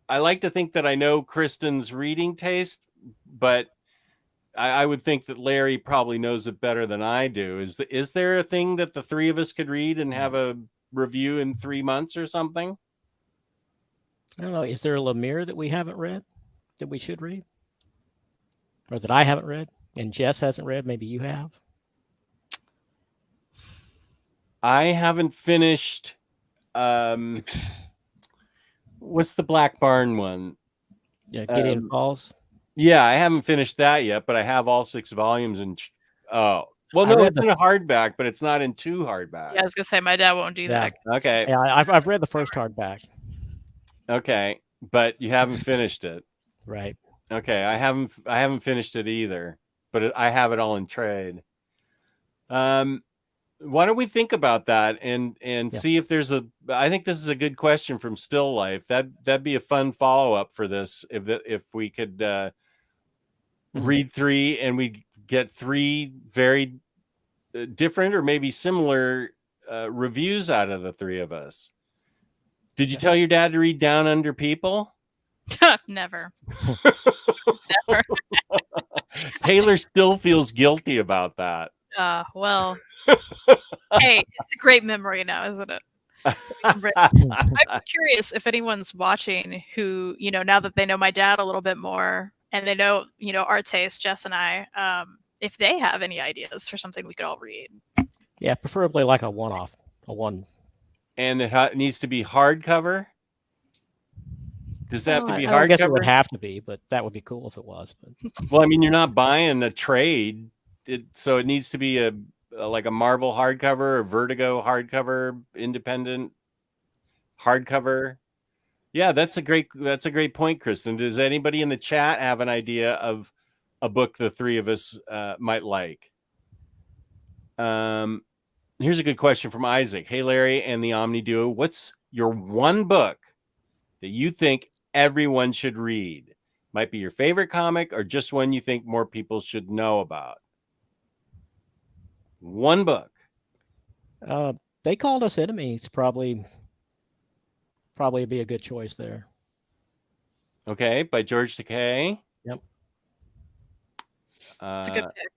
[SPEAKER 1] like to think that I know Kristen's reading taste, but I would think that Larry probably knows it better than I do. Is there a thing that the three of us could read and have a review in 3 months or something?
[SPEAKER 3] I don't know. Is there a Lemire that we haven't read that we should read, or that I haven't read and Jess hasn't read? Maybe you have.
[SPEAKER 1] I haven't finished. What's the Black Barn one?
[SPEAKER 3] Yeah, Gideon Falls.
[SPEAKER 1] Yeah, I haven't finished that yet, but I have all 6 volumes. And no, it's in a hardback, but it's not in 2 hardbacks.
[SPEAKER 4] Yeah, I was gonna say my dad won't do that.
[SPEAKER 1] Okay.
[SPEAKER 3] Yeah, I've read the first hardback.
[SPEAKER 1] Okay, but you haven't finished it,
[SPEAKER 3] right?
[SPEAKER 1] Okay, I haven't finished it either, but I have it all in trade. Why don't we think about that and see if there's I think this is a good question from Still Life. That'd be a fun follow-up for this if we could read 3 and we get 3 very different or maybe similar reviews out of the 3 of us. Did you tell your dad to read Down Under People?
[SPEAKER 4] Never.
[SPEAKER 1] Never. Taylor still feels guilty about that.
[SPEAKER 4] Well, hey, it's a great memory now, isn't it? I'm curious if anyone's watching who, now that they know my dad a little bit more and they know, our taste, Jess and I, if they have any ideas for something we could all read.
[SPEAKER 3] Yeah, preferably like a one-off, one.
[SPEAKER 1] And it needs to be hardcover? Does that have to be hardcover?
[SPEAKER 3] I guess it would have to be, but that would be cool if it was. But
[SPEAKER 1] well, I mean, you're not buying a trade, so it needs to be like a Marvel hardcover or Vertigo hardcover, independent hardcover. Yeah, that's a great point, Kristan. Does anybody in the chat have an idea of a book the 3 of us might like? Here's a good question from Isaac. Hey, Larry and the Omni Duo, what's your one book that you think everyone should read? Might be your favorite comic or just one you think more people should know about. One book.
[SPEAKER 3] They Called Us Enemies. Probably be a good choice there.
[SPEAKER 1] Okay, by George Takei.
[SPEAKER 3] Yep.
[SPEAKER 4] It's a good pick.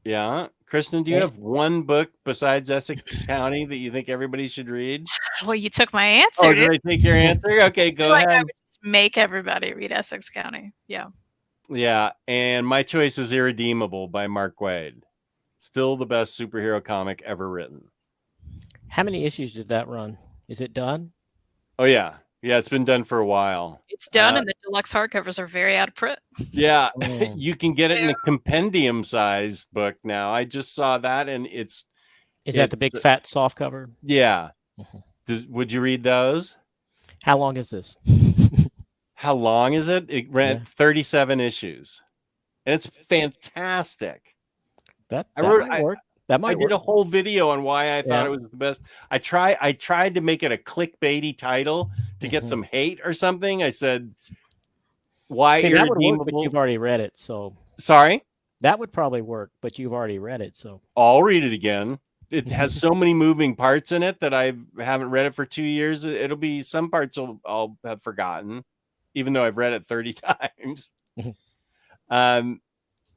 [SPEAKER 1] Yeah. Kristan, do you have one book besides Essex County that you think everybody should read?
[SPEAKER 4] Well, you took my answer.
[SPEAKER 1] Oh, did I take your answer? Okay, go ahead.
[SPEAKER 4] I would just make everybody read Essex County. Yeah.
[SPEAKER 1] Yeah, and my choice is Irredeemable by Mark Waid. Still the best superhero comic ever written.
[SPEAKER 3] How many issues did that run? Is it done?
[SPEAKER 1] Oh, yeah. Yeah, it's been done for a while.
[SPEAKER 4] It's done, and the deluxe hardcovers are very out of print.
[SPEAKER 1] Yeah, you can get it in a compendium-sized book now. I just saw that, and Is
[SPEAKER 3] that the big fat soft cover?
[SPEAKER 1] Yeah. Would you read those?
[SPEAKER 3] How long is this?
[SPEAKER 1] How long is it? It ran 37 issues, and it's fantastic.
[SPEAKER 3] That might work.
[SPEAKER 1] I did a whole video on why I thought it was the best. I tried to make it a clickbaity title to get some hate or something. I said, "Why Irredeemable?"
[SPEAKER 3] That would work, but you've already read it, so.
[SPEAKER 1] Sorry?
[SPEAKER 3] That would probably work, but you've already read it, so.
[SPEAKER 1] I'll read it again. It has so many moving parts in it that I haven't read it for 2 years. It'll be some parts I'll have forgotten, even though I've read it 30 times.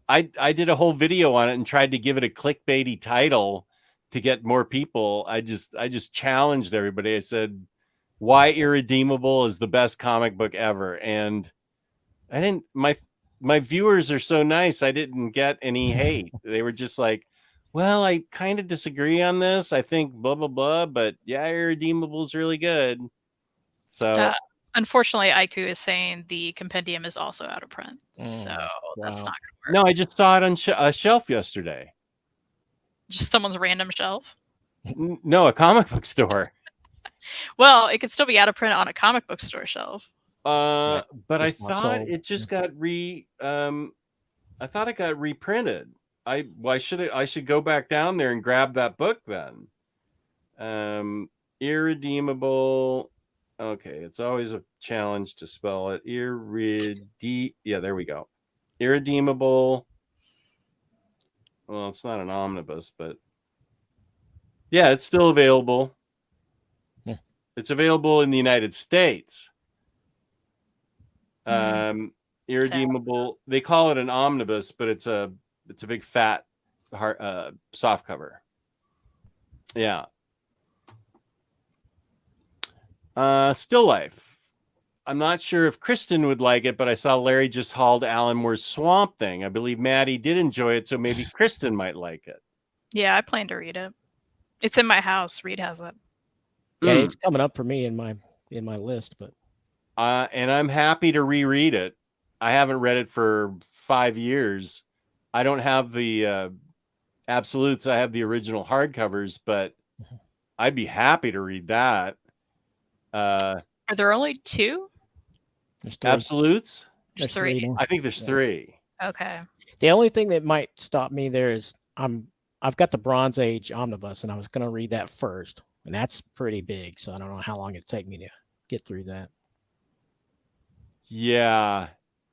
[SPEAKER 1] I did a whole video on it and tried to give it a clickbaity title to get more people. I just challenged everybody. I said, "Why Irredeemable is the best comic book ever?" And I didn't. My viewers are so nice. I didn't get any hate. They were just like, "Well, I kind of disagree on this. I think blah blah blah, but yeah, Irredeemable is really good." So.
[SPEAKER 4] Unfortunately, Aiku is saying the compendium is also out of print, so that's not going to work.
[SPEAKER 1] No, I just saw it on a shelf yesterday.
[SPEAKER 4] Just someone's random shelf?
[SPEAKER 1] No, a comic book store.
[SPEAKER 4] Well, it could still be out of print on a comic book store shelf.
[SPEAKER 1] But I thought it just got I thought it got reprinted. I should go back down there and grab that book then. Irredeemable. Okay, it's always a challenge to spell it. Yeah, there we go. Irredeemable. Well, it's not an omnibus, but yeah, it's still available.
[SPEAKER 3] Yeah.
[SPEAKER 1] It's available in the United States. Irredeemable. They call it an omnibus, but it's a big fat soft cover. Yeah. Still Life. I'm not sure if Kristan would like it, but I saw Larry just hauled Alan Moore's Swamp Thing. I believe Maddie did enjoy it, so maybe Kristan might like it.
[SPEAKER 4] Yeah, I plan to read it. It's in my house. Reed has it.
[SPEAKER 3] Yeah, it's coming up for me in my list, but
[SPEAKER 1] and I'm happy to reread it. I haven't read it for 5 years. I don't have the absolutes. I have the original hardcovers, but I'd be happy to read that.
[SPEAKER 4] Are there only 2?
[SPEAKER 1] Absolutes?
[SPEAKER 3] There's
[SPEAKER 4] 3.
[SPEAKER 1] I think there's 3.
[SPEAKER 4] Okay.
[SPEAKER 3] The only thing that might stop me there is I've got the Bronze Age omnibus, and I was going to read that first, and that's pretty big, so I don't know how long it'd take me to get through that.
[SPEAKER 1] Yeah.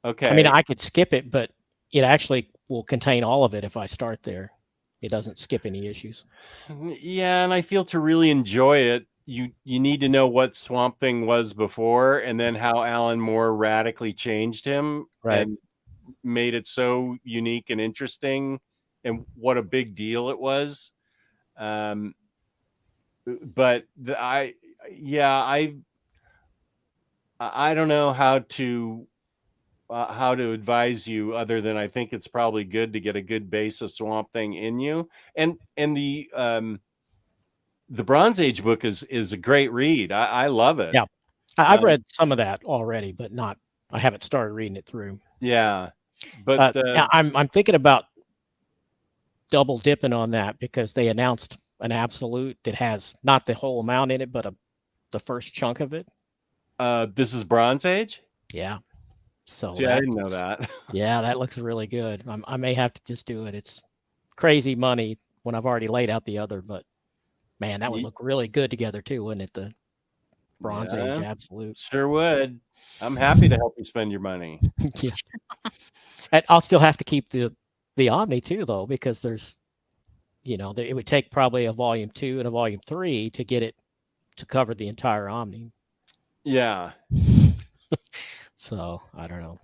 [SPEAKER 1] Okay.
[SPEAKER 3] I mean, I could skip it, but it actually will contain all of it if I start there. It doesn't skip any issues.
[SPEAKER 1] Yeah, and I feel to really enjoy it, you need to know what Swamp Thing was before, and then how Alan Moore radically changed him and made it so unique and interesting, and what a big deal it was. But I don't know how to advise you other than I think it's probably good to get a good base of Swamp Thing in you, and the Bronze Age book is a great read. I love it.
[SPEAKER 3] Yeah, I've read some of that already, but I haven't started reading it through.
[SPEAKER 1] Yeah, but
[SPEAKER 3] I'm thinking about double dipping on that because they announced an absolute that has not the whole amount in it, but the first chunk of it.
[SPEAKER 1] This is Bronze Age?
[SPEAKER 3] Yeah. So
[SPEAKER 1] I didn't know that.
[SPEAKER 3] Yeah, that looks really good. I may have to just do it. It's crazy money when I've already laid out the other, but man, that would look really good together too, wouldn't it? The Bronze Age absolute.
[SPEAKER 1] Sure would. I'm happy to help you spend your money.
[SPEAKER 3] Yeah. And I'll still have to keep the Omni too, though, because there's, it would take probably a volume 2 and a volume 3 to get it to cover the entire Omni.
[SPEAKER 1] Yeah.
[SPEAKER 3] So I don't know.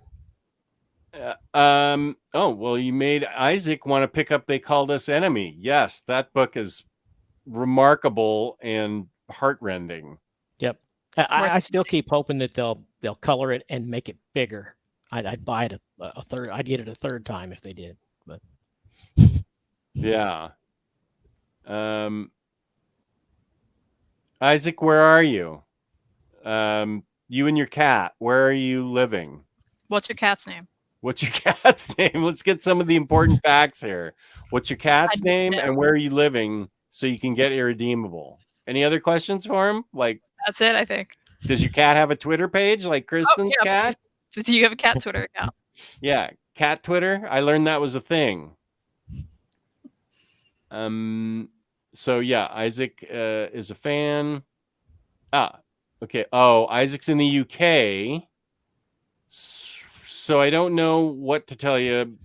[SPEAKER 1] Oh, well, you made Isaac want to pick up They Called Us Enemy. Yes, that book is remarkable and heartrending.
[SPEAKER 3] Yep. I still keep hoping that they'll color it and make it bigger. I'd buy it a third. I'd get it a third time if they did. But
[SPEAKER 1] yeah. Isaac, where are you? You and your cat. Where are you living?
[SPEAKER 4] What's your cat's name?
[SPEAKER 1] What's your cat's name? Let's get some of the important facts here. What's your cat's name and where are you living so you can get Irredeemable? Any other questions for him? Like,
[SPEAKER 4] that's it, I think.
[SPEAKER 1] Does your cat have a Twitter page like Kristan's cat?
[SPEAKER 4] Do you have a cat Twitter account?
[SPEAKER 1] Yeah, cat Twitter. I learned that was a thing. So yeah, Isaac is a fan. Okay. Oh, Isaac's in the UK. So I don't know what to tell you.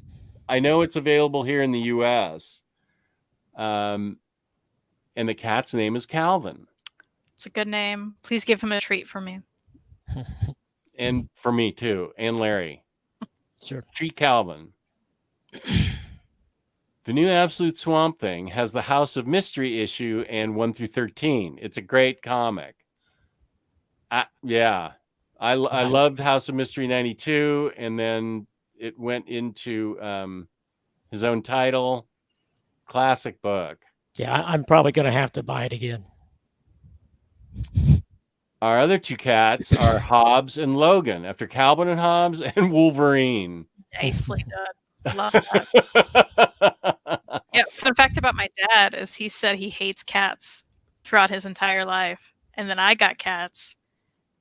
[SPEAKER 1] I know it's available here in the US. And the cat's name is Calvin.
[SPEAKER 4] It's a good name. Please give him a treat for me.
[SPEAKER 1] And for me too. And Larry.
[SPEAKER 3] Sure.
[SPEAKER 1] Treat Calvin. The new Absolute Swamp Thing has the House of Mystery issue and 1 through 13. It's a great comic. Yeah. I loved House of Mystery 92, and then it went into his own title. Classic book.
[SPEAKER 3] Yeah, I'm probably going to have to buy it again.
[SPEAKER 1] Our other two cats are Hobbs and Logan, after Calvin and Hobbs and Wolverine.
[SPEAKER 4] Nicely done. Love that. Yeah, fun fact about my dad is he said he hates cats throughout his entire life. And then I got cats,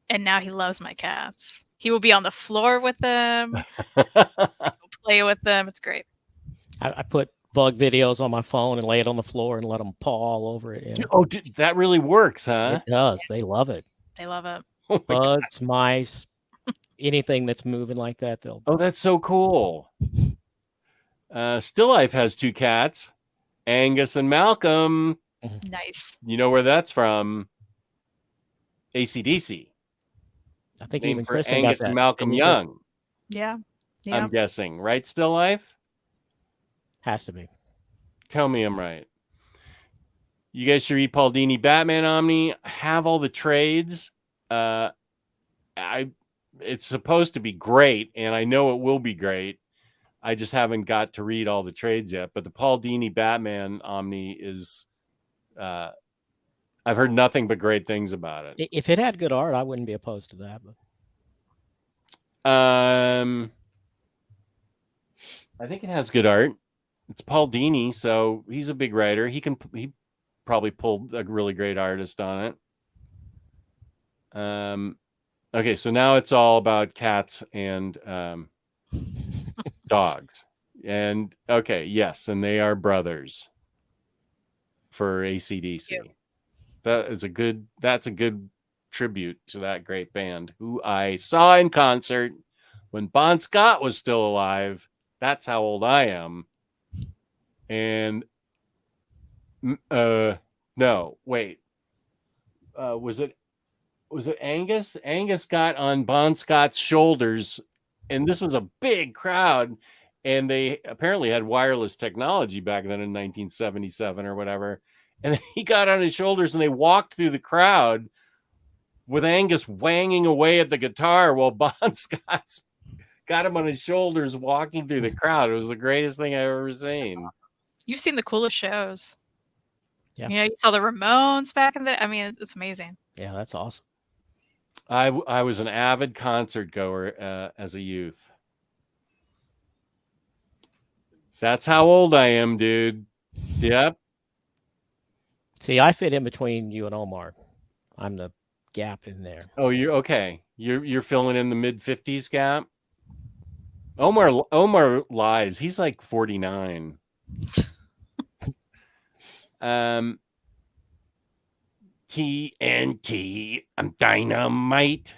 [SPEAKER 4] and now he loves my cats. He will be on the floor with them. Play with them. It's great.
[SPEAKER 3] I put bug videos on my phone and lay it on the floor and let them paw all over it. Yeah.
[SPEAKER 1] Oh, that really works, huh?
[SPEAKER 3] It does. They love it.
[SPEAKER 4] They love it.
[SPEAKER 1] Oh
[SPEAKER 3] Bugs, mice, anything that's moving like that, they'll.
[SPEAKER 1] Oh, that's so cool. Still Life has 2 cats, Angus and Malcolm.
[SPEAKER 4] Nice.
[SPEAKER 1] You know where that's from? AC/DC.
[SPEAKER 3] I think
[SPEAKER 1] Named
[SPEAKER 3] even
[SPEAKER 1] for
[SPEAKER 3] Kristan
[SPEAKER 1] Angus
[SPEAKER 3] got that.
[SPEAKER 1] and Malcolm Young.
[SPEAKER 4] Yeah.
[SPEAKER 1] I'm guessing, right? Still Life?
[SPEAKER 3] Has to be.
[SPEAKER 1] Tell me I'm right. You guys should read Paul Dini Batman Omni. Have all the trades. It's supposed to be great, and I know it will be great. I just haven't got to read all the trades yet. But the Paul Dini Batman Omni is, I've heard nothing but great things about it.
[SPEAKER 3] If it had good art, I wouldn't be opposed to that. But
[SPEAKER 1] I think it has good art. It's Paul Dini, so he's a big writer. He probably pulled a really great artist on it. Okay, so now it's all about cats and dogs. And okay, yes, and they are brothers for AC/DC. That's a good tribute to that great band who I saw in concert when Bon Scott was still alive. That's how old I am. And no, wait. Was it Angus? Angus got on Bon Scott's shoulders, and this was a big crowd, and they apparently had wireless technology back then in 1977 or whatever. And he got on his shoulders, and they walked through the crowd with Angus wanging away at the guitar while Bon Scott's got him on his shoulders walking through the crowd. It was the greatest thing I've ever seen.
[SPEAKER 4] You've seen the coolest shows.
[SPEAKER 3] Yeah.
[SPEAKER 4] You know, you saw the Ramones back in the. I mean, it's amazing.
[SPEAKER 3] Yeah, that's awesome.
[SPEAKER 1] I was an avid concert goer as a youth. That's how old I am, dude. Yep.
[SPEAKER 3] See, I fit in between you and Omar. I'm the gap in there.
[SPEAKER 1] Oh, you're okay. You're filling in the mid-50s gap. Omar lies. He's like 49. TNT, I'm dynamite.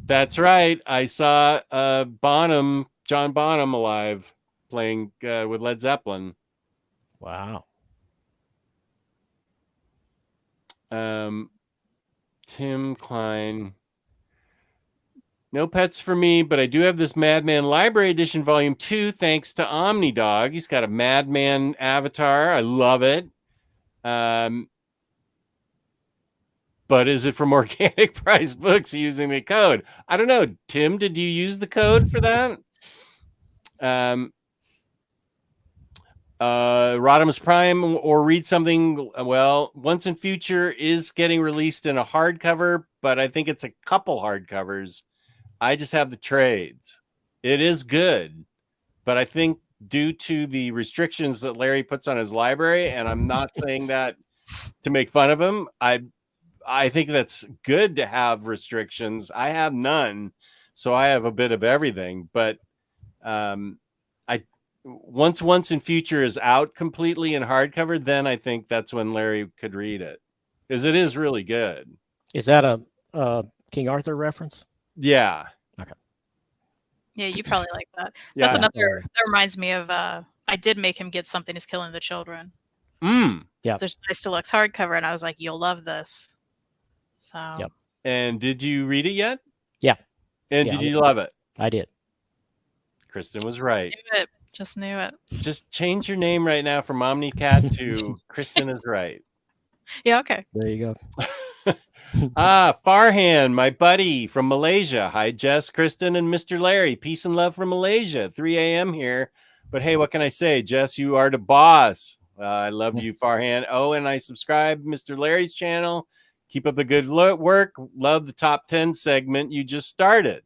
[SPEAKER 1] That's right. I saw John Bonham alive playing with Led Zeppelin.
[SPEAKER 3] Wow.
[SPEAKER 1] Tim Klein. No pets for me, but I do have this Madman Library Edition Volume 2, thanks to OmniDog. He's got a Madman avatar. I love it. But is it from Organic Price Books using the code? I don't know. Tim, did you use the code for that? Rodimus Prime or read something. Well, Once in Future is getting released in a hardcover, but I think it's a couple hardcovers. I just have the trades. It is good, but I think due to the restrictions that Larry puts on his library, and I'm not saying that to make fun of him, I think that's good to have restrictions. I have none, so I have a bit of everything. But once in Future is out completely in hardcover, then I think that's when Larry could read it, because it is really good.
[SPEAKER 3] Is that a King Arthur reference?
[SPEAKER 1] Yeah.
[SPEAKER 3] Okay.
[SPEAKER 4] Yeah, you probably like that. Yeah, that's another. That reminds me of. I did make him get Something Is Killing the Children.
[SPEAKER 3] Yeah.
[SPEAKER 4] There's a nice deluxe hardcover, and I was like, "You'll love this." So.
[SPEAKER 3] Yep.
[SPEAKER 1] And did you read it yet?
[SPEAKER 3] Yeah.
[SPEAKER 1] And did you love it?
[SPEAKER 3] I did.
[SPEAKER 1] Kristan was right.
[SPEAKER 4] Knew it. Just knew it.
[SPEAKER 1] Just change your name right now from OmniCat to Kristan is right.
[SPEAKER 4] Yeah. Okay.
[SPEAKER 3] There you go.
[SPEAKER 1] Farhan, my buddy from Malaysia. Hi, Jess, Kristan, and Mr. Larry. Peace and love from Malaysia. 3 a.m. here. But hey, what can I say? Jess, you are the boss. I love you, Farhan. Oh, and I subscribe Mr. Larry's channel. Keep up the good work. Love the top 10 segment you just started.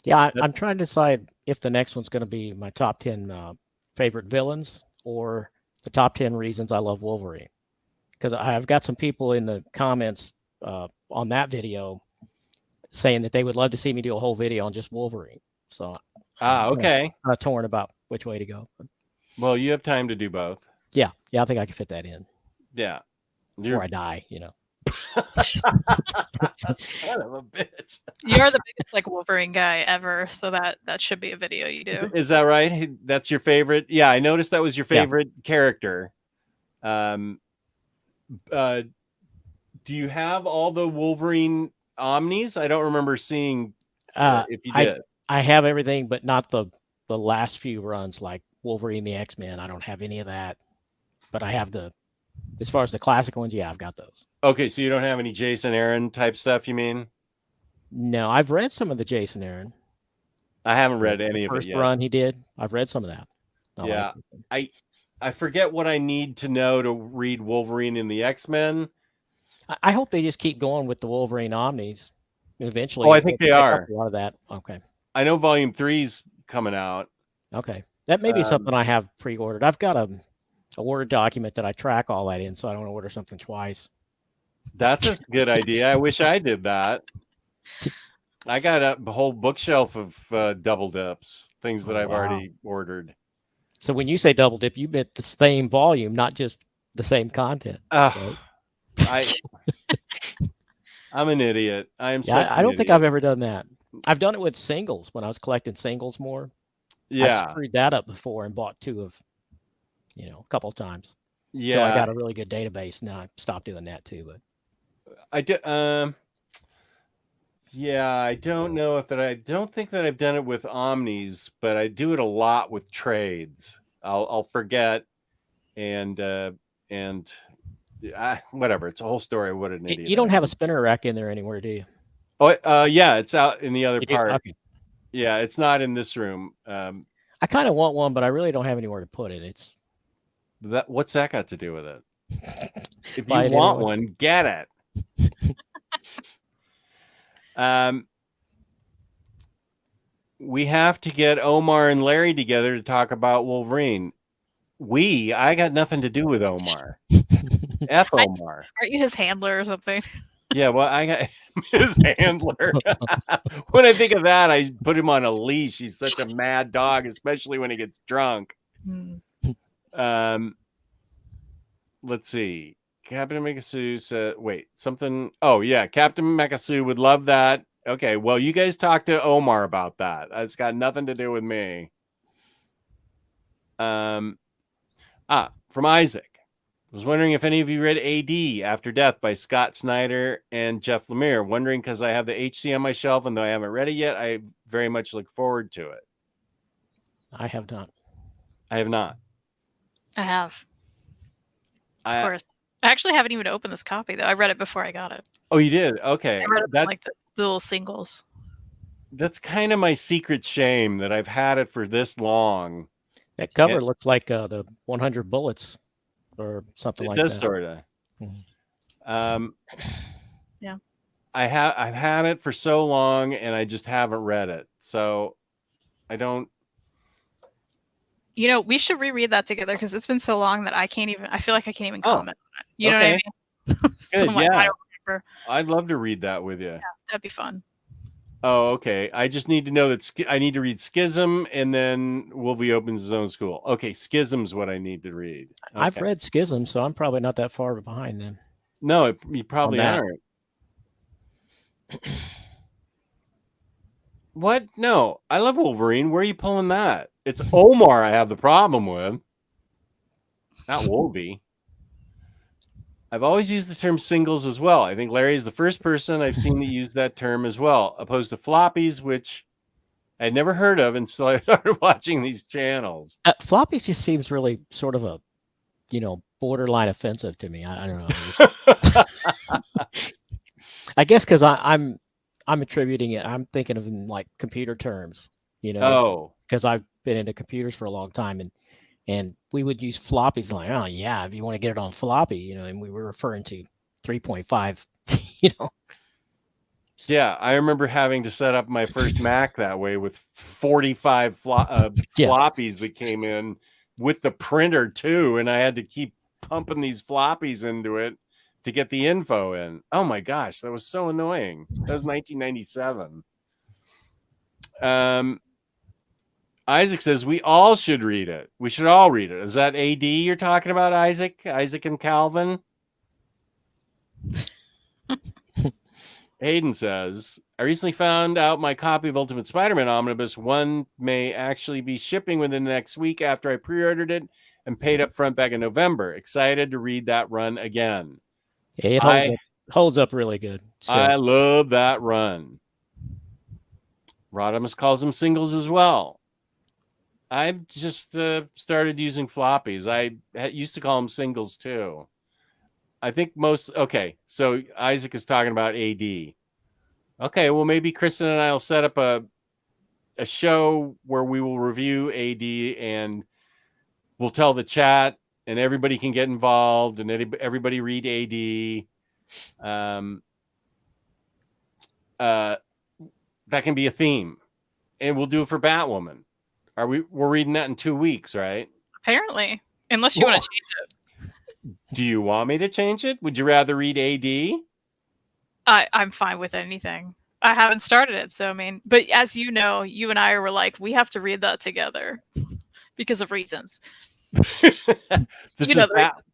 [SPEAKER 3] Yeah, I'm trying to decide if the next one's going to be my top 10 favorite villains or the top 10 reasons I love Wolverine. Because I've got some people in the comments on that video saying that they would love to see me do a whole video on just Wolverine. So
[SPEAKER 1] okay.
[SPEAKER 3] I'm torn about which way to go.
[SPEAKER 1] Well, you have time to do both.
[SPEAKER 3] Yeah, I think I can fit that in.
[SPEAKER 1] Yeah,
[SPEAKER 3] before I die, you know.
[SPEAKER 1] Son of a bitch.
[SPEAKER 4] You're the biggest like Wolverine guy ever, so that should be a video you do.
[SPEAKER 1] Is that right? That's your favorite? Yeah, I noticed that was your favorite character. Do you have all the Wolverine Omnis? I don't remember seeing if you did.
[SPEAKER 3] I have everything, but not the last few runs, like Wolverine the X-Men. I don't have any of that, but I have as far as the classic ones, yeah, I've got those.
[SPEAKER 1] Okay, so you don't have any Jason Aaron type stuff, you mean?
[SPEAKER 3] No, I've read some of the Jason Aaron.
[SPEAKER 1] I haven't read any of it yet.
[SPEAKER 3] First run he did. I've read some of that.
[SPEAKER 1] Yeah, I forget what I need to know to read Wolverine in the X-Men.
[SPEAKER 3] I hope they just keep going with the Wolverine Omnis. Eventually.
[SPEAKER 1] Oh, I think they are.
[SPEAKER 3] A lot of that. Okay.
[SPEAKER 1] I know Volume 3's coming out.
[SPEAKER 3] Okay, that may be something I have pre-ordered. I've got a Word document that I track all that in, so I don't order something twice.
[SPEAKER 1] That's a good idea. I wish I did that. I got a whole bookshelf of double dips, things that I've already ordered.
[SPEAKER 3] So when you say double dip, you meant the same volume, not just the same content.
[SPEAKER 1] Right? I'm an idiot. I am.
[SPEAKER 3] Yeah, I don't think I've ever done that. I've done it with singles when I was collecting singles more.
[SPEAKER 1] Yeah,
[SPEAKER 3] I screwed that up before and bought two of, a couple of times.
[SPEAKER 1] Yeah,
[SPEAKER 3] so I got a really good database. Now I stopped doing that too. But
[SPEAKER 1] I did. Yeah, I don't know if I don't think that I've done it with Omnis, but I do it a lot with trades. I'll forget, and whatever. It's a whole story. What an idiot!
[SPEAKER 3] You don't have a spinner rack in there anywhere, do you?
[SPEAKER 1] Oh, yeah, it's out in the other part.
[SPEAKER 3] Okay.
[SPEAKER 1] Yeah, it's not in this room.
[SPEAKER 3] I kind of want one, but I really don't have anywhere to put it. It's
[SPEAKER 1] what's that got to do with it? If you want one, get it. We have to get Omar and Larry together to talk about Wolverine. I got nothing to do with Omar. F Omar.
[SPEAKER 4] Aren't you his handler or something?
[SPEAKER 1] Yeah, well, I got his handler. When I think of that, I put him on a leash. He's such a mad dog, especially when he gets drunk. Let's see. Captain Mekasu said, wait, something. Oh, yeah. Captain Mekasu would love that. Okay, well, you guys talk to Omar about that. It's got nothing to do with me. From Isaac. I was wondering if any of you read AD After Death by Scott Snyder and Jeff Lemire. Wondering because I have the HC on my shelf, and though I haven't read it yet, I very much look forward to it.
[SPEAKER 3] I have not.
[SPEAKER 4] I have. Of course. I actually haven't even opened this copy, though. I read it before I got it.
[SPEAKER 1] Oh, you did? Okay.
[SPEAKER 4] I read it like the little singles.
[SPEAKER 1] That's kind of my secret shame that I've had it for this long.
[SPEAKER 3] That cover looks like the 100 Bullets or something like that. It does
[SPEAKER 1] sort of.
[SPEAKER 4] Yeah.
[SPEAKER 1] I've had it for so long, and I just haven't read it. So I don't.
[SPEAKER 4] We should reread that together because it's been so long that I feel like I can't even comment on it. You know what I mean?
[SPEAKER 1] Good,
[SPEAKER 4] yeah. I don't remember.
[SPEAKER 1] I'd love to read that with you.
[SPEAKER 4] Yeah, that'd be fun.
[SPEAKER 1] Oh, okay. I just need to know that I need to read Schism, and then Wolvie opens his own school. Okay, Schism's what I need to read. Okay.
[SPEAKER 3] I've read Schism, so I'm probably not that far behind them.
[SPEAKER 1] No, you probably aren't. What? No, I love Wolverine. Where are you pulling that? It's Omar I have the problem with, not Wolvie. I've always used the term singles as well. I think Larry is the first person I've seen to use that term as well, opposed to floppies, which I'd never heard of until I started watching these channels.
[SPEAKER 3] Floppies just seems really sort of a, borderline offensive to me. I don't know. I guess because I'm attributing it. I'm thinking of in like computer terms, because I've been into computers for a long time, and we would use floppies like, oh yeah, if you want to get it on floppy, and we were referring to 3.5,
[SPEAKER 1] Yeah, I remember having to set up my first Mac that way with 45 floppies that came in with the printer too, and I had to keep pumping these floppies into it to get the info in. Oh my gosh, that was so annoying. That was 1997. Isaac says we all should read it. We should all read it. Is that AD you're talking about, Isaac? Isaac and Calvin? Hayden says, I recently found out my copy of Ultimate Spider-Man Omnibus 1 may actually be shipping within the next week after I pre-ordered it and paid up front back in November. Excited to read that run again.
[SPEAKER 3] It holds up really good. So.
[SPEAKER 1] I love that run. Rodimus calls them singles as well. I've just started using floppies. I used to call them singles too. I think okay, so Isaac is talking about AD. Okay, well, maybe Kristan and I will set up a show where we will review AD and we'll tell the chat and everybody can get involved and everybody read AD. That can be a theme. And we'll do it for Batwoman. We're reading that in 2 weeks, right?
[SPEAKER 4] Apparently, unless you want to change it.
[SPEAKER 1] Do you want me to change it? Would you rather read AD?
[SPEAKER 4] I'm fine with anything. I haven't started it, so I mean, but as you know, you and I were like, we have to read that together because of reasons.
[SPEAKER 1] This is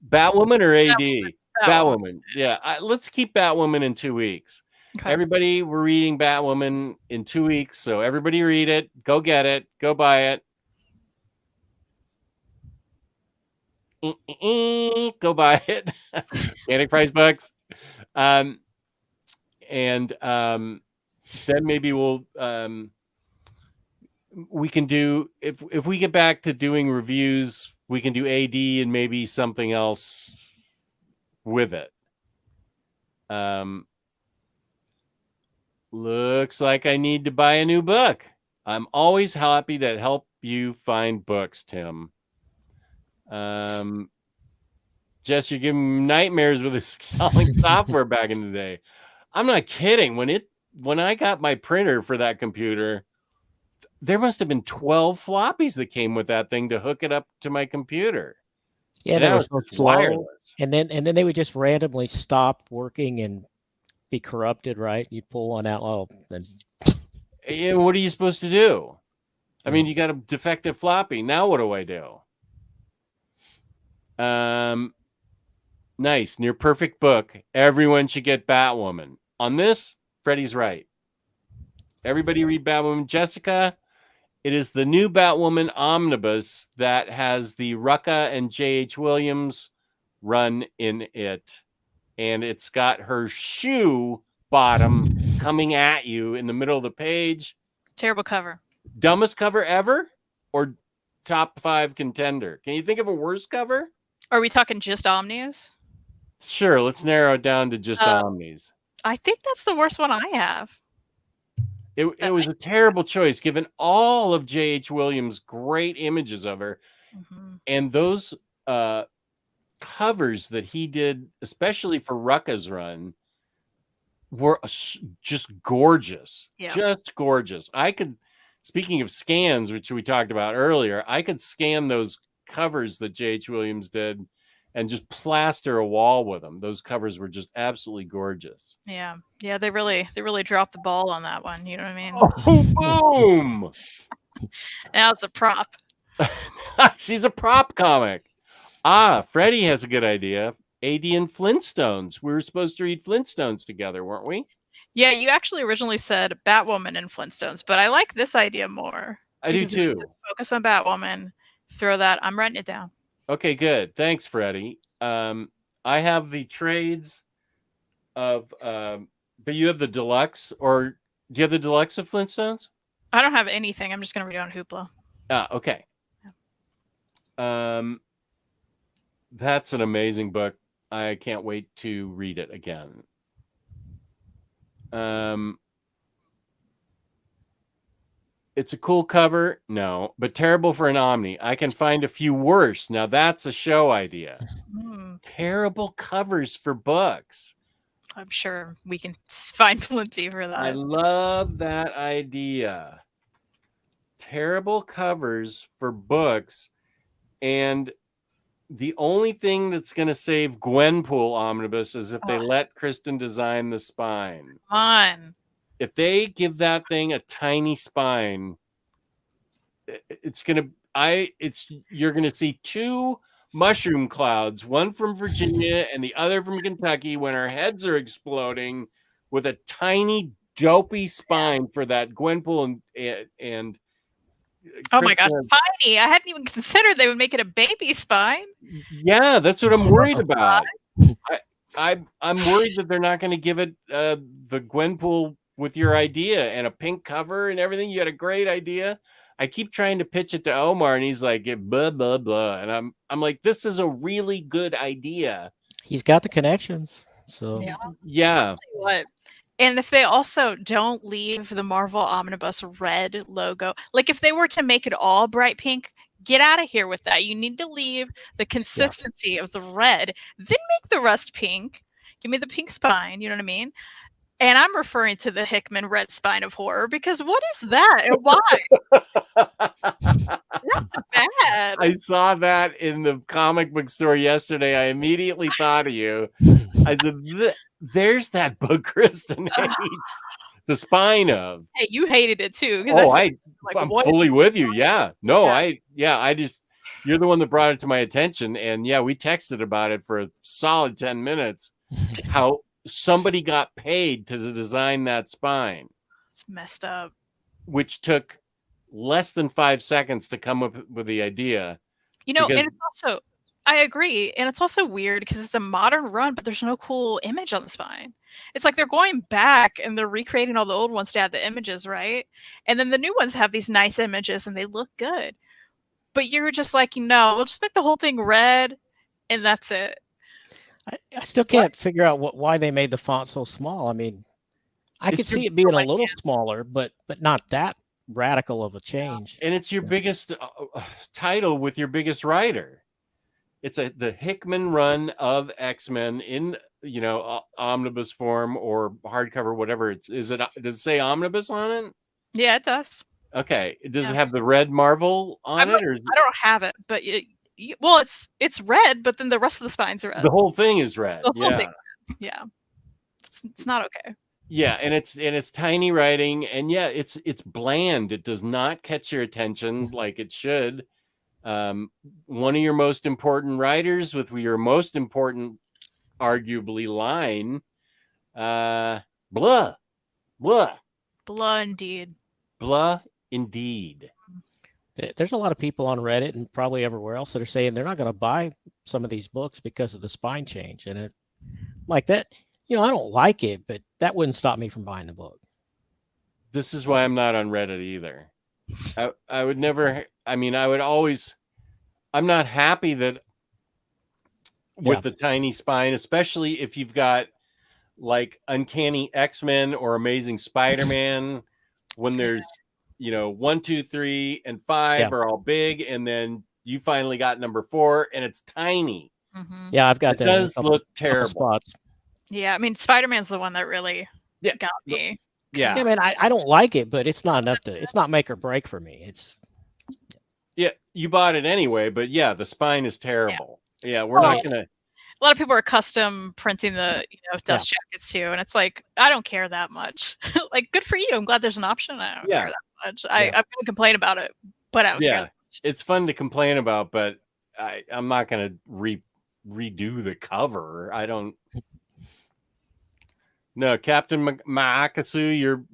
[SPEAKER 1] Batwoman or AD? Batwoman. Yeah, let's keep Batwoman in 2 weeks. Okay. Everybody, we're reading Batwoman in 2 weeks, so everybody read it. Go get it. Go buy it. Go buy it. Panic Price Books. And then maybe we can do, if we get back to doing reviews, we can do AD and maybe something else with it. Looks like I need to buy a new book. I'm always happy to help you find books, Tim. Jess, you're giving me nightmares with selling software back in the day. I'm not kidding. When I got my printer for that computer, there must have been 12 floppies that came with that thing to hook it up to my computer.
[SPEAKER 3] Yeah, they were so slow. Wireless. And then they would just randomly stop working and be corrupted, right? You pull one out. Oh, then.
[SPEAKER 1] And what are you supposed to do? I mean, you got a defective floppy. Now what do I do? Nice. Near perfect book. Everyone should get Batwoman. On this, Freddie's right. Everybody read Batwoman. Jessica, it is the new Batwoman omnibus that has the Rucka and J.H. Williams run in it. And it's got her shoe bottom coming at you in the middle of the page.
[SPEAKER 4] It's a terrible cover.
[SPEAKER 1] Dumbest cover ever? Or top 5 contender? Can you think of a worse cover?
[SPEAKER 4] Are we talking just Omnis?
[SPEAKER 1] Sure, let's narrow it down to just Omnis.
[SPEAKER 4] I think that's the worst one I have.
[SPEAKER 1] It was a terrible choice, given all of J.H. Williams' great images of her. Mm-hmm. And those covers that he did, especially for Rucka's run, were just gorgeous. Yeah. Just gorgeous. Speaking of scans, which we talked about earlier, I could scan those covers that J.H. Williams did and just plaster a wall with them. Those covers were just absolutely gorgeous.
[SPEAKER 4] Yeah. Yeah, they really dropped the ball on that one. You know what I mean?
[SPEAKER 1] Oh, boom!
[SPEAKER 4] Now it's a prop.
[SPEAKER 1] She's a prop comic. Freddie has a good idea. AD and Flintstones. We were supposed to read Flintstones together, weren't we?
[SPEAKER 4] Yeah, you actually originally said Batwoman and Flintstones, but I like this idea more.
[SPEAKER 1] I do too.
[SPEAKER 4] Focus on Batwoman. Throw that. I'm writing it down.
[SPEAKER 1] Okay, good. Thanks, Freddie. I have the trades of, but you have the deluxe, or do you have the deluxe of Flintstones?
[SPEAKER 4] I don't have anything. I'm just going to read it on Hoopla.
[SPEAKER 1] Okay. Yeah. That's an amazing book. I can't wait to read it again. It's a cool cover. No, but terrible for an Omni. I can find a few worse. Now that's a show idea. Terrible covers for books.
[SPEAKER 4] I'm sure we can find plenty for that.
[SPEAKER 1] I love that idea. Terrible covers for books. And the only thing that's going to save Gwenpool Omnibus is if they let Kristan design the spine.
[SPEAKER 4] Come on.
[SPEAKER 1] If they give that thing a tiny spine, you're going to see two mushroom clouds, one from Virginia and the other from Kentucky, when our heads are exploding, with a tiny dopey spine for that Gwenpool and
[SPEAKER 4] oh my gosh, tiny. I hadn't even considered they would make it a baby spine.
[SPEAKER 1] Yeah, that's what I'm worried about. I'm worried that they're not going to give it the Gwenpool with your idea and a pink cover and everything. You had a great idea. I keep trying to pitch it to Omar, and he's like, blah blah blah, and I'm like, this is a really good idea.
[SPEAKER 3] He's got the connections, so
[SPEAKER 1] yeah.
[SPEAKER 4] What? And if they also don't leave the Marvel Omnibus red logo, like if they were to make it all bright pink, get out of here with that. You need to leave the consistency of the red, then make the rest pink. Give me the pink spine, you know what I mean? And I'm referring to the Hickman red spine of horror, because what is that and why? That's bad.
[SPEAKER 1] I saw that in the comic book store yesterday. I immediately thought of you. I said, there's that book Kristan hates, the spine of.
[SPEAKER 4] Hey, you hated it too.
[SPEAKER 1] Oh, I'm fully with you. Yeah. No, I just, you're the one that brought it to my attention. And yeah, we texted about it for a solid 10 minutes. How somebody got paid to design that spine.
[SPEAKER 4] It's messed up.
[SPEAKER 1] Which took less than 5 seconds to come up with the idea.
[SPEAKER 4] You know, and it's also, I agree. And it's also weird because it's a modern run, but there's no cool image on the spine. It's like they're going back and they're recreating all the old ones to add the images, right? And then the new ones have these nice images and they look good. But you're just like, no, we'll just make the whole thing red and that's it.
[SPEAKER 3] I still can't figure out why they made the font so small. I mean, I could see it being a little smaller, but not that radical of a change.
[SPEAKER 1] And it's your biggest title with your biggest writer. It's the Hickman run of X-Men in, omnibus form or hardcover, whatever. Does it say omnibus on it?
[SPEAKER 4] Yeah, it does.
[SPEAKER 1] Okay. Does it have the red Marvel on it? Or
[SPEAKER 4] I don't have it, but it's red, but then the rest of the spines are red.
[SPEAKER 1] The whole thing is red.
[SPEAKER 4] Yeah. It's not okay.
[SPEAKER 1] Yeah, and it's tiny writing, and it's bland. It does not catch your attention like it should. One of your most important writers with your most important, arguably, line, blah
[SPEAKER 4] indeed.
[SPEAKER 1] Blah indeed.
[SPEAKER 3] There's a lot of people on Reddit and probably everywhere else that are saying they're not going to buy some of these books because of the spine change. And like that, I don't like it, but that wouldn't stop me from buying the book.
[SPEAKER 1] This is why I'm not on Reddit either. I would never, I would always, I'm not happy that with the tiny spine, especially if you've got like Uncanny X-Men or Amazing Spider-Man, when there's, 1, 2, 3, and 5 are all big, and then you finally got number 4 and it's tiny.
[SPEAKER 4] Mm-hmm.
[SPEAKER 3] Yeah, I've got that.
[SPEAKER 1] It does look terrible.
[SPEAKER 4] Yeah, Spider-Man's the one that really got me.
[SPEAKER 1] Yeah.
[SPEAKER 3] I don't like it, but it's not enough it's not make or break for me.
[SPEAKER 1] Yeah, you bought it anyway, but the spine is terrible. Yeah, we're not gonna.
[SPEAKER 4] A lot of people are custom printing the dust jackets too, and it's like, I don't care that much. Like, good for you. I'm glad there's an option. I don't care that much. I'm gonna complain about it, but I don't care that much.
[SPEAKER 1] It's fun to complain about, but I'm not gonna redo the cover. I don't. No, Captain Maakasu,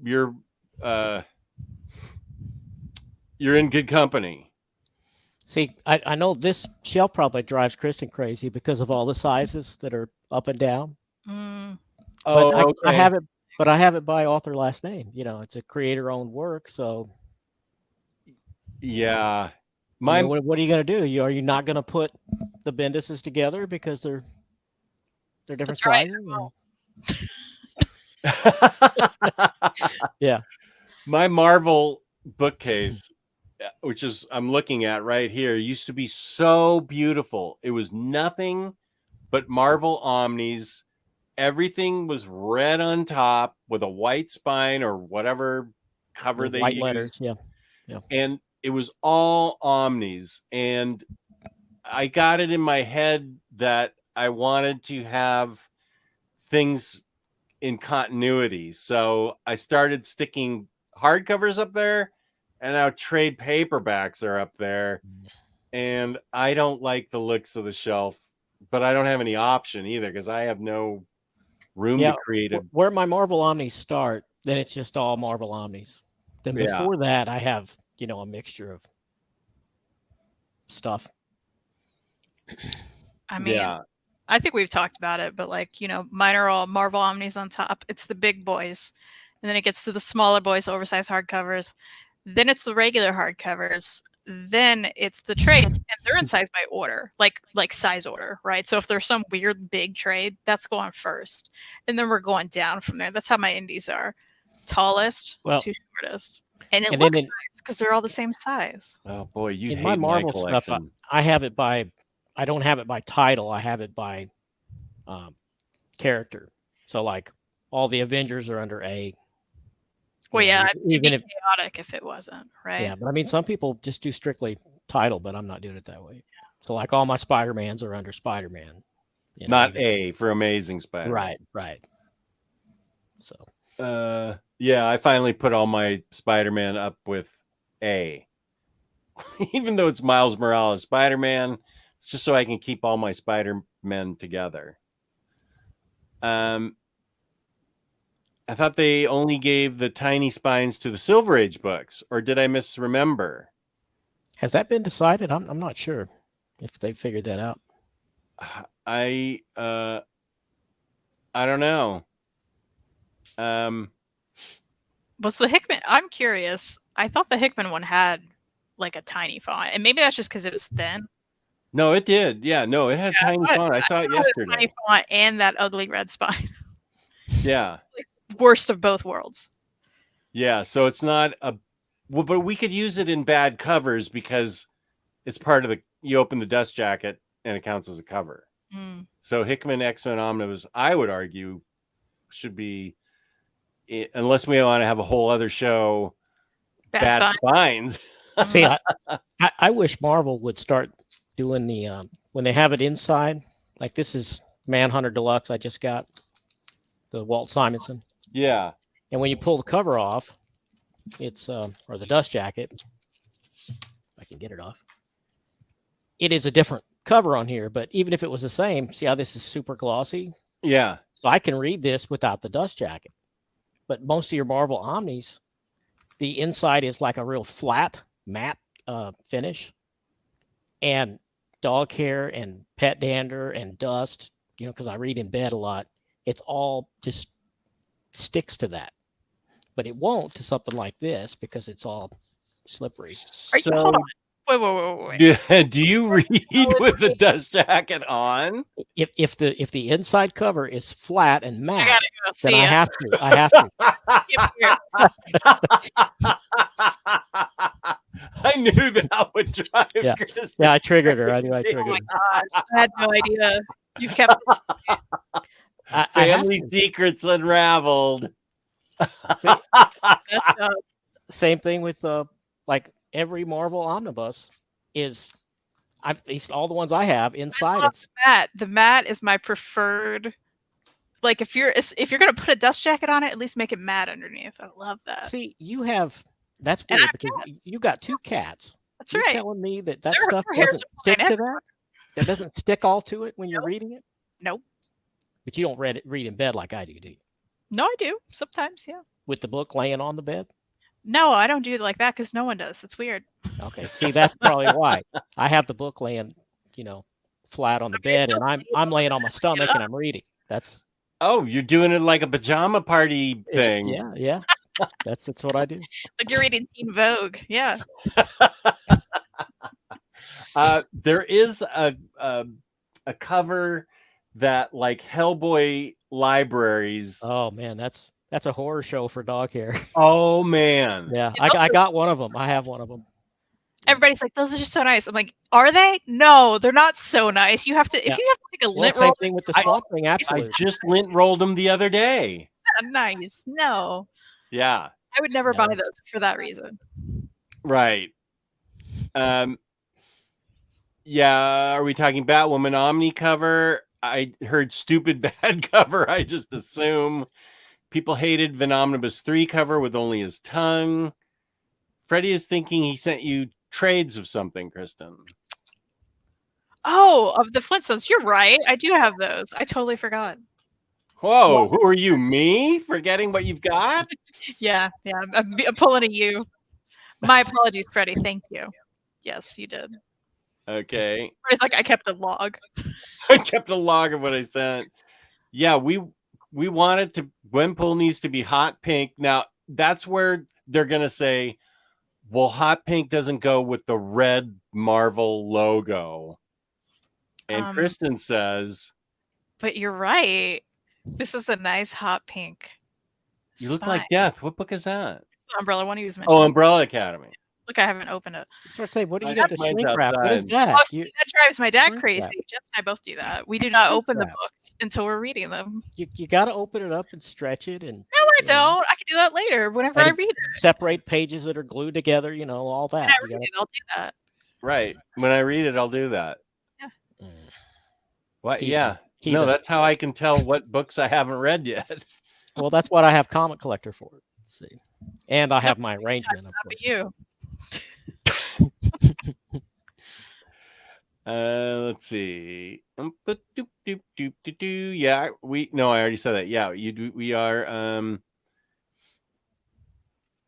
[SPEAKER 1] you're in good company.
[SPEAKER 3] See, I know this shelf probably drives Kristan crazy because of all the sizes that are up and down.
[SPEAKER 1] Okay.
[SPEAKER 3] I have it by author last name. It's a creator-owned work, so.
[SPEAKER 1] Yeah.
[SPEAKER 3] What are you going to do? Are you not going to put the Bendises together because they're different sizes? Yeah.
[SPEAKER 1] My Marvel bookcase, which is I'm looking at right here, used to be so beautiful. It was nothing but Marvel Omnis. Everything was red on top with a white spine or whatever cover they
[SPEAKER 3] white
[SPEAKER 1] used.
[SPEAKER 3] Letters, yeah.
[SPEAKER 1] And it was all Omnis. And I got it in my head that I wanted to have things in continuity. So I started sticking hardcovers up there, and now trade paperbacks are up there. And I don't like the looks of the shelf, but I don't have any option either because I have no room to create a...
[SPEAKER 3] Where my Marvel Omnis start, then it's just all Marvel Omnis. Then before that, I have, a mixture of stuff.
[SPEAKER 4] I mean, I think we've talked about it, but like, mine are all Marvel Omnis on top. It's the big boys. And then it gets to the smaller boys, oversized hardcovers. Then it's the regular hardcovers. Then it's the trades, and they're in size by order, like size order, right? So if there's some weird big trade, that's going first. And then we're going down from there. That's how my indies are. Tallest to shortest. And it looks nice because they're all the same size.
[SPEAKER 1] Oh boy, you hate
[SPEAKER 3] my Marvel stuff. I have it by... I don't have it by title. I have it by character. So like all the Avengers are under A.
[SPEAKER 4] Well, yeah, it'd be chaotic if it wasn't, right?
[SPEAKER 3] Yeah, but I mean, some people just do strictly title, but I'm not doing it that way. So like all my Spider-Mans are under Spider-Man.
[SPEAKER 1] Not A for Amazing Spider-Man.
[SPEAKER 3] Right. So.
[SPEAKER 1] Yeah, I finally put all my Spider-Man up with A. Even though it's Miles Morales Spider-Man, it's just so I can keep all my Spider-Men together. I thought they only gave the tiny spines to the Silver Age books, or did I misremember?
[SPEAKER 3] Has that been decided? I'm not sure if they figured that out.
[SPEAKER 1] I don't know.
[SPEAKER 4] Was the Hickman? I'm curious. I thought the Hickman one had like a tiny font, and maybe that's just because it was thin.
[SPEAKER 1] No, it did. Yeah, no, it had a tiny font. I saw it yesterday.
[SPEAKER 4] Tiny font and that ugly red spine.
[SPEAKER 1] Yeah.
[SPEAKER 4] Worst of both worlds.
[SPEAKER 1] Yeah, so it's not a... Well, but we could use it in bad covers because it's part of the... You open the dust jacket and it counts as a cover. So Hickman X-Men Omnibus, I would argue, should be... Unless we want to have a whole other show, bad spines.
[SPEAKER 3] See, I wish Marvel would start doing the... when they have it inside, like this is Manhunter Deluxe I just got, the Walt Simonson.
[SPEAKER 1] Yeah.
[SPEAKER 3] And when you pull the cover off, it's or the dust jacket, if I can get it off, it is a different cover on here. But even if it was the same, see how this is super glossy?
[SPEAKER 1] Yeah.
[SPEAKER 3] So I can read this without the dust jacket. But most of your Marvel Omnis, the inside is like a real flat, matte finish. And dog hair and pet dander and dust, because I read in bed a lot, it's all just sticks to that, but it won't to something like this because it's all slippery.
[SPEAKER 4] So, wait.
[SPEAKER 1] Do you read with the dust jacket on?
[SPEAKER 3] If the inside cover is flat and matte, then I have to.
[SPEAKER 1] I knew that would drive Kristan.
[SPEAKER 3] Yeah, I triggered her. I knew I triggered her.
[SPEAKER 4] Gosh, I had no idea. You've kept
[SPEAKER 1] family secrets unraveled.
[SPEAKER 3] Same thing with like every Marvel omnibus is, at least all the ones I have inside. It's
[SPEAKER 4] matte. The matte is my preferred. Like if you're gonna put a dust jacket on it, at least make it matte underneath. I love that.
[SPEAKER 3] See, you have that's weird because you got two cats.
[SPEAKER 4] That's right.
[SPEAKER 3] Telling me that stuff doesn't stick to that. That doesn't stick all to it when you're reading it.
[SPEAKER 4] Nope.
[SPEAKER 3] But you don't read in bed like I do you?
[SPEAKER 4] No, I do sometimes. Yeah.
[SPEAKER 3] With the book laying on the bed.
[SPEAKER 4] No, I don't do it like that because no one does. It's weird.
[SPEAKER 3] Okay, see, that's probably why I have the book laying, flat on the bed, and I'm laying on my stomach and I'm reading. That's.
[SPEAKER 1] Oh, you're doing it like a pajama party thing.
[SPEAKER 3] Yeah. That's what I do.
[SPEAKER 4] Like you're reading Teen Vogue. Yeah.
[SPEAKER 1] There is a cover that like Hellboy libraries.
[SPEAKER 3] Oh man, that's a horror show for dog hair.
[SPEAKER 1] Oh man.
[SPEAKER 3] Yeah, I got one of them. I have one of them.
[SPEAKER 4] Everybody's like, those are just so nice. I'm like, are they? No, they're not so nice. You have to, if you have to take a lint roll.
[SPEAKER 3] Same thing with the Swamp Thing. Absolutely.
[SPEAKER 1] I just lint rolled them the other day.
[SPEAKER 4] Nice. No.
[SPEAKER 1] Yeah.
[SPEAKER 4] I would never buy those for that reason.
[SPEAKER 1] Right. Yeah, are we talking Batwoman Omni cover? I heard stupid bad cover. I just assume people hated Venomnibus 3 cover with only his tongue. Freddie is thinking he sent you trades of something, Kristan.
[SPEAKER 4] Oh, of the Flintstones. You're right. I do have those. I totally forgot.
[SPEAKER 1] Whoa, who are you? Me? Forgetting what you've got?
[SPEAKER 4] Yeah. I'm pulling a you. My apologies, Freddie. Thank you. Yes, you did.
[SPEAKER 1] Okay.
[SPEAKER 4] It's like I kept a log.
[SPEAKER 1] I kept a log of what I sent. Yeah, we wanted to. Gwenpool needs to be hot pink. Now that's where they're gonna say, well, hot pink doesn't go with the red Marvel logo. And Kristan says,
[SPEAKER 4] but you're right. This is a nice hot pink.
[SPEAKER 1] You look like death. What book is that?
[SPEAKER 4] The Umbrella one he was mentioning.
[SPEAKER 1] Oh, Umbrella Academy.
[SPEAKER 4] Look, I haven't opened it.
[SPEAKER 3] I was going to say, what do you get to shrink wrap? What is that?
[SPEAKER 4] Oh, that drives my dad crazy. Jess and I both do that. We do not open the books until we're reading them.
[SPEAKER 3] You got to open it up and stretch it. And
[SPEAKER 4] no, I don't. I can do that later whenever I read it.
[SPEAKER 3] Separate pages that are glued together, all that.
[SPEAKER 4] When I read it, I'll do that.
[SPEAKER 1] Right. When I read it, I'll do that.
[SPEAKER 4] Yeah.
[SPEAKER 1] What? Yeah. No, that's how I can tell what books I haven't read yet.
[SPEAKER 3] Well, that's what I have Comic Collector for. Let's see. And I have my arrangement. Of course.
[SPEAKER 4] You.
[SPEAKER 1] Let's see. Yeah, I already said that. Yeah, we are.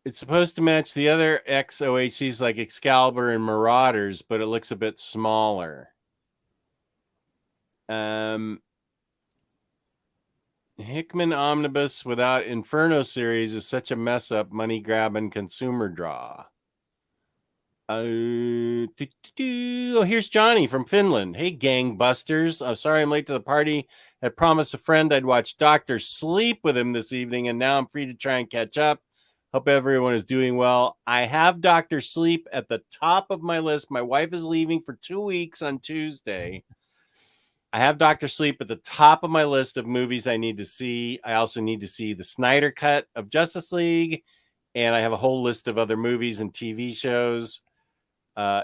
[SPEAKER 1] It's supposed to match the other XOHCs like Excalibur and Marauders, but it looks a bit smaller. Hickman Omnibus without Inferno series is such a mess up, money grabbing consumer draw. Oh, here's Johnny from Finland. Hey, gangbusters. I'm sorry I'm late to the party. I promised a friend I'd watch Dr. Sleep with him this evening, and now I'm free to try and catch up. Hope everyone is doing well. I have Dr. Sleep at the top of my list. My wife is leaving for 2 weeks on Tuesday. I have Dr. Sleep at the top of my list of movies I need to see. I also need to see the Snyder Cut of Justice League, and I have a whole list of other movies and TV shows,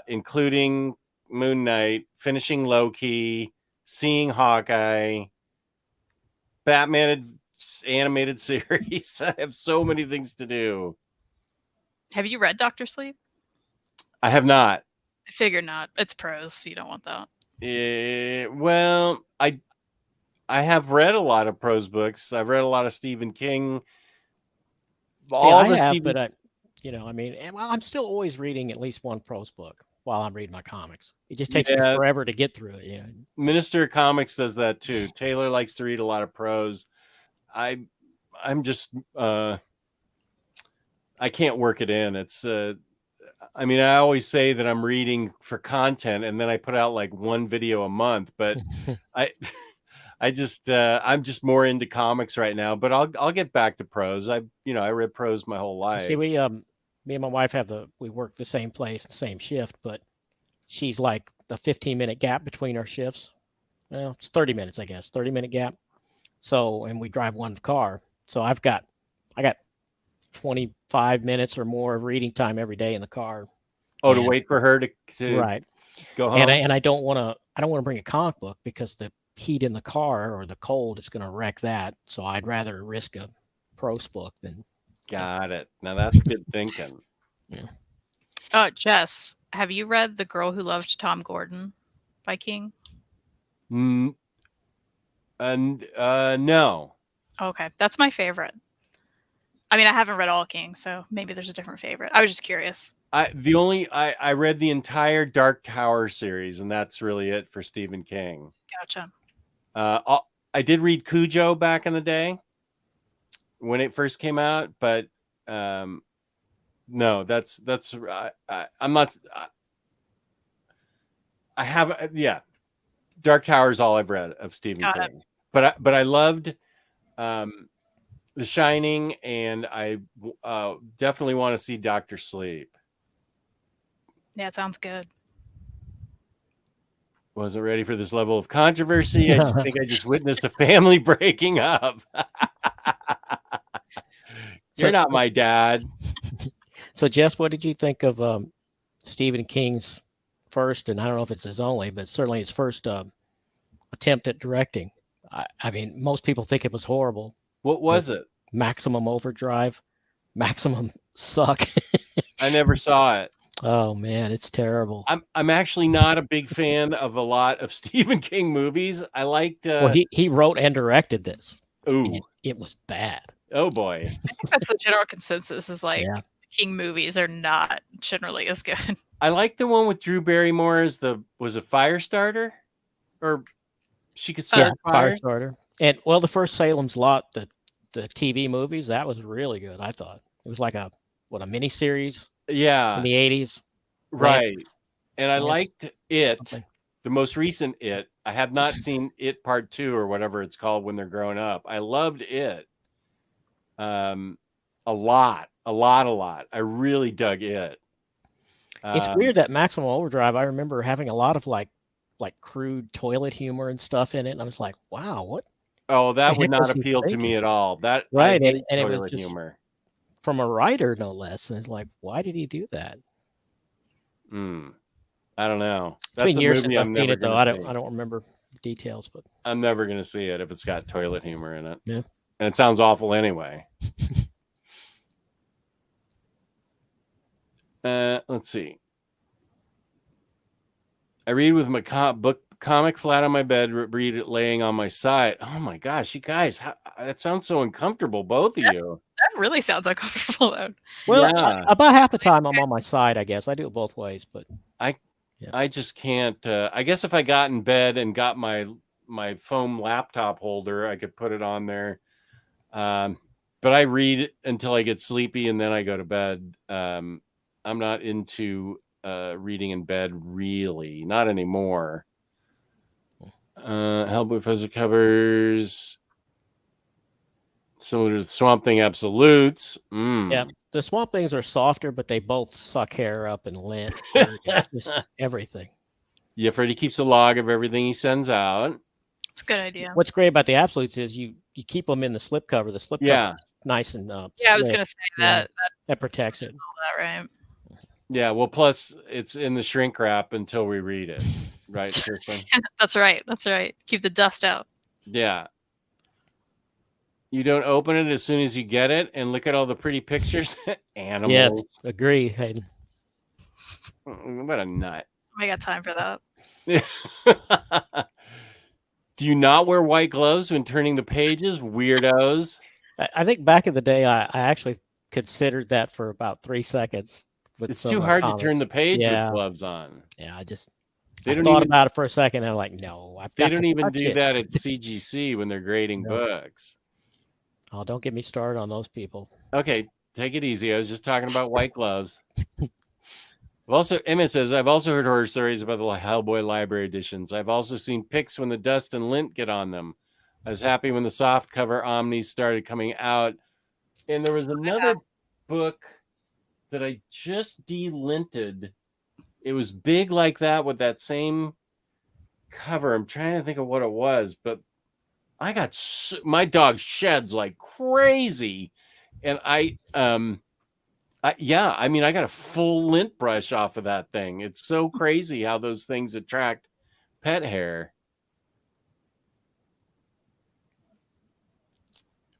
[SPEAKER 1] including Moon Knight, finishing Loki, seeing Hawkeye, Batman animated series. I have so many things to do.
[SPEAKER 4] Have you read Dr. Sleep?
[SPEAKER 1] I have not.
[SPEAKER 4] I figured not. It's prose, so you don't want that.
[SPEAKER 1] Well, I have read a lot of prose books. I've read a lot of Stephen King.
[SPEAKER 3] But I'm still always reading at least one prose book while I'm reading my comics. It just takes me forever to get through it. Yeah.
[SPEAKER 1] Minister of Comics does that too. Taylor likes to read a lot of prose. I'm just I can't work it in. It's I always say that I'm reading for content, and then I put out like one video a month, but I'm just more into comics right now, but I'll get back to prose. I read prose my whole life.
[SPEAKER 3] See, me and my wife we work the same place, the same shift, but she's like the 15-minute gap between our shifts. Well, it's 30 minutes, I guess, 30-minute gap. So, and we drive one car. So I got 25 minutes or more of reading time every day in the car.
[SPEAKER 1] Oh, to wait for her to
[SPEAKER 3] right.
[SPEAKER 1] Go home.
[SPEAKER 3] And I don't want to bring a comic book because the heat in the car or the cold is going to wreck that. So I'd rather risk a prose book than.
[SPEAKER 1] Got it. Now that's good thinking.
[SPEAKER 3] Yeah.
[SPEAKER 4] Jess, have you read The Girl Who Loved Tom Gordon by King?
[SPEAKER 1] No.
[SPEAKER 4] Okay, that's my favorite. I mean, I haven't read all King, so maybe there's a different favorite. I was just curious.
[SPEAKER 1] I read the entire Dark Tower series, and that's really it for Stephen King.
[SPEAKER 4] Gotcha.
[SPEAKER 1] I did read Cujo back in the day when it first came out, but no, that's I'm not. I have Dark Tower is all I've read of Stephen King, but I loved The Shining, and I definitely want to see Dr. Sleep.
[SPEAKER 4] Yeah, it sounds good.
[SPEAKER 1] Wasn't ready for this level of controversy. I just think I just witnessed a family breaking up. You're not my dad.
[SPEAKER 3] So, Jess, what did you think of Stephen King's first, and I don't know if it's his only, but certainly his first attempt at directing. I mean, most people think it was horrible.
[SPEAKER 1] What was it?
[SPEAKER 3] Maximum Overdrive. Maximum Suck.
[SPEAKER 1] I never saw it.
[SPEAKER 3] Oh man, it's terrible.
[SPEAKER 1] I'm actually not a big fan of a lot of Stephen King movies. I liked.
[SPEAKER 3] Well, he wrote and directed this.
[SPEAKER 1] Ooh,
[SPEAKER 3] it was bad.
[SPEAKER 1] Oh boy.
[SPEAKER 4] I think that's the general consensus. Is like King movies are not generally as good.
[SPEAKER 1] I like the one with Drew Barrymore as was a Firestarter, or she could start
[SPEAKER 3] Firestarter. And well, the first Salem's Lot, the TV movies, that was really good. I thought it was like a mini series.
[SPEAKER 1] Yeah,
[SPEAKER 3] in the 80s.
[SPEAKER 1] Right. And I liked It, the most recent It. I have not seen It Part 2 or whatever it's called when they're growing up. I loved It. A lot. I really dug It.
[SPEAKER 3] It's weird that Maximum Overdrive, I remember having a lot of like crude toilet humor and stuff in it. And I was like, wow, what?
[SPEAKER 1] Oh, that would not appeal to me at all. That
[SPEAKER 3] right. And it was just
[SPEAKER 1] humor.
[SPEAKER 3] From a writer, no less. And it's like, why did he do that?
[SPEAKER 1] I don't know.
[SPEAKER 3] That's a movie I'm never going to see. I don't remember the details, but
[SPEAKER 1] I'm never going to see it if it's got toilet humor in it.
[SPEAKER 3] Yeah.
[SPEAKER 1] And it sounds awful anyway. Let's see. I read with my comic flat on my bed, read it laying on my side. Oh my gosh, you guys, that sounds so uncomfortable, both of you.
[SPEAKER 4] That really sounds uncomfortable though.
[SPEAKER 3] Well, about half the time I'm on my side, I guess. I do it both ways, but
[SPEAKER 1] I just can't. I guess if I got in bed and got my foam laptop holder, I could put it on there. But I read until I get sleepy and then I go to bed. I'm not into reading in bed, really, not anymore. Hellboy Fuzzy covers. Similar to Swamp Thing Absolutes.
[SPEAKER 3] Yeah, the Swamp Things are softer, but they both suck hair up and lint. Just everything.
[SPEAKER 1] Yeah, Freddie keeps a log of everything he sends out.
[SPEAKER 4] It's a good idea.
[SPEAKER 3] What's great about the Absolutes is you keep them in the slipcover. The slipcover is nice and
[SPEAKER 4] I was going to say that.
[SPEAKER 3] That protects it.
[SPEAKER 4] All that right.
[SPEAKER 1] Yeah, well, plus it's in the shrink wrap until we read it. Right, Kristan?
[SPEAKER 4] That's right. That's right. Keep the dust out.
[SPEAKER 1] Yeah. You don't open it as soon as you get it and look at all the pretty pictures. Animals.
[SPEAKER 3] Yes, agree, Hayden.
[SPEAKER 1] What a nut.
[SPEAKER 4] I got time for that.
[SPEAKER 3] Do
[SPEAKER 1] you not wear white gloves when turning the pages? Weirdos.
[SPEAKER 3] I think back in the day, I actually considered that for about 3 seconds.
[SPEAKER 1] It's too hard to turn the page with gloves on.
[SPEAKER 3] Yeah, I thought about it for a second and I'm like, no.
[SPEAKER 1] They don't even do that at CGC when they're grading books.
[SPEAKER 3] Oh, don't get me started on those people.
[SPEAKER 1] Okay, take it easy. I was just talking about white gloves. Emma says, I've also heard horror stories about the Hellboy library editions. I've also seen pics when the dust and lint get on them. I was happy when the soft cover Omnis started coming out. And there was another book that I just delinted. It was big like that with that same cover. I'm trying to think of what it was, but my dog sheds like crazy. And I got a full lint brush off of that thing. It's so crazy how those things attract pet hair.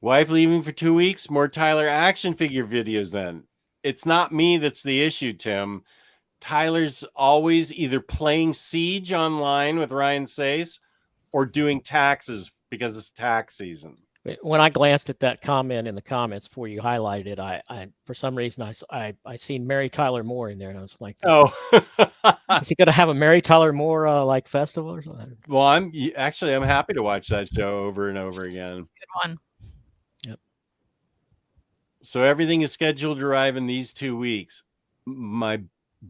[SPEAKER 1] Wife leaving for 2 weeks. More Tyler action figure videos then. It's not me that's the issue, Tim. Tyler's always either playing Siege online with Ryan Sace or doing taxes because it's tax season.
[SPEAKER 3] When I glanced at that comment in the comments before you highlighted it, I for some reason I seen Mary Tyler Moore in there, and I was like, "Oh, is he going to have a Mary Tyler Moore like festival or something?"
[SPEAKER 1] Well, I'm happy to watch that show over and over again.
[SPEAKER 4] Good one.
[SPEAKER 3] Yep.
[SPEAKER 1] So everything is scheduled to arrive in these 2 weeks. My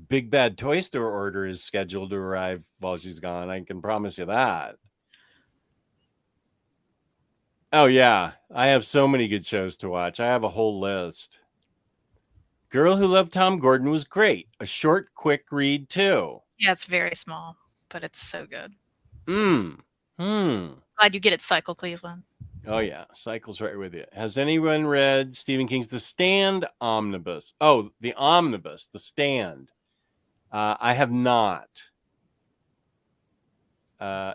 [SPEAKER 1] Big Bad Toy Store order is scheduled to arrive while she's gone. I can promise you that. Oh, yeah. I have so many good shows to watch. I have a whole list. Girl Who Loved Tom Gordon was great. A short, quick read, too.
[SPEAKER 4] Yeah, it's very small, but it's so good.
[SPEAKER 1] Glad
[SPEAKER 4] you get it, Cycle Cleveland.
[SPEAKER 1] Oh, yeah. Cycle's right with you. Has anyone read Stephen King's The Stand Omnibus? Oh, The Omnibus, The Stand. I have not.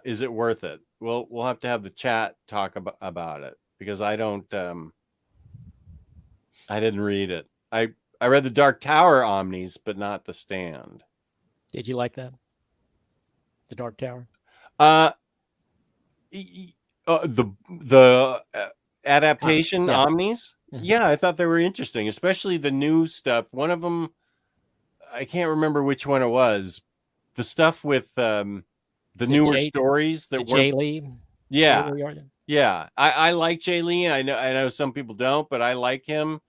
[SPEAKER 1] Is it worth it? We'll have to have the chat talk about it, because I didn't read it. I read the Dark Tower Omnis, but not the Stand.
[SPEAKER 3] Did you like that? The Dark Tower?
[SPEAKER 1] The adaptation
[SPEAKER 3] yeah.
[SPEAKER 1] Omnis. Mm-hmm. Yeah, I thought they were interesting, especially the new stuff. One of them, I can't remember which one it was. The stuff with the newer stories that were
[SPEAKER 3] Jay Lee.
[SPEAKER 1] Yeah, yeah. I like Jay Lee. I know some people don't, but I like him.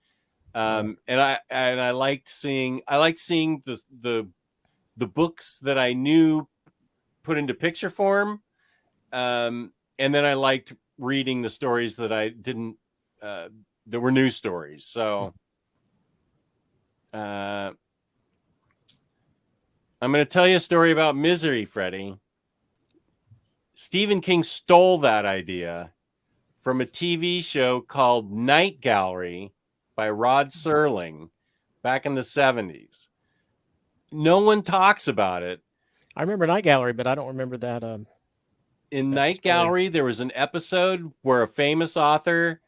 [SPEAKER 1] And I liked seeing the books that I knew put into picture form. And then I liked reading the stories that I didn't, that were new stories. So I'm going to tell you a story about Misery, Freddie. Stephen King stole that idea from a TV show called Night Gallery by Rod Serling back in the 70s. No one talks about it.
[SPEAKER 3] I remember Night Gallery, but I don't remember that.
[SPEAKER 1] In Night Gallery, there was an episode where a famous author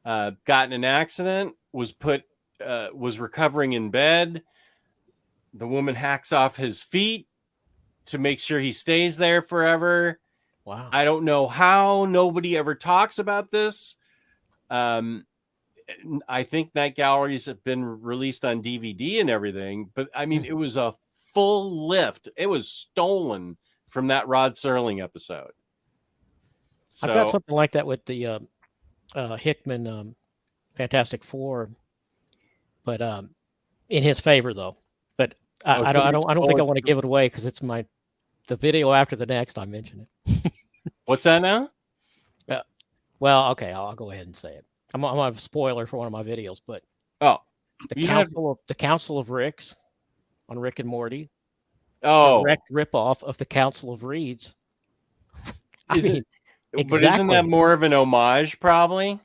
[SPEAKER 1] got in an accident, was recovering in bed. The woman hacks off his feet to make sure he stays there forever.
[SPEAKER 3] Wow.
[SPEAKER 1] I don't know how. Nobody ever talks about this. I think Night Galleries have been released on DVD and everything, but I mean, it was a full lift. It was stolen from that Rod Serling episode.
[SPEAKER 3] So, I've got something like that with the Hickman Fantastic Four, but in his favor though. But I don't think I want to give it away because it's the video after the next. I mention it.
[SPEAKER 1] What's that now?
[SPEAKER 3] Well, okay, I'll go ahead and say it. I'm a spoiler for one of my videos, but the Council of Ricks on Rick and Morty.
[SPEAKER 1] Oh,
[SPEAKER 3] direct ripoff of the Council of Reeds.
[SPEAKER 1] But isn't that more of an homage, probably?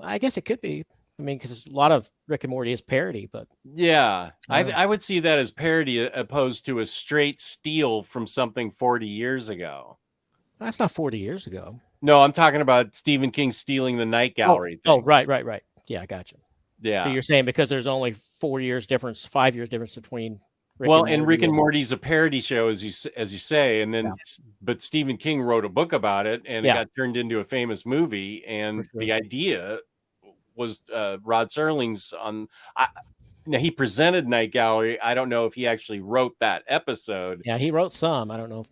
[SPEAKER 3] I guess it could be. I mean, because a lot of Rick and Morty is parody, but
[SPEAKER 1] yeah, I would see that as parody opposed to a straight steal from something 40 years ago.
[SPEAKER 3] That's not 40 years ago.
[SPEAKER 1] No, I'm talking about Stephen King stealing the Night Gallery thing.
[SPEAKER 3] Oh, right. Yeah, I got you.
[SPEAKER 1] Yeah.
[SPEAKER 3] So you're saying because there's only 5 years difference between
[SPEAKER 1] Rick and Morty's a parody show, as you say, and then but Stephen King wrote a book about it, and it got turned into a famous movie, and the idea was Rod Serling's on. Now he presented Night Gallery. I don't know if he actually wrote that episode.
[SPEAKER 3] Yeah, he wrote some. I don't know.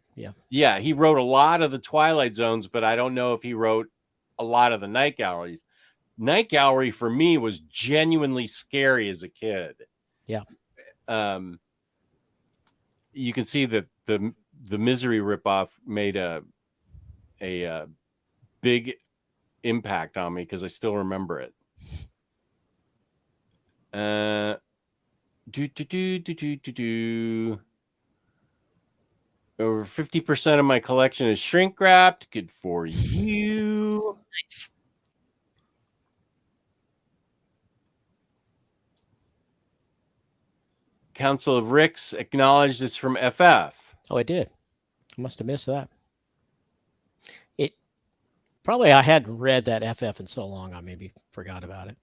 [SPEAKER 1] Yeah, he wrote a lot of the Twilight Zones, but I don't know if he wrote a lot of the Night Galleries. Night Gallery for me was genuinely scary as a kid.
[SPEAKER 3] Yeah.
[SPEAKER 1] You can see that the Misery ripoff made a big impact on me because I still remember it. Over 50% of my collection is shrink wrapped. Good for you.
[SPEAKER 4] Nice.
[SPEAKER 1] Council of Ricks acknowledged this from FF.
[SPEAKER 3] Oh, I did. I must have missed that. Probably I hadn't read that FF in so long, I maybe forgot about it.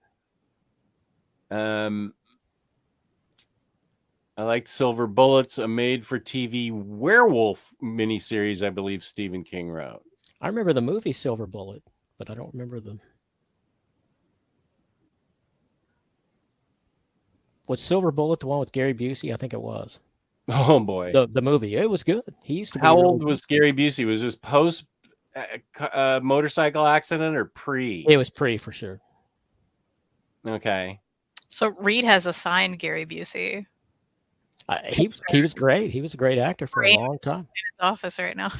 [SPEAKER 1] I liked Silver Bullets, a made-for-TV werewolf miniseries I believe Stephen King wrote.
[SPEAKER 3] I remember the movie Silver Bullet, but I don't remember the... Was Silver Bullet the one with Gary Busey? I think it was.
[SPEAKER 1] Oh, boy.
[SPEAKER 3] The movie. It was good. He used to be...
[SPEAKER 1] How old was Gary Busey? Was this post motorcycle accident or pre?
[SPEAKER 3] It was pre, for sure.
[SPEAKER 1] Okay.
[SPEAKER 4] So Reed has assigned Gary Busey.
[SPEAKER 3] He was great. He was a great actor for a long time. In
[SPEAKER 4] his office right now.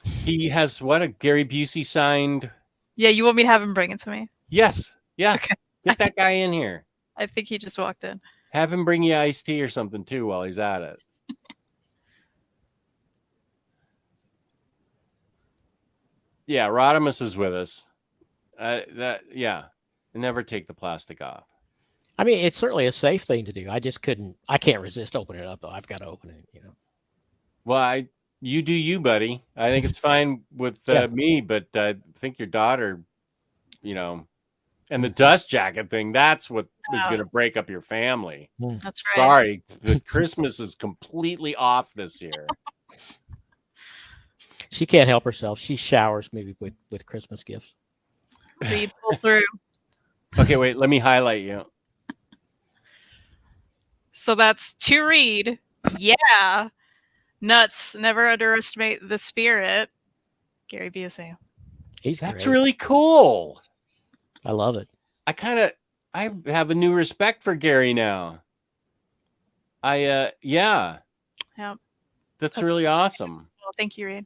[SPEAKER 1] He has what? A Gary Busey signed?
[SPEAKER 4] Yeah, you want me to have him bring it to me?
[SPEAKER 1] Yes. Yeah.
[SPEAKER 4] Okay.
[SPEAKER 1] Get that guy in here.
[SPEAKER 4] I think he just walked in.
[SPEAKER 1] Have him bring you iced tea or something too while he's at it. Yeah, Rodimus is with us. Never take the plastic off.
[SPEAKER 3] I mean, it's certainly a safe thing to do. I can't resist opening it up though. I've got to open it, you know.
[SPEAKER 1] Well, You do you, buddy. I think it's fine with me, but I think your daughter, you know, and the dust jacket thing, that's what is going to break up your family.
[SPEAKER 4] That's right.
[SPEAKER 1] Sorry, the Christmas is completely off this year.
[SPEAKER 3] She can't help herself. She showers me with Christmas gifts.
[SPEAKER 4] So you pull through.
[SPEAKER 1] Okay, wait, let me highlight you.
[SPEAKER 4] So that's to read. Yeah. Nuts. Never underestimate the spirit. Gary Busey.
[SPEAKER 1] That's great. Really cool.
[SPEAKER 3] I love it.
[SPEAKER 1] I have a new respect for Gary now. Yeah.
[SPEAKER 4] Yeah.
[SPEAKER 1] That's really awesome.
[SPEAKER 4] Well, thank you, Reed.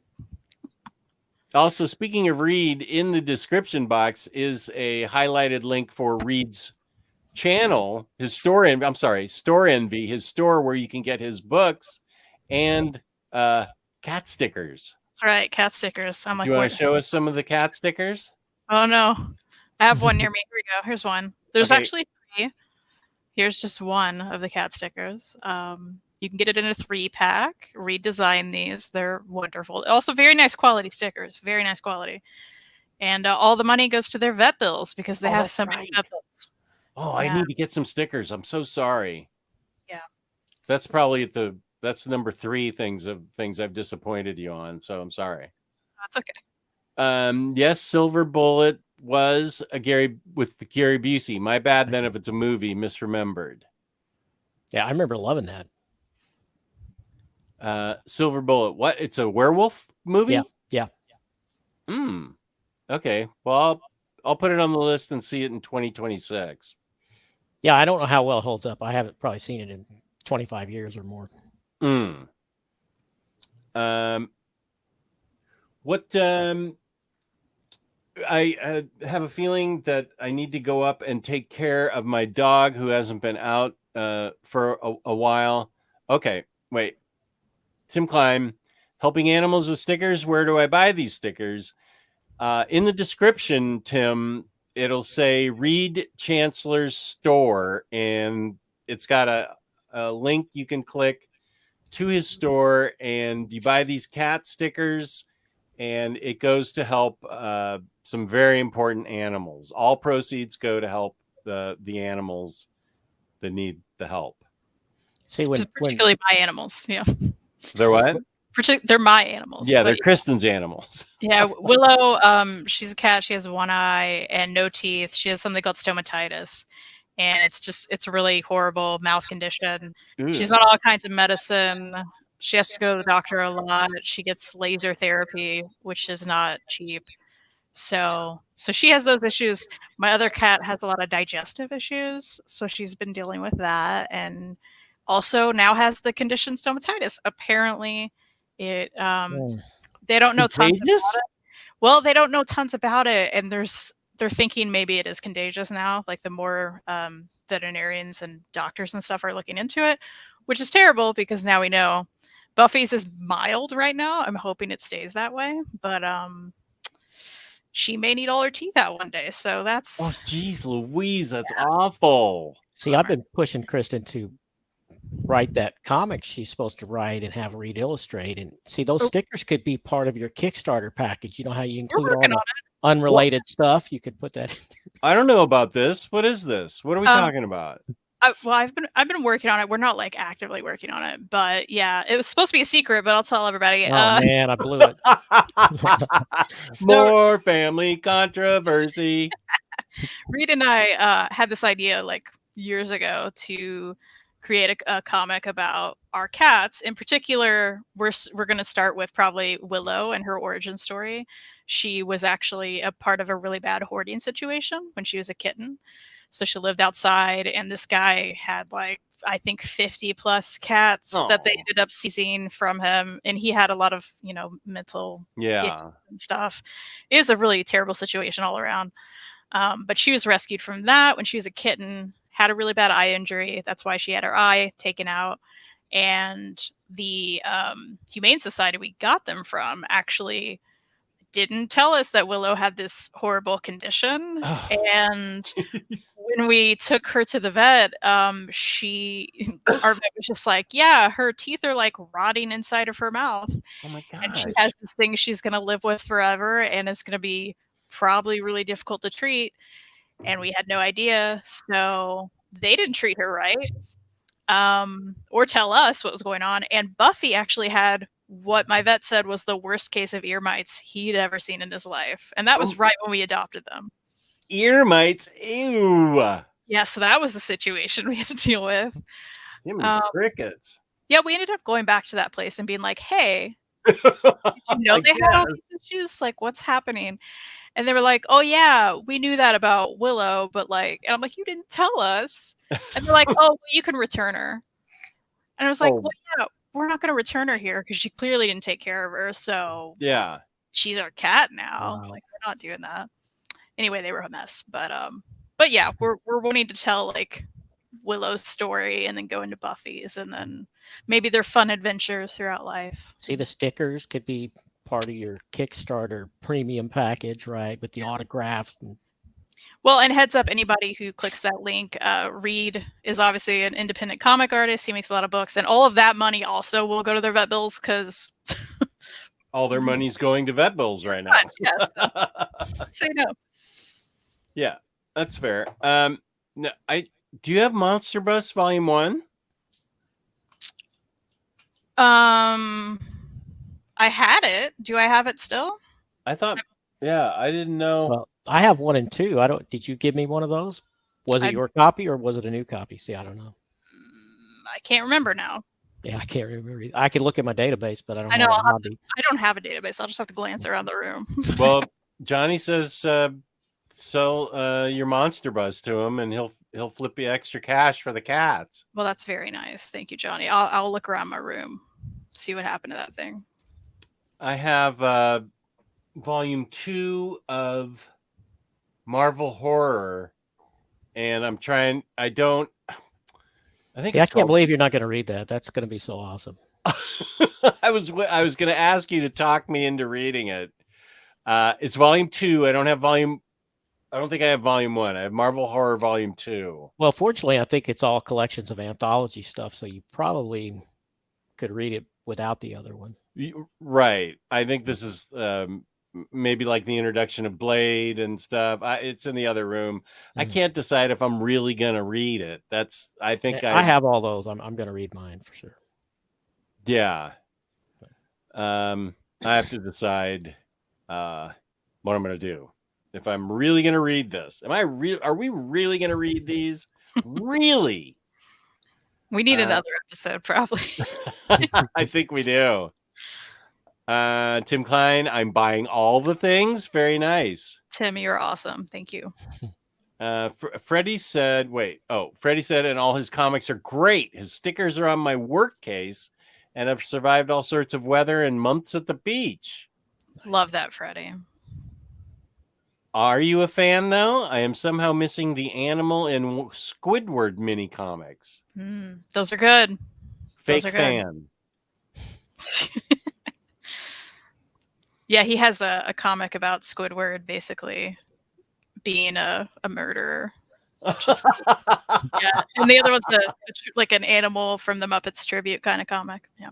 [SPEAKER 1] Also, speaking of Reed, in the description box is a highlighted link for Reed's channel, his store Envy, his store where you can get his books and cat stickers.
[SPEAKER 4] That's right, cat stickers. I'm like,
[SPEAKER 1] you want to show us some of the cat stickers?
[SPEAKER 4] Oh no, I have one near me. Here we go. Here's one. There's actually 3. Here's just one of the cat stickers. You can get it in a 3-pack. Redesign these. They're wonderful. Also, very nice quality stickers. Very nice quality. And all the money goes to their vet bills because they have so many vet bills.
[SPEAKER 1] Oh, yeah. I need to get some stickers. I'm so sorry.
[SPEAKER 4] Yeah.
[SPEAKER 1] That's probably that's number 3 things I've disappointed you on. So I'm sorry.
[SPEAKER 4] That's okay.
[SPEAKER 1] Yes, Silver Bullet was with the Gary Busey. My bad then if it's a movie, misremembered.
[SPEAKER 3] Yeah, I remember loving that.
[SPEAKER 1] Silver Bullet. What? It's a werewolf movie?
[SPEAKER 3] Yeah.
[SPEAKER 1] Okay. Well, I'll put it on the list and see it in 2026.
[SPEAKER 3] Yeah, I don't know how well it holds up. I haven't probably seen it in 25 years or more.
[SPEAKER 1] I have a feeling that I need to go up and take care of my dog who hasn't been out for a while. Okay, wait. Tim Klein, helping animals with stickers. Where do I buy these stickers? In the description, Tim, it'll say Reed Chancellor's store, and it's got a link you can click to his store, and you buy these cat stickers, and it goes to help some very important animals. All proceeds go to help the animals that need the help.
[SPEAKER 3] See,
[SPEAKER 4] particularly my animals, yeah.
[SPEAKER 1] They're what?
[SPEAKER 4] They're my animals.
[SPEAKER 1] Yeah, they're Kristen's animals.
[SPEAKER 4] Yeah, Willow, she's a cat. She has one eye and no teeth. She has something called stomatitis, and it's a really horrible mouth condition. Ooh. She's on all kinds of medicine. She has to go to the doctor a lot. She gets laser therapy, which is not cheap. So she has those issues. My other cat has a lot of digestive issues, so she's been dealing with that, and also now has the condition stomatitis. Apparently, they don't know tons about it. Well, they don't know tons about it, and they're thinking maybe it is contagious now. Like the more veterinarians and doctors and stuff are looking into it, which is terrible because now we know. Buffy's is mild right now. I'm hoping it stays that way, but she may need all her teeth out one day. So that's
[SPEAKER 1] geez, Louise, that's awful.
[SPEAKER 3] See, I've been pushing Kristan to write that comic she's supposed to write and have Reed illustrate. And see, those stickers could be part of your Kickstarter package. You know how you include all the unrelated stuff? You could put that in.
[SPEAKER 1] I don't know about this. What is this? What are we talking about?
[SPEAKER 4] I've been working on it. We're not like actively working on it, but yeah, it was supposed to be a secret, but I'll tell everybody.
[SPEAKER 3] Oh man, I blew it.
[SPEAKER 1] More family controversy.
[SPEAKER 4] Reed and I had this idea like years ago to create a comic about our cats. In particular, we're going to start with probably Willow and her origin story. She was actually a part of a really bad hoarding situation when she was a kitten. So she lived outside, and this guy had like, I think 50 plus cats that they ended up seizing from him. And he had a lot of, mental and stuff. It was a really terrible situation all around. But she was rescued from that when she was a kitten, had a really bad eye injury. That's why she had her eye taken out. And the Humane Society we got them from actually didn't tell us that Willow had this horrible condition.
[SPEAKER 1] Oh.
[SPEAKER 4] And when we took her to the vet, our vet was just like, yeah, her teeth are like rotting inside of her mouth.
[SPEAKER 1] Oh my gosh.
[SPEAKER 4] And she has this thing she's going to live with forever, and it's going to be probably really difficult to treat. And we had no idea. So they didn't treat her right, or tell us what was going on. And Buffy actually had what my vet said was the worst case of ear mites he'd ever seen in his life. And that was right when we adopted them.
[SPEAKER 1] Ear mites? Ew.
[SPEAKER 4] Yeah, so that was the situation we had to deal with.
[SPEAKER 1] Crickets.
[SPEAKER 4] Yeah, we ended up going back to that place and being like, hey, did you know they had all these issues? Like, what's happening? And they were like, oh, yeah, we knew that about Willow, but like, and I'm like, you didn't tell us. And they're like, oh, well, you can return her. And I was like, well, yeah, we're not going to return her here because she clearly didn't take care of her. So
[SPEAKER 1] yeah,
[SPEAKER 4] she's our cat now.
[SPEAKER 3] Wow.
[SPEAKER 4] Like, we're not doing that. Anyway, they were a mess. But yeah, we're wanting to tell like Willow's story and then go into Buffy's and then maybe their fun adventures throughout life.
[SPEAKER 3] See, the stickers could be part of your Kickstarter premium package, right? With the autographs.
[SPEAKER 4] Well, and heads up, anybody who clicks that link, Reed is obviously an independent comic artist. He makes a lot of books, and all of that money also will go to their vet bills because
[SPEAKER 1] all their money's going to vet bills right now.
[SPEAKER 4] Yes. Say no.
[SPEAKER 1] Yeah, that's fair. No, do you have Monster Bus Volume 1?
[SPEAKER 4] I had it. Do I have it still?
[SPEAKER 1] I thought, yeah, I didn't know.
[SPEAKER 3] Well, I have 1 and 2. Did you give me one of those? Was it your copy or was it a new copy? See, I don't know.
[SPEAKER 4] I can't remember now.
[SPEAKER 3] Yeah, I can't remember. I can look at my database, but I don't.
[SPEAKER 4] I don't have a database. I'll just have to glance around the room.
[SPEAKER 1] Well, Johnny says sell your Monster Bus to him, and he'll flip you extra cash for the cats.
[SPEAKER 4] Well, that's very nice. Thank you, Johnny. I'll look around my room, see what happened to that thing.
[SPEAKER 1] I have Volume 2 of Marvel Horror, and I'm trying. I think.
[SPEAKER 3] I can't believe you're not going to read that. That's going to be so awesome.
[SPEAKER 1] I was going to ask you to talk me into reading it. It's Volume 2. I don't think I have Volume 1. I have Marvel Horror Volume 2.
[SPEAKER 3] Well, fortunately, I think it's all collections of anthology stuff, so you probably could read it without the other one.
[SPEAKER 1] Right. I think this is maybe like the introduction of Blade and stuff. It's in the other room. Mm-hmm. I can't decide if I'm really going to read it. I
[SPEAKER 3] have all those. I'm going to read mine for sure.
[SPEAKER 1] Yeah. I have to decide what I'm going to do. If I'm really going to read this. Are we really going to read these? Really?
[SPEAKER 4] We need another episode, probably.
[SPEAKER 1] I think we do. Tim Klein, I'm buying all the things. Very nice.
[SPEAKER 4] Tim, you're awesome. Thank you.
[SPEAKER 1] Freddie said, and all his comics are great. His stickers are on my work case, and I've survived all sorts of weather and months at the beach.
[SPEAKER 4] Love that, Freddie.
[SPEAKER 1] Are you a fan, though? I am somehow missing the Animal and Squidward mini comics.
[SPEAKER 4] Those are good.
[SPEAKER 1] Fake fan.
[SPEAKER 4] Yeah, he has a comic about Squidward basically being a murderer. Yeah, and the other one's like an animal from the Muppets tribute kind of comic. Yeah,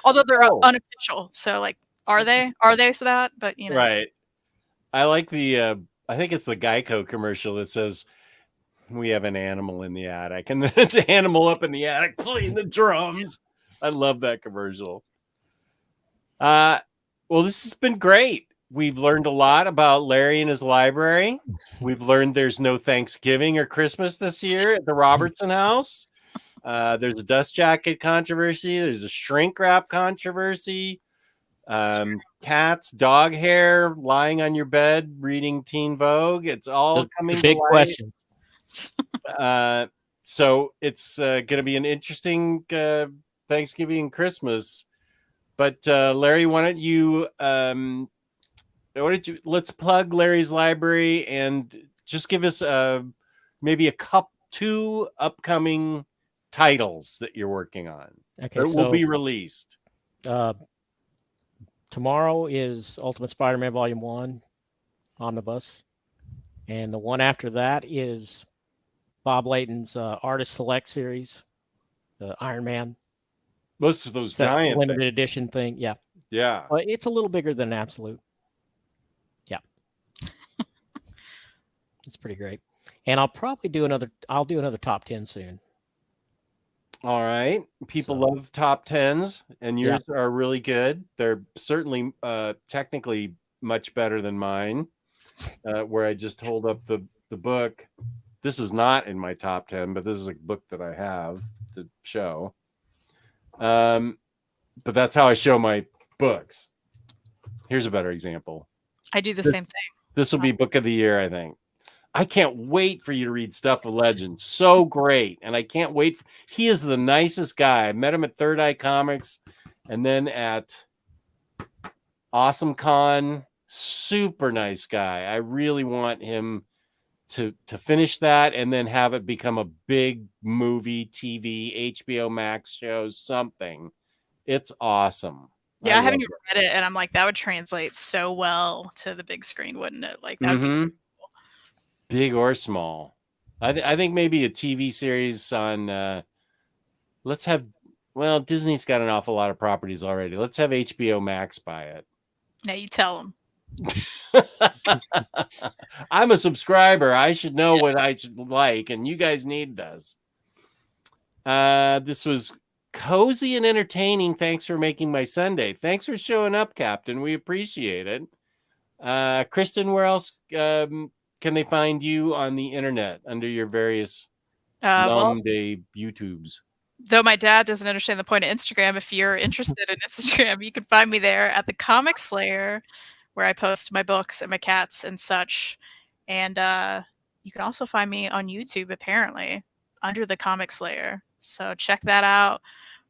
[SPEAKER 4] although they're unofficial. So, like, are they so that? But you know,
[SPEAKER 1] right. I like the. I think it's the Geico commercial that says, "We have an animal in the attic," and then it's an animal up in the attic playing the drums. I love that commercial. Well, this has been great. We've learned a lot about Larry and his library. We've learned there's no Thanksgiving or Christmas this year at the Robertson house. There's a dust jacket controversy. There's a shrink wrap controversy. Cats, dog hair, lying on your bed, reading Teen Vogue. It's all coming to light.
[SPEAKER 3] Big question.
[SPEAKER 1] So it's going to be an interesting Thanksgiving and Christmas. But Larry, why don't you let's plug Larry's library and just give us maybe two upcoming titles that you're working on that will be released.
[SPEAKER 3] tomorrow is Ultimate Spider-Man Volume 1 Omnibus. And the one after that is Bob Layton's Artist Select series, the Iron Man.
[SPEAKER 1] Most of those giant
[SPEAKER 3] limited edition thing. Yeah.
[SPEAKER 1] Yeah.
[SPEAKER 3] Well, it's a little bigger than Absolute. Yeah. It's pretty great. And I'll probably do another top 10 soon.
[SPEAKER 1] All right. People love top 10s, and yours are really good. They're certainly technically much better than mine, where I just hold up the book. This is not in my top 10, but this is a book that I have to show. But that's how I show my books. Here's a better example.
[SPEAKER 4] I do the same thing.
[SPEAKER 1] This will be book of the year, I think. I can't wait for you to read Stuff of Legend. So great. And I can't wait. He is the nicest guy. I met him at Third Eye Comics and then at Awesome Con. Super nice guy. I really want him to finish that and then have it become a big movie, TV, HBO Max show, something. It's awesome.
[SPEAKER 4] Yeah, I haven't even read it, and I'm like, that would translate so well to the big screen, wouldn't it? Like that would be cool.
[SPEAKER 1] Big or small. I think maybe a TV series on let's have Disney's got an awful lot of properties already. Let's have HBO Max buy it.
[SPEAKER 4] Now you tell them.
[SPEAKER 1] I'm a subscriber. I should know what I should like, and you guys need this. This was cozy and entertaining. Thanks for making my Sunday. Thanks for showing up, Captain. We appreciate it. Kristan, where else can they find you on the internet under your various day YouTubes?
[SPEAKER 4] Though my dad doesn't understand the point of Instagram, if you're interested in Instagram, you can find me there at the Comic Slayer, where I post my books and my cats and such. And you can also find me on YouTube, apparently, under the Comic Slayer. So check that out.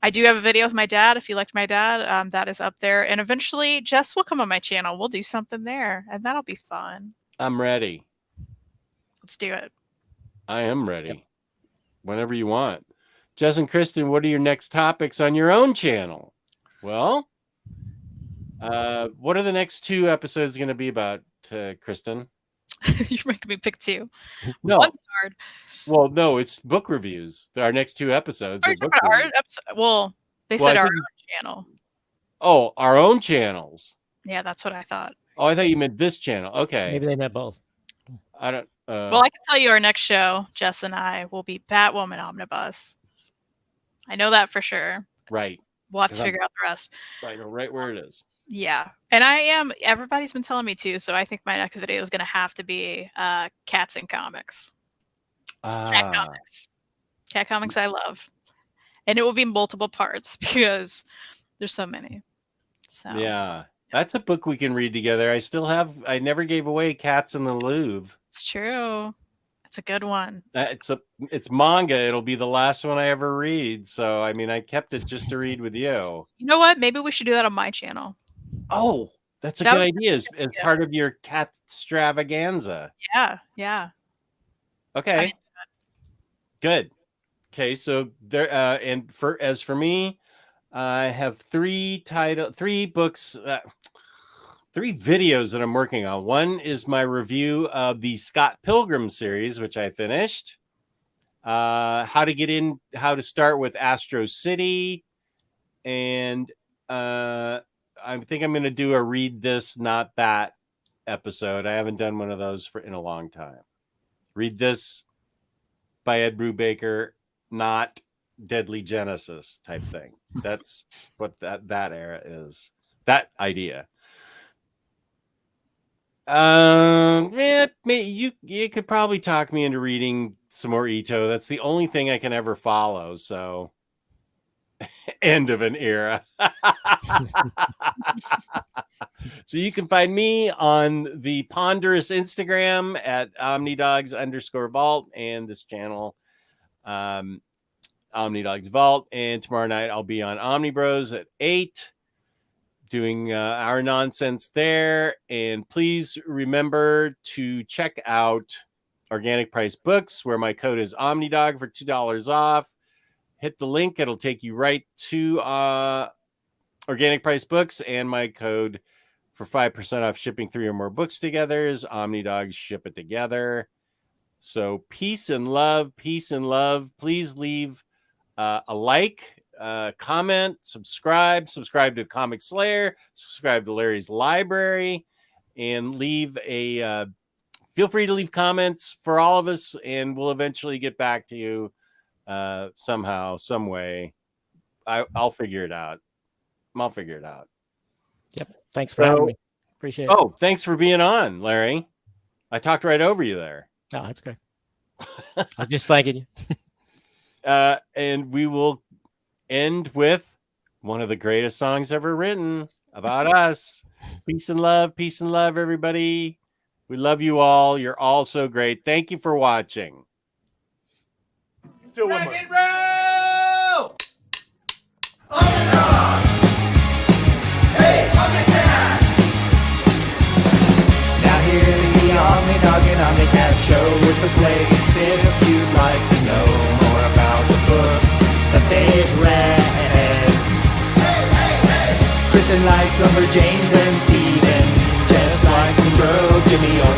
[SPEAKER 4] I do have a video with my dad. If you liked my dad, that is up there. And eventually, Jess will come on my channel. We'll do something there, and that'll be fun.
[SPEAKER 1] I'm ready.
[SPEAKER 4] Let's do it.
[SPEAKER 1] I am ready. Yep. Whenever you want. Jess and Kristan, what are your next topics on your own channel? Well, what are the next 2 episodes going to be about, Kristan?
[SPEAKER 4] You're making me pick 2.
[SPEAKER 1] No.
[SPEAKER 4] One's hard.
[SPEAKER 1] Well, no, it's book reviews. Our next 2 episodes are book reviews.
[SPEAKER 4] Well, they said our own channel.
[SPEAKER 1] Oh, our own channels.
[SPEAKER 4] Yeah, that's what I thought.
[SPEAKER 1] Oh, I thought you meant this channel. Okay.
[SPEAKER 3] Maybe they meant both.
[SPEAKER 1] I don't.
[SPEAKER 4] Well, I can tell you our next show, Jess and I, will be Batwoman Omnibus. I know that for sure.
[SPEAKER 1] Right.
[SPEAKER 4] We'll have to figure out the rest.
[SPEAKER 1] I know right where it is.
[SPEAKER 4] Yeah. And everybody's been telling me to, so I think my next video is going to have to be Cats and Comics. Cat Comics. Cat Comics I love. And it will be multiple parts because there's so many. So
[SPEAKER 1] yeah. That's a book we can read together. I never gave away Cats in the Louvre.
[SPEAKER 4] It's true. It's a good one.
[SPEAKER 1] It's manga. It'll be the last one I ever read. So, I mean, I kept it just to read with you.
[SPEAKER 4] You know what? Maybe we should do that on my channel.
[SPEAKER 1] Oh, that's a good idea as part of your cat extravaganza.
[SPEAKER 4] Yeah.
[SPEAKER 1] Okay. Good. Okay, so there and for me, I have 3 books, 3 videos that I'm working on. One is my review of the Scott Pilgrim series, which I finished. How to start with Astro City, and I think I'm going to do a read this, not that episode. I haven't done one of those in a long time. Read this by Ed Brubaker, not Deadly Genesis type thing. That's what that era is. That idea. You could probably talk me into reading some more Ito. That's the only thing I can ever follow. So, end of an era. So you can find me on the ponderous Instagram at OmniDogs_vault and this channel, OmniDogs Vault. And tomorrow night I'll be on OmniBros at 8. Doing our nonsense there. And please remember to check out Organic Price Books, where my code is OmniDog for $2 off. Hit the link. It'll take you right to Organic Price Books, and my code for 5% off shipping 3 or more books together is OmniDogs Ship It Together. So peace and love, peace and love. Please leave a like, comment, subscribe to Comic Slayer, subscribe to Larry's Library, and leave a feel free to leave comments for all of us, and we'll eventually get back to you somehow, some way. I'll figure it out. I'll figure it out.
[SPEAKER 3] Yep. Thanks for having me. Appreciate it.
[SPEAKER 1] Oh, thanks for being on, Larry. I talked right over you there.
[SPEAKER 3] No, that's good. I was just thanking you.
[SPEAKER 1] And we will end with one of the greatest songs ever written about us. Peace and love, everybody. We love you all. You're all so great. Thank you for watching.
[SPEAKER 2] Still rock and roll! OmniDog! Hey, OmniCat! Now here's the OmniDog and OmniCat show. It's the place to sit if you'd like to know more about the books that they've read. Hey, hey, hey! Kristan likes Lumber, James and Steven. Jess likes Monroe, Jimmy or